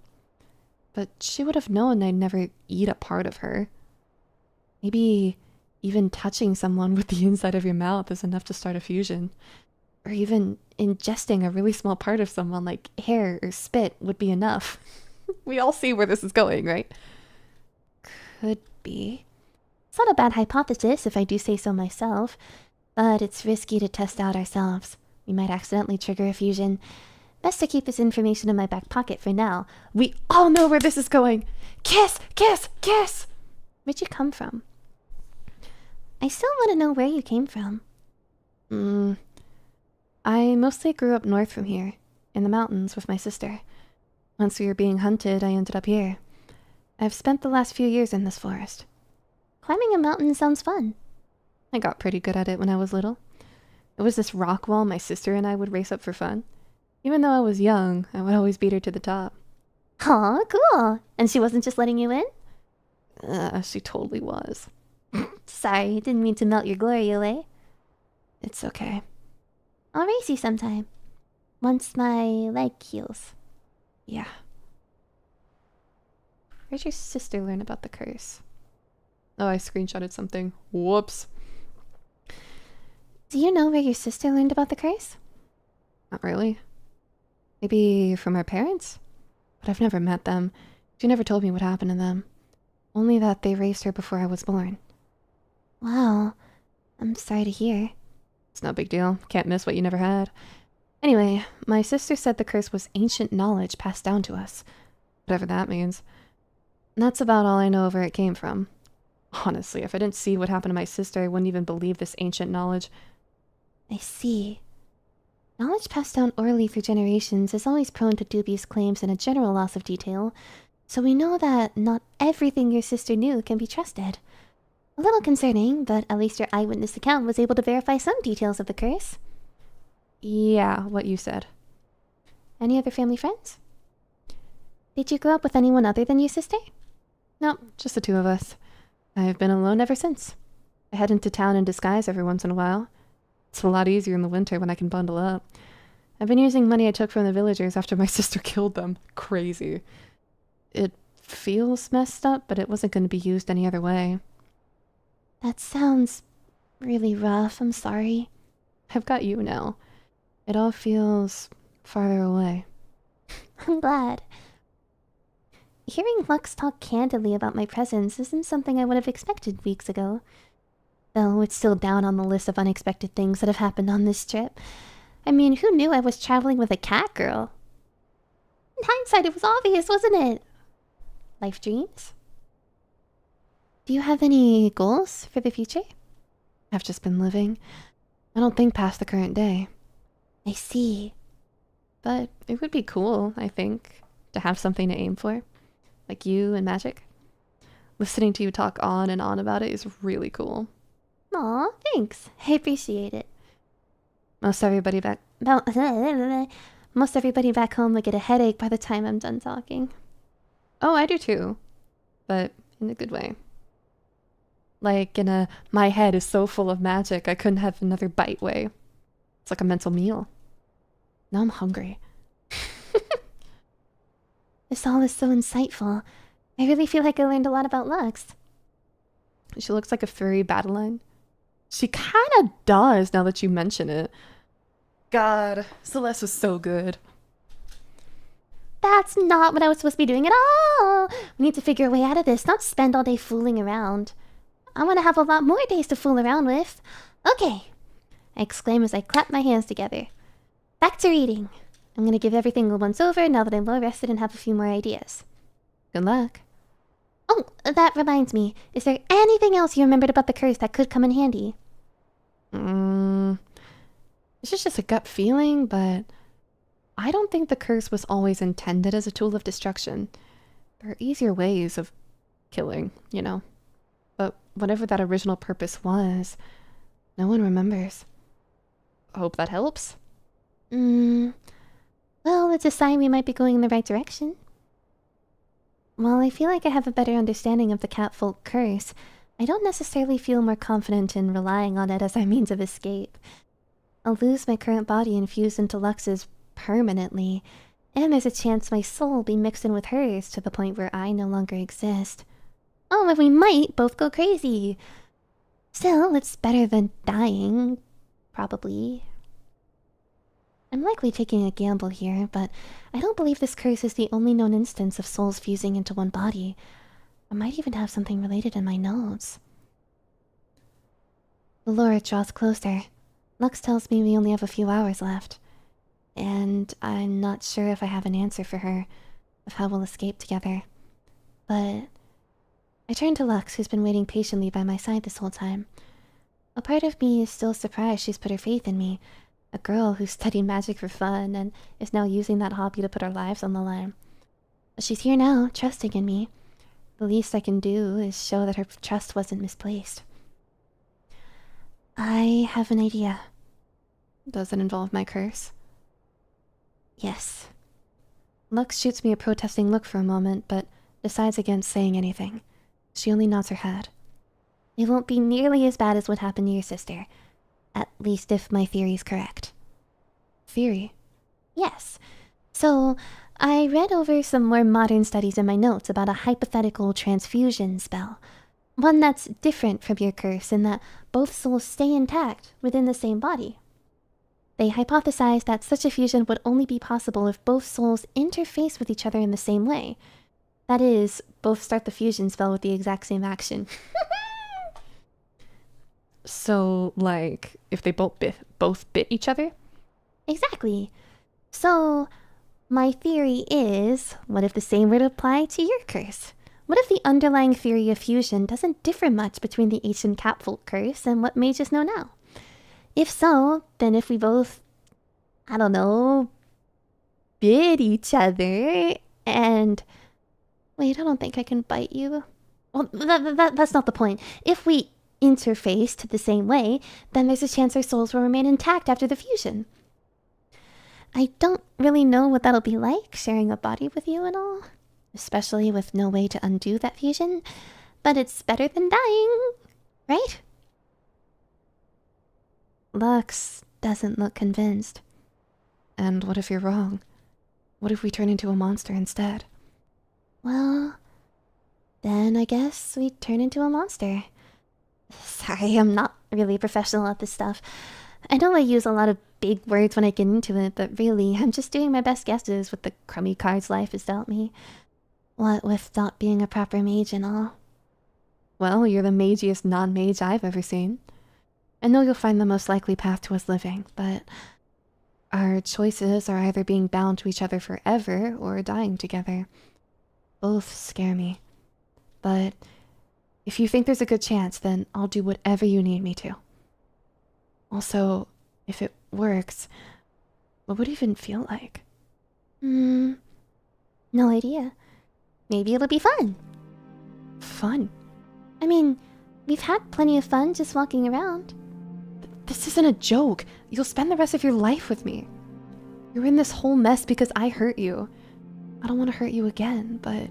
But she would have known I'd never eat a part of her. Maybe even touching someone with the inside of your mouth is enough to start a fusion. Or even ingesting a really small part of someone like hair or spit would be enough. We all see where this is going, right? Could be. It's not a bad hypothesis if I do say so myself, but it's risky to test out ourselves. We might accidentally trigger a fusion. Best to keep this information in my back pocket for now. We all know where this is going! Kiss! Kiss! Kiss! Where'd you come from? I still want to know where you came from. I mostly grew up north from here, in the mountains with my sister. Once we were being hunted, I ended up here. I've spent the last few years in this forest. Climbing a mountain sounds fun. I got pretty good at it when I was little. It was this rock wall my sister and I would race up for fun. Even though I was young, I would always beat her to the top. Aw, cool. And she wasn't just letting you in? She totally was. Sorry, didn't mean to melt your glory away. It's okay. I'll race you sometime. Once my leg heals. Yeah. Where'd your sister learn about the curse? Oh, I screenshotted something. Whoops. Do you know where your sister learned about the curse? Not really. Maybe from her parents? But I've never met them. She never told me what happened to them. Only that they raised her before I was born. Wow. I'm sorry to hear. It's no big deal. Can't miss what you never had. Anyway, my sister said the curse was ancient knowledge passed down to us. Whatever that means. And that's about all I know of where it came from. Honestly, if I didn't see what happened to my sister, I wouldn't even believe this ancient knowledge. I see. Knowledge passed down orally through generations is always prone to dubious claims and a general loss of detail, so we know that not everything your sister knew can be trusted. A little concerning, but at least your eyewitness account was able to verify some details of the curse. Yeah, what you said. Any other family friends? Did you grow up with anyone other than your sister? No, just the two of us. I've been alone ever since. I head into town in disguise every once in a while. It's a lot easier in the winter when I can bundle up. I've been using money I took from the villagers after my sister killed them. Crazy. It feels messed up, but it wasn't going to be used any other way. That sounds really rough. I'm sorry. I've got you now. It all feels farther away. I'm glad. Hearing Lux talk candidly about my presence isn't something I would have expected weeks ago. Though it's still down on the list of unexpected things that have happened on this trip. I mean, who knew I was traveling with a cat girl? In hindsight, it was obvious, wasn't it? Life dreams? Do you have any goals for the future? I've just been living. I don't think past the current day. I see. But it would be cool, I think, to have something to aim for. Like you and magic. Listening to you talk on and on about it is really cool. Aw, thanks. I appreciate it. Most everybody back home will get a headache by the time I'm done talking. Oh, I do too. But in a good way. Like in a my head is so full of magic I couldn't have another bite way. It's like a mental meal. Now I'm hungry. This all is so insightful. I really feel like I learned a lot about Lux. She looks like a furry battle line. She kind of does now that you mention it. God, Celeste was so good. That's not what I was supposed to be doing at all. We need to figure a way out of this, not spend all day fooling around. I want to have a lot more days to fool around with. Okay, I exclaim as I clap my hands together. Back to reading. I'm going to give everything a once over now that I'm well rested and have a few more ideas. Good luck. Oh, that reminds me. Is there anything else you remembered about the curse that could come in handy? It's just a gut feeling, but I don't think the curse was always intended as a tool of destruction. There are easier ways of killing, you know. But whatever that original purpose was, no one remembers. I hope that helps. Well, it's a sign we might be going in the right direction. While I feel like I have a better understanding of the catfolk curse, I don't necessarily feel more confident in relying on it as a means of escape. I'll lose my current body infused into Lux's permanently, and there's a chance my soul will be mixed in with hers to the point where I no longer exist. Oh, and we might both go crazy. Still, it's better than dying. Probably. I'm likely taking a gamble here, but I don't believe this curse is the only known instance of souls fusing into one body. I might even have something related in my notes. The lure draws closer. Lux tells me we only have a few hours left. And I'm not sure if I have an answer for her, of how we'll escape together. But I turn to Lux, who's been waiting patiently by my side this whole time. A part of me is still surprised she's put her faith in me, a girl who studied magic for fun and is now using that hobby to put our lives on the line. But she's here now, trusting in me. The least I can do is show that her trust wasn't misplaced. I have an idea. Does it involve my curse? Yes. Lux shoots me a protesting look for a moment, but decides against saying anything. She only nods her head. It won't be nearly as bad as what happened to your sister. At least if my theory is correct. Theory? Yes. So, I read over some more modern studies in my notes about a hypothetical transfusion spell. One that's different from your curse in that both souls stay intact within the same body. They hypothesized that such a fusion would only be possible if both souls interface with each other in the same way. That is, both start the fusion spell with the exact same action. So, like, if they both bit each other? Exactly. So, my theory is, what if the same would apply to your curse? What if the underlying theory of fusion doesn't differ much between the ancient catfolk curse and what mages know now? If so, then if we both, I don't know, bit each other and... Wait, I don't think I can bite you. Well, that's not the point. If we interfaced the same way, then there's a chance our souls will remain intact after the fusion. I don't really know what that'll be like, sharing a body with you and all. Especially with no way to undo that fusion. But it's better than dying, right? Lux doesn't look convinced. And what if you're wrong? What if we turn into a monster instead? Well, then I guess we turn into a monster. Sorry, I'm not really professional at this stuff. I know I use a lot of big words when I get into it, but really, I'm just doing my best guesses with the crummy cards life has dealt me. What with not being a proper mage and all. Well, you're the magiest non-mage I've ever seen. I know you'll find the most likely path to us living, but our choices are either being bound to each other forever or dying together. Both scare me. But if you think there's a good chance, then I'll do whatever you need me to. Also, if it works, what would it even feel like? No idea. Maybe it'll be fun. Fun? I mean, we've had plenty of fun just walking around. This isn't a joke. You'll spend the rest of your life with me. You're in this whole mess because I hurt you. I don't want to hurt you again, but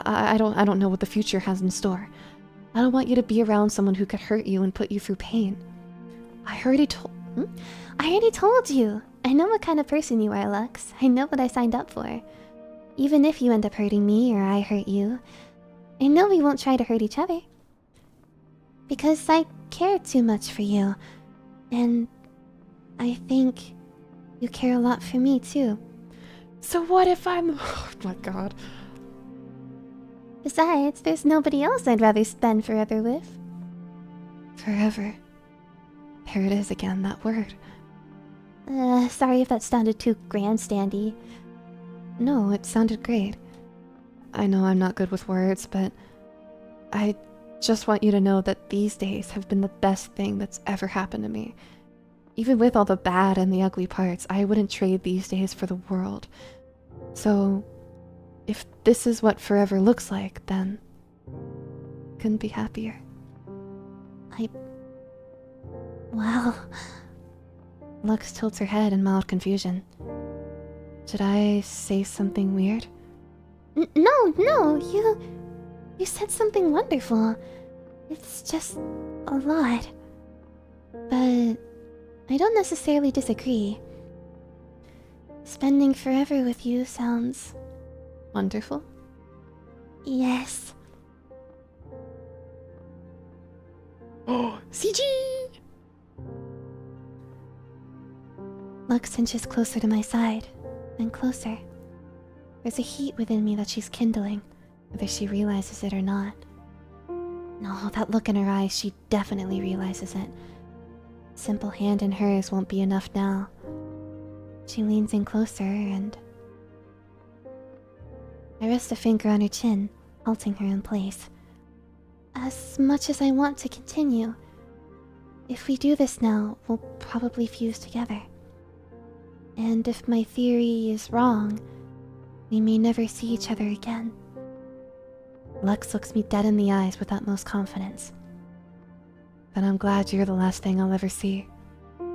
I don't know what the future has in store. I don't want you to be around someone who could hurt you and put you through pain. I already told you. I know what kind of person you are, Lux. I know what I signed up for. Even if you end up hurting me or I hurt you, I know we won't try to hurt each other. Because I care too much for you. And I think you care a lot for me too. So what if I'm... Oh my god. Besides, there's nobody else I'd rather spend forever with. Forever. There it is again, that word. Sorry if that sounded too grandstandy. No, it sounded great. I know I'm not good with words, but I just want you to know that these days have been the best thing that's ever happened to me. Even with all the bad and the ugly parts, I wouldn't trade these days for the world. So, if this is what forever looks like, then couldn't be happier. Well... Lux tilts her head in mild confusion. Did I say something weird? No, you said something wonderful. It's just a lot. But I don't necessarily disagree. Spending forever with you sounds... Wonderful? Yes. Oh, CG! Lux inches closer to my side, then closer. There's a heat within me that she's kindling, whether she realizes it or not. No, that look in her eyes, she definitely realizes it. Simple hand in hers won't be enough now. She leans in closer and... I rest a finger on her chin, halting her in place. As much as I want to continue, if we do this now, we'll probably fuse together. And if my theory is wrong, we may never see each other again. Lux looks me dead in the eyes with utmost confidence. Then I'm glad you're the last thing I'll ever see. Yay!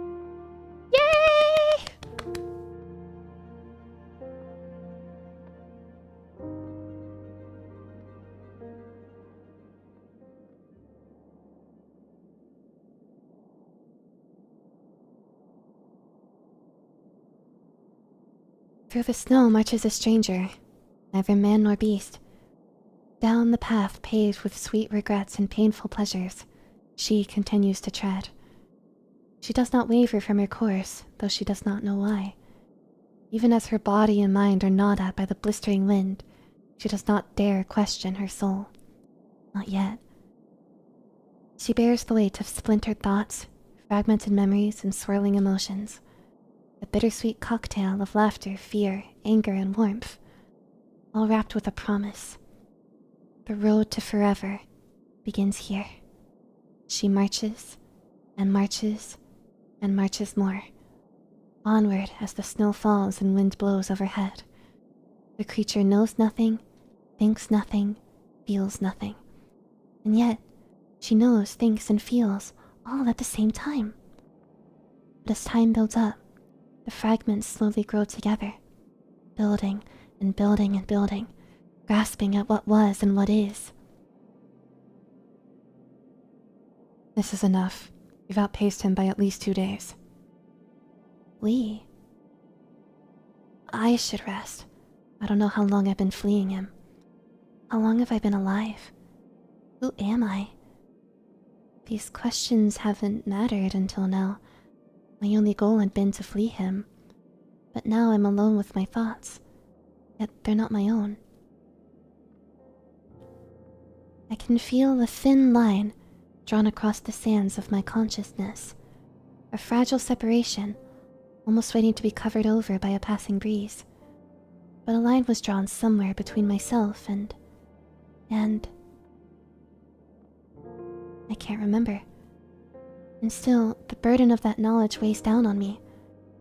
Through the snow marches a stranger, neither man nor beast. Down the path paved with sweet regrets and painful pleasures, she continues to tread. She does not waver from her course, though she does not know why. Even as her body and mind are gnawed at by the blistering wind, She does not dare question her soul. Not yet. She bears the weight of splintered thoughts, fragmented memories, and swirling emotions. A bittersweet cocktail of laughter, fear, anger, and warmth, all wrapped with a promise. The road to forever begins here. She marches, and marches, and marches more. Onward as the snow falls and wind blows overhead. The creature knows nothing, thinks nothing, feels nothing. And yet, she knows, thinks, and feels all at the same time. But as time builds up, the fragments slowly grow together, building and building and building, grasping at what was and what is. This is enough. You've outpaced him by at least 2 days. I should rest. I don't know how long I've been fleeing him. How long have I been alive? Who am I? These questions haven't mattered until now. My only goal had been to flee him. But now I'm alone with my thoughts. Yet they're not my own. I can feel a thin line drawn across the sands of my consciousness. A fragile separation, almost waiting to be covered over by a passing breeze. But a line was drawn somewhere between myself and... I can't remember. And still, the burden of that knowledge weighs down on me.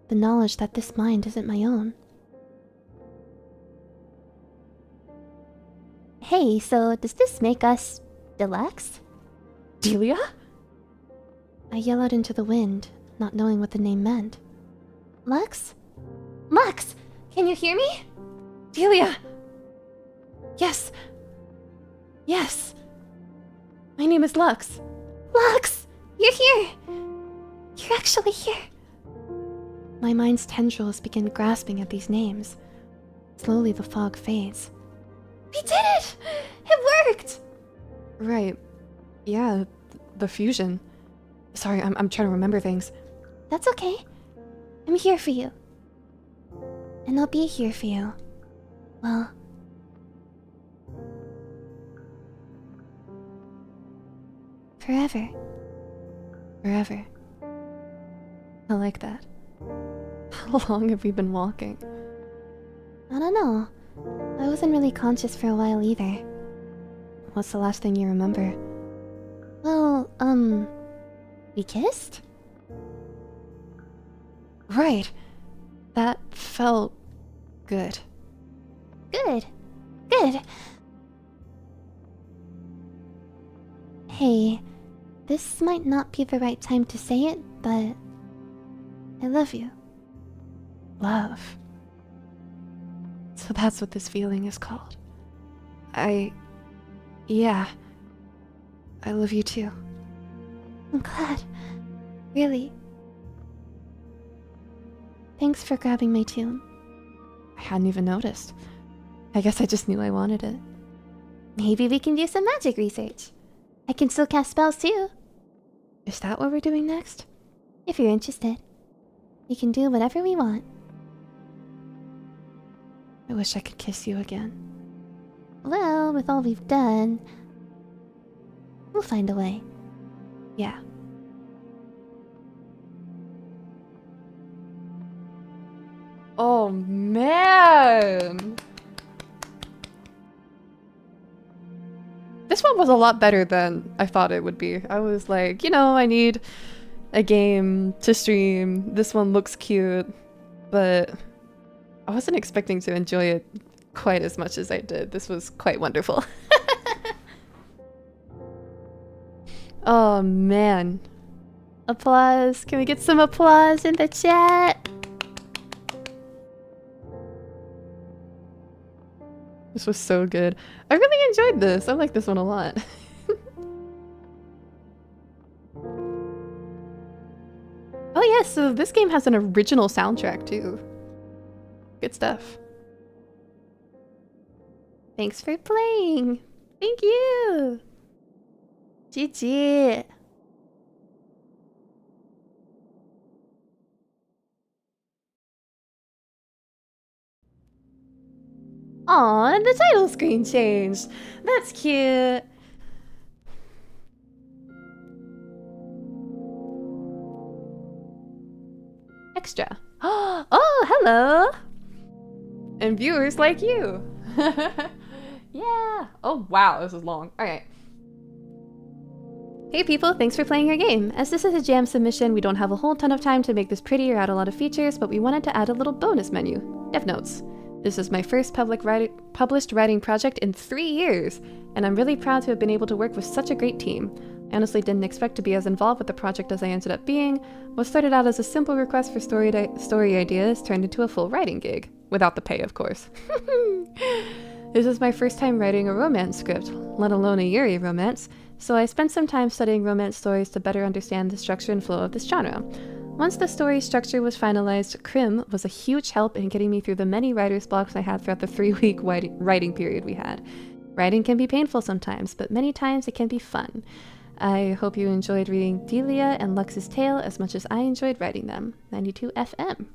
The knowledge that this mind isn't my own. Hey, so does this make us deluxe? Delia? I yell out into the wind, not knowing what the name meant. Lux? Lux! Can you hear me? Delia! Yes! Yes! My name is Lux. Lux! You're here! You're actually here. My mind's tendrils begin grasping at these names. Slowly the fog fades. We did it! It worked! Right. Yeah, the fusion. Sorry, I'm trying to remember things. That's okay. I'm here for you. And I'll be here for you. Well... forever. Forever. I like that. How long have we been walking? I don't know. I wasn't really conscious for a while either. What's the last thing you remember? Well, we kissed? Right. That felt good. Good. Good. Hey, this might not be the right time to say it, but I love you. Love. So that's what this feeling is called. Yeah. I love you too. I'm glad. Really. Thanks for grabbing my tune. I hadn't even noticed. I guess I just knew I wanted it. Maybe we can do some magic research. I can still cast spells too. Is that what we're doing next? If you're interested. We can do whatever we want. I wish I could kiss you again. Well, with all we've done, we'll find a way. Yeah. Oh man! This one was a lot better than I thought it would be. I was like, you know, I need a game to stream. This one looks cute, but I wasn't expecting to enjoy it quite as much as I did. This was quite wonderful. Oh man. Applause. Can we get some applause in the chat? This was so good. I really enjoyed this. I like this one a lot. Oh yeah, so this game has an original soundtrack too. Good stuff. Thanks for playing. Thank you. GG. Aw, and the title screen changed. That's cute. Extra. Oh, hello. And viewers like you. Yeah. Oh, wow, this is long. All right. Hey people, thanks for playing your game. As this is a jam submission, we don't have a whole ton of time to make this pretty or add a lot of features, but we wanted to add a little bonus menu, Dev Notes. This is my first published writing project in 3 years, and I'm really proud to have been able to work with such a great team. I honestly didn't expect to be as involved with the project as I ended up being. What started out as a simple request for story ideas turned into a full writing gig. Without the pay, of course. This is my first time writing a romance script, let alone a Yuri romance, so I spent some time studying romance stories to better understand the structure and flow of this genre. Once the story structure was finalized, Crim was a huge help in getting me through the many writer's blocks I had throughout the 3-week writing period we had. Writing can be painful sometimes, but many times it can be fun. I hope you enjoyed reading Delia and Lux's tale as much as I enjoyed writing them. 92 FM.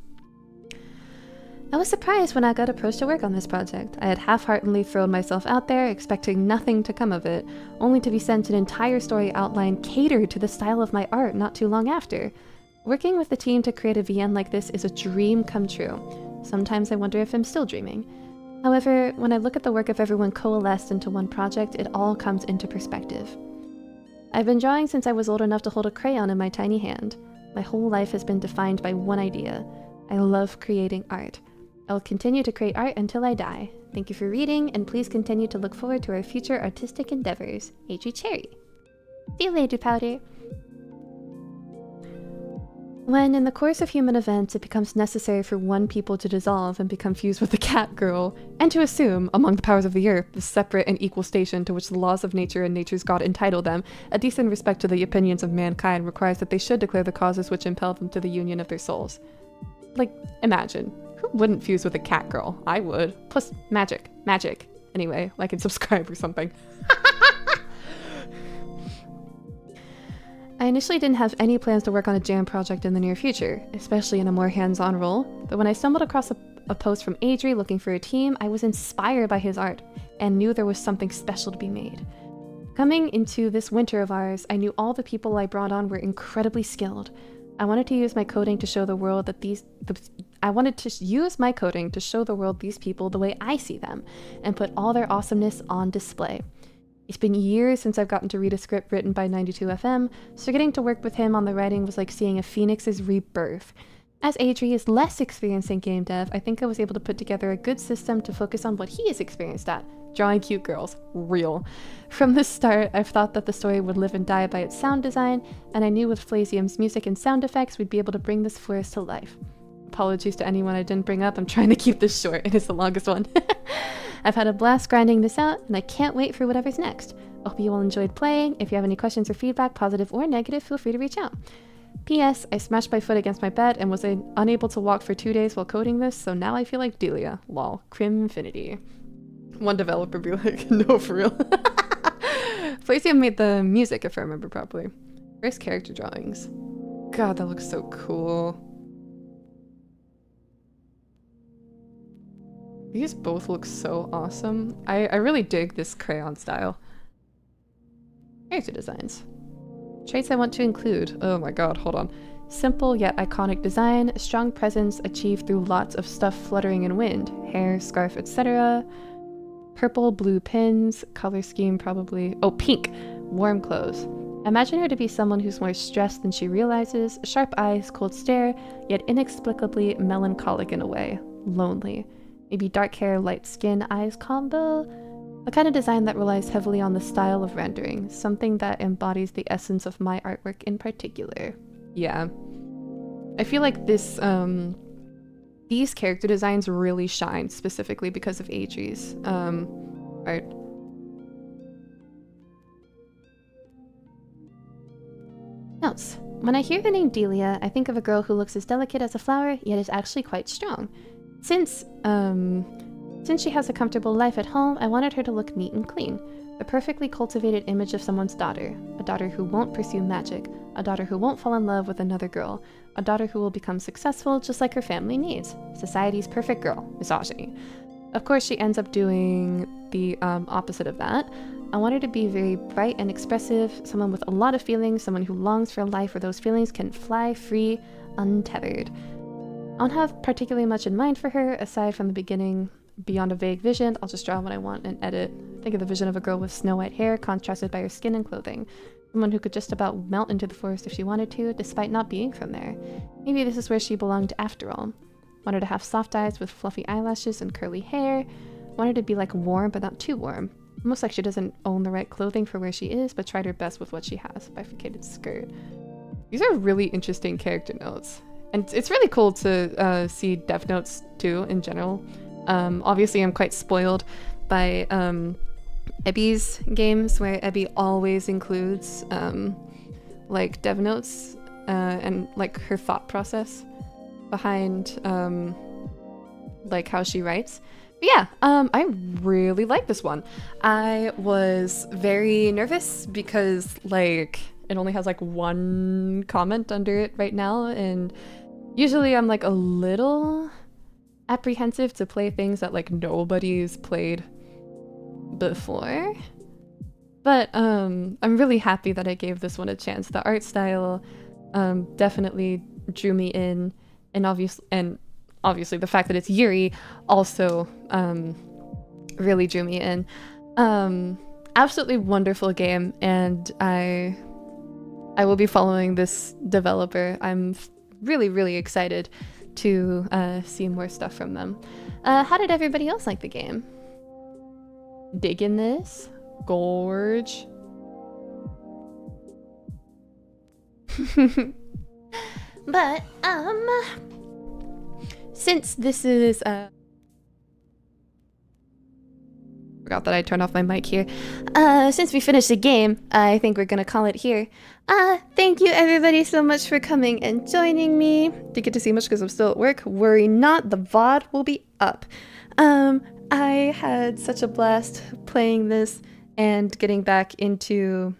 I was surprised when I got approached to work on this project. I had half-heartedly thrown myself out there, expecting nothing to come of it, only to be sent an entire story outline catered to the style of my art not too long after. Working with the team to create a VN like this is a dream come true. Sometimes I wonder if I'm still dreaming. However, when I look at the work of everyone coalesced into one project, it all comes into perspective. I've been drawing since I was old enough to hold a crayon in my tiny hand. My whole life has been defined by one idea. I love creating art. I'll continue to create art until I die. Thank you for reading, and please continue to look forward to our future artistic endeavors. A.G. Cherry. See you later, Powder. When, in the course of human events, it becomes necessary for one people to dissolve and become fused with the cat girl, and to assume, among the powers of the earth, the separate and equal station to which the laws of nature and nature's god entitle them, a decent respect to the opinions of mankind requires that they should declare the causes which impel them to the union of their souls. Like, imagine. Who wouldn't fuse with a cat girl? I would. Plus, magic. Magic. Anyway, like and subscribe or something. I initially didn't have any plans to work on a jam project in the near future, especially in a more hands-on role, but when I stumbled across a post from Adri looking for a team, I was inspired by his art, and knew there was something special to be made. Coming into this winter of ours, I knew all the people I brought on were incredibly skilled. I wanted to use my coding to show the world that these people the way I see them, and put all their awesomeness on display. It's been years since I've gotten to read a script written by 92 FM, so getting to work with him on the writing was like seeing a phoenix's rebirth. As Adri is less experienced in game dev, I think I was able to put together a good system to focus on what he is experienced at. Drawing cute girls. Real. From the start, I've thought that the story would live and die by its sound design, and I knew with Flazium's music and sound effects we'd be able to bring this forest to life. Apologies to anyone I didn't bring up, I'm trying to keep this short, it is the longest one. I've had a blast grinding this out, and I can't wait for whatever's next. I hope you all enjoyed playing. If you have any questions or feedback, positive or negative, feel free to reach out. P.S. I smashed my foot against my bed and was unable to walk for 2 days while coding this, so now I feel like Delia. Lol. Crim Infinity. One developer be like, no, for real. Flacium made the music, if I remember properly. First character drawings. God, that looks so cool. These both look so awesome. I really dig this crayon style. Character designs. Traits I want to include. Oh my god, hold on. Simple yet iconic design, strong presence achieved through lots of stuff fluttering in wind. Hair, scarf, etc. Purple, blue pins, color scheme probably. Oh, pink! Warm clothes. Imagine her to be someone who's more stressed than she realizes, sharp eyes, cold stare, yet inexplicably melancholic in a way. Lonely. Maybe dark hair, light skin, eyes combo? A kind of design that relies heavily on the style of rendering, something that embodies the essence of my artwork in particular. Yeah. I feel like this, these character designs really shine specifically because of Adri's, art. Notes. When I hear the name Delia, I think of a girl who looks as delicate as a flower, yet is actually quite strong. Since she has a comfortable life at home, I wanted her to look neat and clean. The perfectly cultivated image of someone's daughter. A daughter who won't pursue magic. A daughter who won't fall in love with another girl. A daughter who will become successful just like her family needs. Society's perfect girl. Misogyny. Of course, she ends up doing the opposite of that. I want her to be very bright and expressive, someone with a lot of feelings, someone who longs for a life where those feelings can fly free, untethered. I don't have particularly much in mind for her, aside from the beginning. Beyond a vague vision, I'll just draw what I want and edit. Think of the vision of a girl with snow-white hair, contrasted by her skin and clothing. Someone who could just about melt into the forest if she wanted to, despite not being from there. Maybe this is where she belonged after all. Want her to have soft eyes with fluffy eyelashes and curly hair. Want her to be like warm, but not too warm. Almost like she doesn't own the right clothing for where she is, but tried her best with what she has. Bifurcated skirt. These are really interesting character notes. And it's really cool to see dev notes too, in general. Obviously, I'm quite spoiled by Ebby's games, where Ebby always includes like dev notes and like her thought process behind like how she writes. But yeah, I really like this one. I was very nervous because like it only has like one comment under it right now, and usually I'm like a little apprehensive to play things that like nobody's played before. But I'm really happy that I gave this one a chance. The art style definitely drew me in, and obviously the fact that it's Yuri also really drew me in. Absolutely wonderful game, and I will be following this developer. I'm really excited to see more stuff from them. How did everybody else like the game? Digging this? Gorge? But since this is forgot that I turned off my mic here. Since we finished the game, I think we're gonna call it here. Thank you everybody so much for coming and joining me. Didn't get to see much because I'm still at work. Worry not, the VOD will be up. I had such a blast playing this and getting back into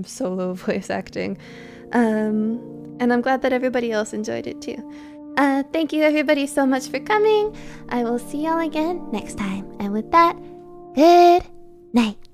solo voice acting. And I'm glad that everybody else enjoyed it too. Thank you everybody so much for coming. I will see y'all again next time. And with that, good night.